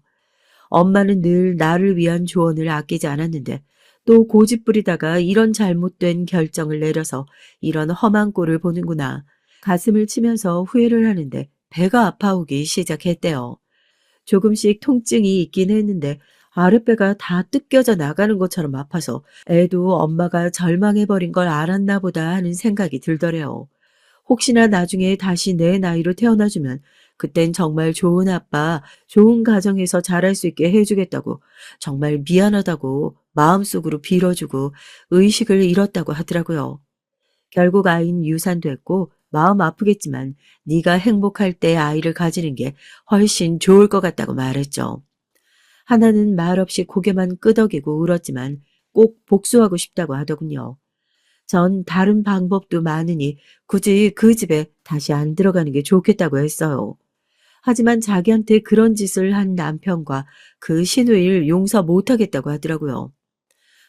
엄마는 늘 나를 위한 조언을 아끼지 않았는데 또 고집 부리다가 이런 잘못된 결정을 내려서 이런 험한 꼴을 보는구나. 가슴을 치면서 후회를 하는데 배가 아파오기 시작했대요. 조금씩 통증이 있긴 했는데 아랫배가 다 뜯겨져 나가는 것처럼 아파서 애도 엄마가 절망해버린 걸 알았나 보다 하는 생각이 들더래요. 혹시나 나중에 다시 내 나이로 태어나주면 그땐 정말 좋은 아빠, 좋은 가정에서 자랄 수 있게 해주겠다고 정말 미안하다고 마음속으로 빌어주고 의식을 잃었다고 하더라고요. 결국 아이는 유산됐고 마음 아프겠지만 네가 행복할 때 아이를 가지는 게 훨씬 좋을 것 같다고 말했죠. 하나는 말없이 고개만 끄덕이고 울었지만 꼭 복수하고 싶다고 하더군요. 전 다른 방법도 많으니 굳이 그 집에 다시 안 들어가는 게 좋겠다고 했어요. 하지만 자기한테 그런 짓을 한 남편과 그 시누이를 용서 못하겠다고 하더라고요.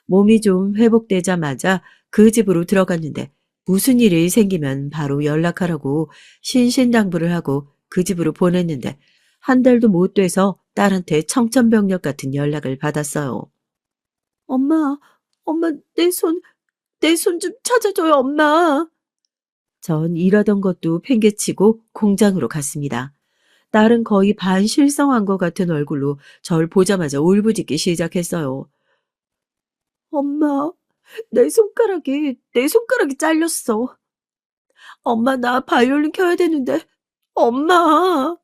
몸이 좀 회복되자마자 그 집으로 들어갔는데 무슨 일이 생기면 바로 연락하라고 신신당부를 하고 그 집으로 보냈는데 한 달도 못 돼서 딸한테 청천벽력 같은 연락을 받았어요. 엄마, 엄마, 내 손 좀 찾아줘요, 엄마. 전 일하던 것도 팽개치고 공장으로 갔습니다. 딸은 거의 반실성한 것 같은 얼굴로 절 보자마자 울부짖기 시작했어요. 엄마, 내 손가락이 잘렸어. 엄마, 나 바이올린 켜야 되는데. 엄마.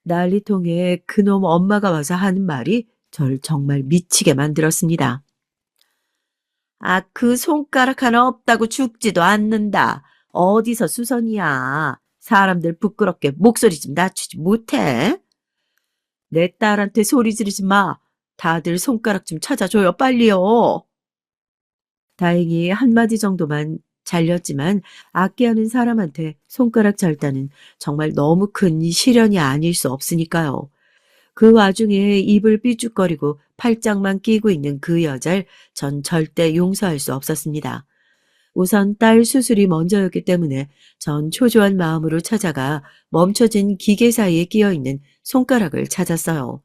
난리통에 그놈 엄마가 와서 하는 말이 절 정말 미치게 만들었습니다. 아, 그 손가락 하나 없다고 죽지도 않는다. 어디서 수선이야. 사람들 부끄럽게 목소리 좀 낮추지 못해? 내 딸한테 소리 지르지 마. 다들 손가락 좀 찾아줘요, 빨리요. 다행히 한마디 정도만 잘렸지만 악기하는 사람한테 손가락 절단은 정말 너무 큰 시련이 아닐 수 없으니까요. 그 와중에 입을 삐죽거리고 팔짱만 끼고 있는 그 여자를 전 절대 용서할 수 없었습니다. 우선 딸 수술이 먼저였기 때문에 전 초조한 마음으로 찾아가 멈춰진 기계 사이에 끼어 있는 손가락을 찾았어요.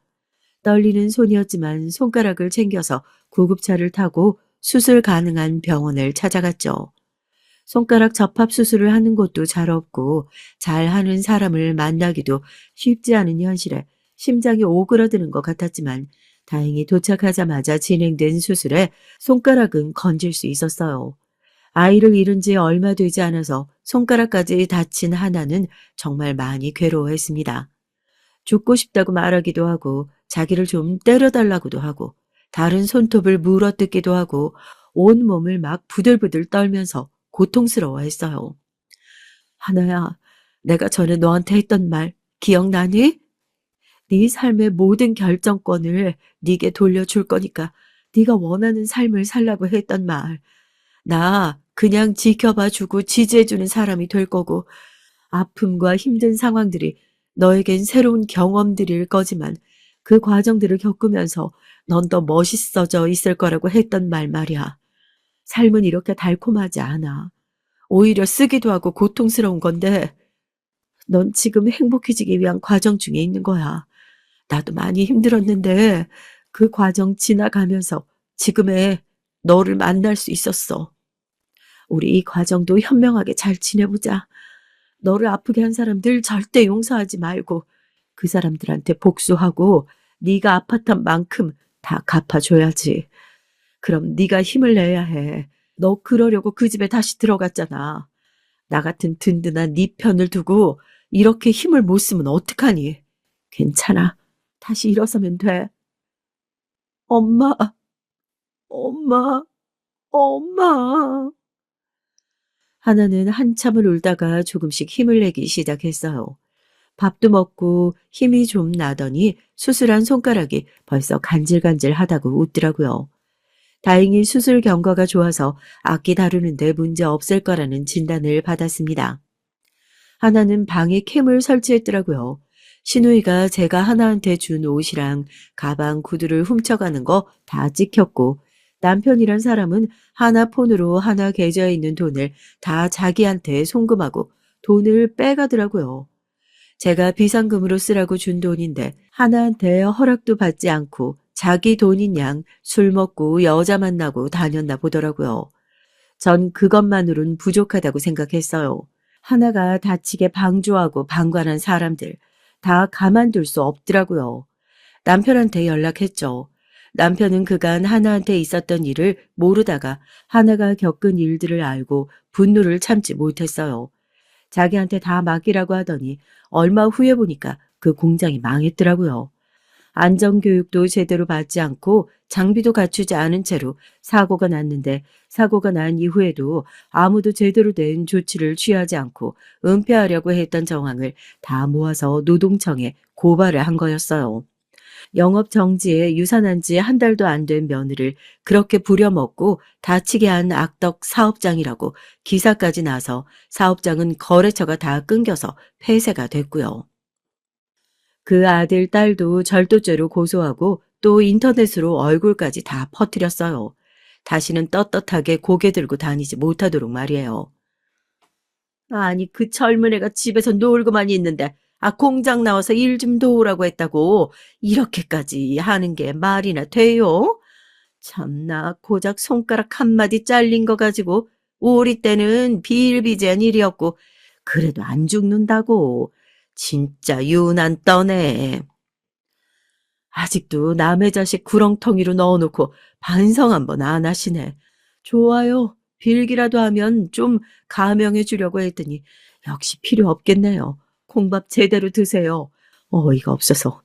떨리는 손이었지만 손가락을 챙겨서 구급차를 타고 수술 가능한 병원을 찾아갔죠. 손가락 접합 수술을 하는 곳도 잘 없고 잘하는 사람을 만나기도 쉽지 않은 현실에 심장이 오그라드는 것 같았지만 다행히 도착하자마자 진행된 수술에 손가락은 건질 수 있었어요. 아이를 잃은 지 얼마 되지 않아서 손가락까지 다친 하나는 정말 많이 괴로워했습니다. 죽고 싶다고 말하기도 하고 자기를 좀 때려달라고도 하고 다른 손톱을 물어뜯기도 하고 온몸을 막 부들부들 떨면서 고통스러워했어요. 하나야, 내가 전에 너한테 했던 말 기억나니? 네 삶의 모든 결정권을 네게 돌려줄 거니까 네가 원하는 삶을 살라고 했던 말. 나 그냥 지켜봐주고 지지해주는 사람이 될 거고 아픔과 힘든 상황들이 너에겐 새로운 경험들일 거지만 그 과정들을 겪으면서 넌 더 멋있어져 있을 거라고 했던 말 말이야. 삶은 이렇게 달콤하지 않아. 오히려 쓰기도 하고 고통스러운 건데 넌 지금 행복해지기 위한 과정 중에 있는 거야. 나도 많이 힘들었는데 그 과정 지나가면서 지금의 너를 만날 수 있었어. 우리 이 과정도 현명하게 잘 지내보자. 너를 아프게 한 사람들 절대 용서하지 말고 그 사람들한테 복수하고 네가 아팠던 만큼 다 갚아줘야지. 그럼 네가 힘을 내야 해. 너 그러려고 그 집에 다시 들어갔잖아. 나 같은 든든한 네 편을 두고 이렇게 힘을 못 쓰면 어떡하니? 괜찮아. 다시 일어서면 돼. 엄마, 엄마, 엄마. 하나는 한참을 울다가 조금씩 힘을 내기 시작했어요. 밥도 먹고 힘이 좀 나더니 수술한 손가락이 벌써 간질간질하다고 웃더라고요. 다행히 수술 경과가 좋아서 악기 다루는데 문제 없을 거라는 진단을 받았습니다. 하나는 방에 캠을 설치했더라고요. 신우이가 제가 하나한테 준 옷이랑 가방, 구두를 훔쳐가는 거 다 찍혔고 남편이란 사람은 하나 폰으로 하나 계좌에 있는 돈을 다 자기한테 송금하고 돈을 빼가더라고요. 제가 비상금으로 쓰라고 준 돈인데 하나한테 허락도 받지 않고 자기 돈인 양 술 먹고 여자 만나고 다녔나 보더라고요. 전 그것만으론 부족하다고 생각했어요. 하나가 다치게 방조하고 방관한 사람들 다 가만둘 수 없더라고요. 남편한테 연락했죠. 남편은 그간 하나한테 있었던 일을 모르다가 하나가 겪은 일들을 알고 분노를 참지 못했어요. 자기한테 다 맡기라고 하더니 얼마 후에 보니까 그 공장이 망했더라고요. 안전교육도 제대로 받지 않고 장비도 갖추지 않은 채로 사고가 났는데 사고가 난 이후에도 아무도 제대로 된 조치를 취하지 않고 은폐하려고 했던 정황을 다 모아서 노동청에 고발을 한 거였어요. 영업 정지에 유산한 지 한 달도 안 된 며느리를 그렇게 부려먹고 다치게 한 악덕 사업장이라고 기사까지 나서 사업장은 거래처가 다 끊겨서 폐쇄가 됐고요. 그 아들, 딸도 절도죄로 고소하고 또 인터넷으로 얼굴까지 다 퍼뜨렸어요. 다시는 떳떳하게 고개 들고 다니지 못하도록 말이에요. 아니, 그 젊은 애가 집에서 놀고만 있는데, 공장 나와서 일 좀 도우라고 했다고, 이렇게까지 하는 게 말이나 돼요? 참나, 고작 손가락 한마디 잘린 거 가지고, 우리 때는 비일비재한 일이었고, 그래도 안 죽는다고. 진짜 유난 떠네. 아직도 남의 자식 구렁텅이로 넣어놓고 반성 한번 안 하시네. 좋아요. 빌기라도 하면 좀 감형해 주려고 했더니 역시 필요 없겠네요. 콩밥 제대로 드세요. 어이가 없어서.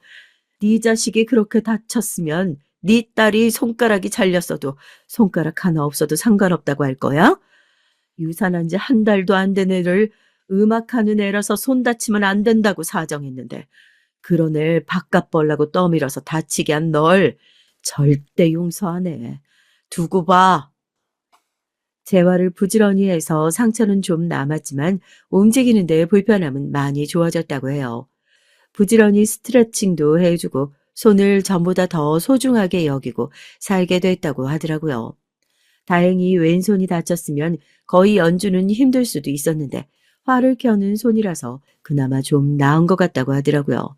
네 자식이 그렇게 다쳤으면 네 딸이 손가락이 잘렸어도 손가락 하나 없어도 상관없다고 할 거야? 유산한 지 한 달도 안 된 애를 음악하는 애라서 손 다치면 안 된다고 사정했는데 그런 애 바깥 벌라고 떠밀어서 다치게 한 널 절대 용서 안 해. 두고 봐. 재활을 부지런히 해서 상처는 좀 남았지만 움직이는 데 불편함은 많이 좋아졌다고 해요. 부지런히 스트레칭도 해주고 손을 전보다 더 소중하게 여기고 살게 됐다고 하더라고요. 다행히 왼손이 다쳤으면 거의 연주는 힘들 수도 있었는데 활을 켜는 손이라서 그나마 좀 나은 것 같다고 하더라고요.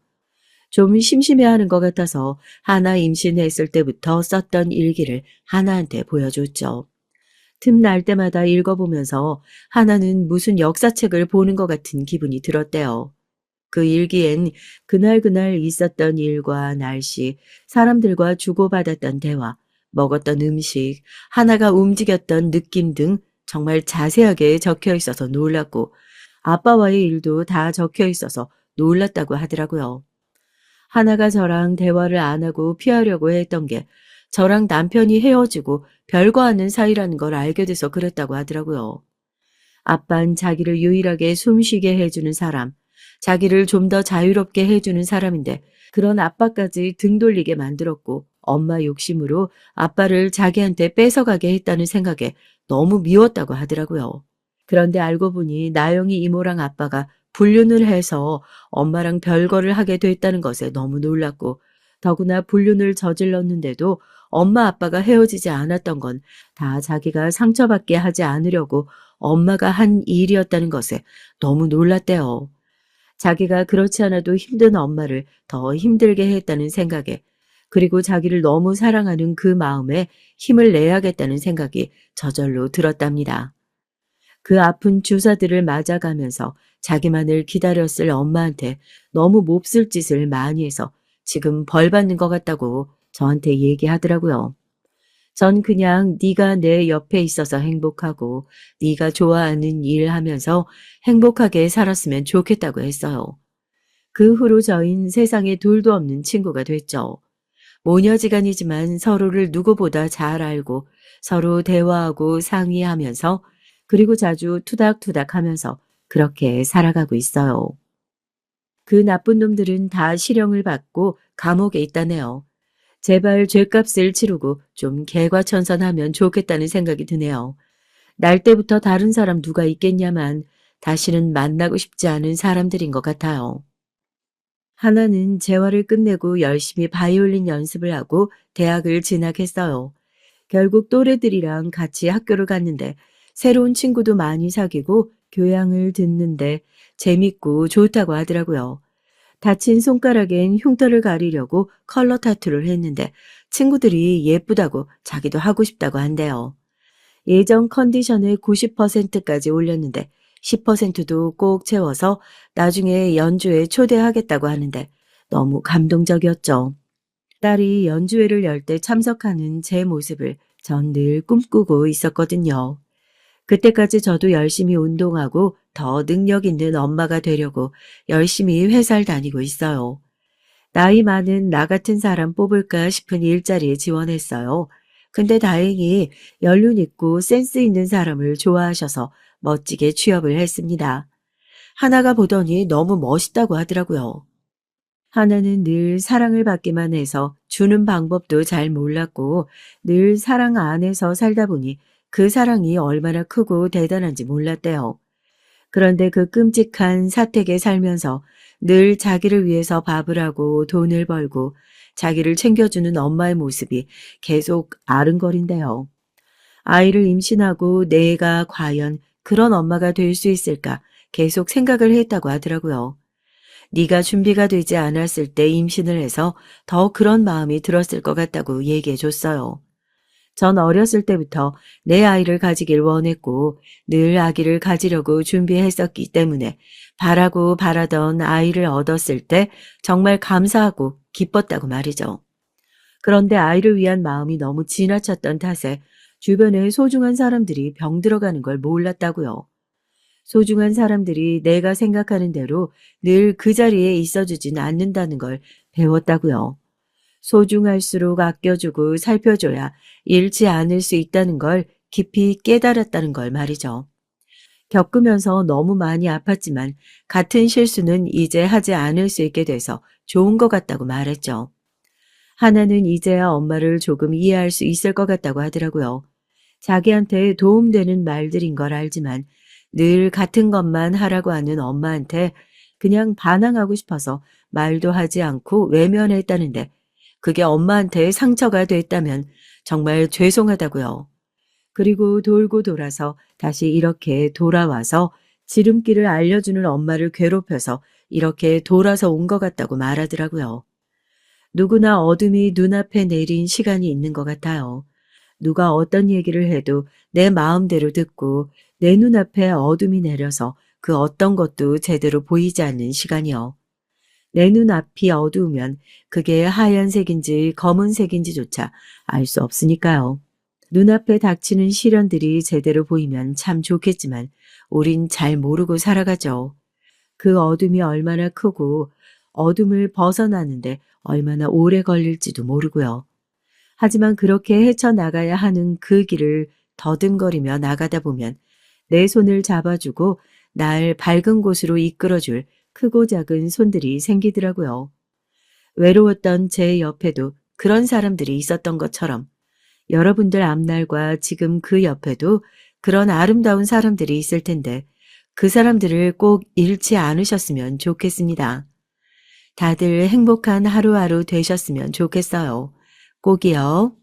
좀 심심해하는 것 같아서 하나 임신했을 때부터 썼던 일기를 하나한테 보여줬죠. 틈날 때마다 읽어보면서 하나는 무슨 역사책을 보는 것 같은 기분이 들었대요. 그 일기엔 그날그날 있었던 일과 날씨, 사람들과 주고받았던 대화, 먹었던 음식, 하나가 움직였던 느낌 등 정말 자세하게 적혀 있어서 놀랐고 아빠와의 일도 다 적혀 있어서 놀랐다고 하더라고요. 하나가 저랑 대화를 안 하고 피하려고 했던 게 저랑 남편이 헤어지고 별거 아닌 사이라는 걸 알게 돼서 그랬다고 하더라고요. 아빤 자기를 유일하게 숨쉬게 해주는 사람, 자기를 좀 더 자유롭게 해주는 사람인데 그런 아빠까지 등 돌리게 만들었고 엄마 욕심으로 아빠를 자기한테 뺏어가게 했다는 생각에 너무 미웠다고 하더라고요. 그런데 알고 보니 나영이 이모랑 아빠가 불륜을 해서 엄마랑 별거를 하게 됐다는 것에 너무 놀랐고 더구나 불륜을 저질렀는데도 엄마 아빠가 헤어지지 않았던 건 다 자기가 상처받게 하지 않으려고 엄마가 한 일이었다는 것에 너무 놀랐대요. 자기가 그렇지 않아도 힘든 엄마를 더 힘들게 했다는 생각에, 그리고 자기를 너무 사랑하는 그 마음에 힘을 내야겠다는 생각이 저절로 들었답니다. 그 아픈 주사들을 맞아가면서 자기만을 기다렸을 엄마한테 너무 몹쓸 짓을 많이 해서 지금 벌 받는 것 같다고 저한테 얘기하더라고요. 전 그냥 네가 내 옆에 있어서 행복하고 네가 좋아하는 일 하면서 행복하게 살았으면 좋겠다고 했어요. 그 후로 저흰 세상에 둘도 없는 친구가 됐죠. 모녀지간이지만 서로를 누구보다 잘 알고 서로 대화하고 상의하면서, 그리고 자주 투닥투닥 하면서 그렇게 살아가고 있어요. 그 나쁜 놈들은 다 실형을 받고 감옥에 있다네요. 제발 죗값을 치르고 좀 개과천선하면 좋겠다는 생각이 드네요. 날 때부터 다른 사람 누가 있겠냐만 다시는 만나고 싶지 않은 사람들인 것 같아요. 하나는 재활을 끝내고 열심히 바이올린 연습을 하고 대학을 진학했어요. 결국 또래들이랑 같이 학교를 갔는데 새로운 친구도 많이 사귀고 교양을 듣는데 재밌고 좋다고 하더라고요. 다친 손가락엔 흉터를 가리려고 컬러 타투를 했는데 친구들이 예쁘다고 자기도 하고 싶다고 한대요. 예전 컨디션을 90%까지 올렸는데 10%도 꼭 채워서 나중에 연주회 초대하겠다고 하는데 너무 감동적이었죠. 딸이 연주회를 열 때 참석하는 제 모습을 전 늘 꿈꾸고 있었거든요. 그때까지 저도 열심히 운동하고 더 능력 있는 엄마가 되려고 열심히 회사를 다니고 있어요. 나이 많은 나 같은 사람 뽑을까 싶은 일자리에 지원했어요. 근데 다행히 연륜 있고 센스 있는 사람을 좋아하셔서 멋지게 취업을 했습니다. 하나가 보더니 너무 멋있다고 하더라고요. 하나는 늘 사랑을 받기만 해서 주는 방법도 잘 몰랐고 늘 사랑 안에서 살다 보니 그 사랑이 얼마나 크고 대단한지 몰랐대요. 그런데 그 끔찍한 사택에 살면서 늘 자기를 위해서 밥을 하고 돈을 벌고 자기를 챙겨주는 엄마의 모습이 계속 아른거린대요. 아이를 임신하고 내가 과연 그런 엄마가 될 수 있을까 계속 생각을 했다고 하더라고요. 네가 준비가 되지 않았을 때 임신을 해서 더 그런 마음이 들었을 것 같다고 얘기해 줬어요. 전 어렸을 때부터 내 아이를 가지길 원했고 늘 아기를 가지려고 준비했었기 때문에 바라고 바라던 아이를 얻었을 때 정말 감사하고 기뻤다고 말이죠. 그런데 아이를 위한 마음이 너무 지나쳤던 탓에 주변에 소중한 사람들이 병들어가는 걸 몰랐다고요. 소중한 사람들이 내가 생각하는 대로 늘 그 자리에 있어주진 않는다는 걸 배웠다고요. 소중할수록 아껴주고 살펴줘야 잃지 않을 수 있다는 걸 깊이 깨달았다는 걸 말이죠. 겪으면서 너무 많이 아팠지만 같은 실수는 이제 하지 않을 수 있게 돼서 좋은 것 같다고 말했죠. 하나는 이제야 엄마를 조금 이해할 수 있을 것 같다고 하더라고요. 자기한테 도움되는 말들인 걸 알지만 늘 같은 것만 하라고 하는 엄마한테 그냥 반항하고 싶어서 말도 하지 않고 외면했다는데 그게 엄마한테 상처가 됐다면 정말 죄송하다고요. 그리고 돌고 돌아서 다시 이렇게 돌아와서 지름길을 알려주는 엄마를 괴롭혀서 이렇게 돌아서 온 것 같다고 말하더라고요. 누구나 어둠이 눈앞에 내린 시간이 있는 것 같아요. 누가 어떤 얘기를 해도 내 마음대로 듣고 내 눈앞에 어둠이 내려서 그 어떤 것도 제대로 보이지 않는 시간이요. 내 눈앞이 어두우면 그게 하얀색인지 검은색인지조차 알 수 없으니까요. 눈앞에 닥치는 시련들이 제대로 보이면 참 좋겠지만 우린 잘 모르고 살아가죠. 그 어둠이 얼마나 크고 어둠을 벗어나는데 얼마나 오래 걸릴지도 모르고요. 하지만 그렇게 헤쳐나가야 하는 그 길을 더듬거리며 나가다 보면 내 손을 잡아주고 날 밝은 곳으로 이끌어줄 크고 작은 손들이 생기더라고요. 외로웠던 제 옆에도 그런 사람들이 있었던 것처럼 여러분들 앞날과 지금 그 옆에도 그런 아름다운 사람들이 있을 텐데 그 사람들을 꼭 잃지 않으셨으면 좋겠습니다. 다들 행복한 하루하루 되셨으면 좋겠어요. 꼭이요.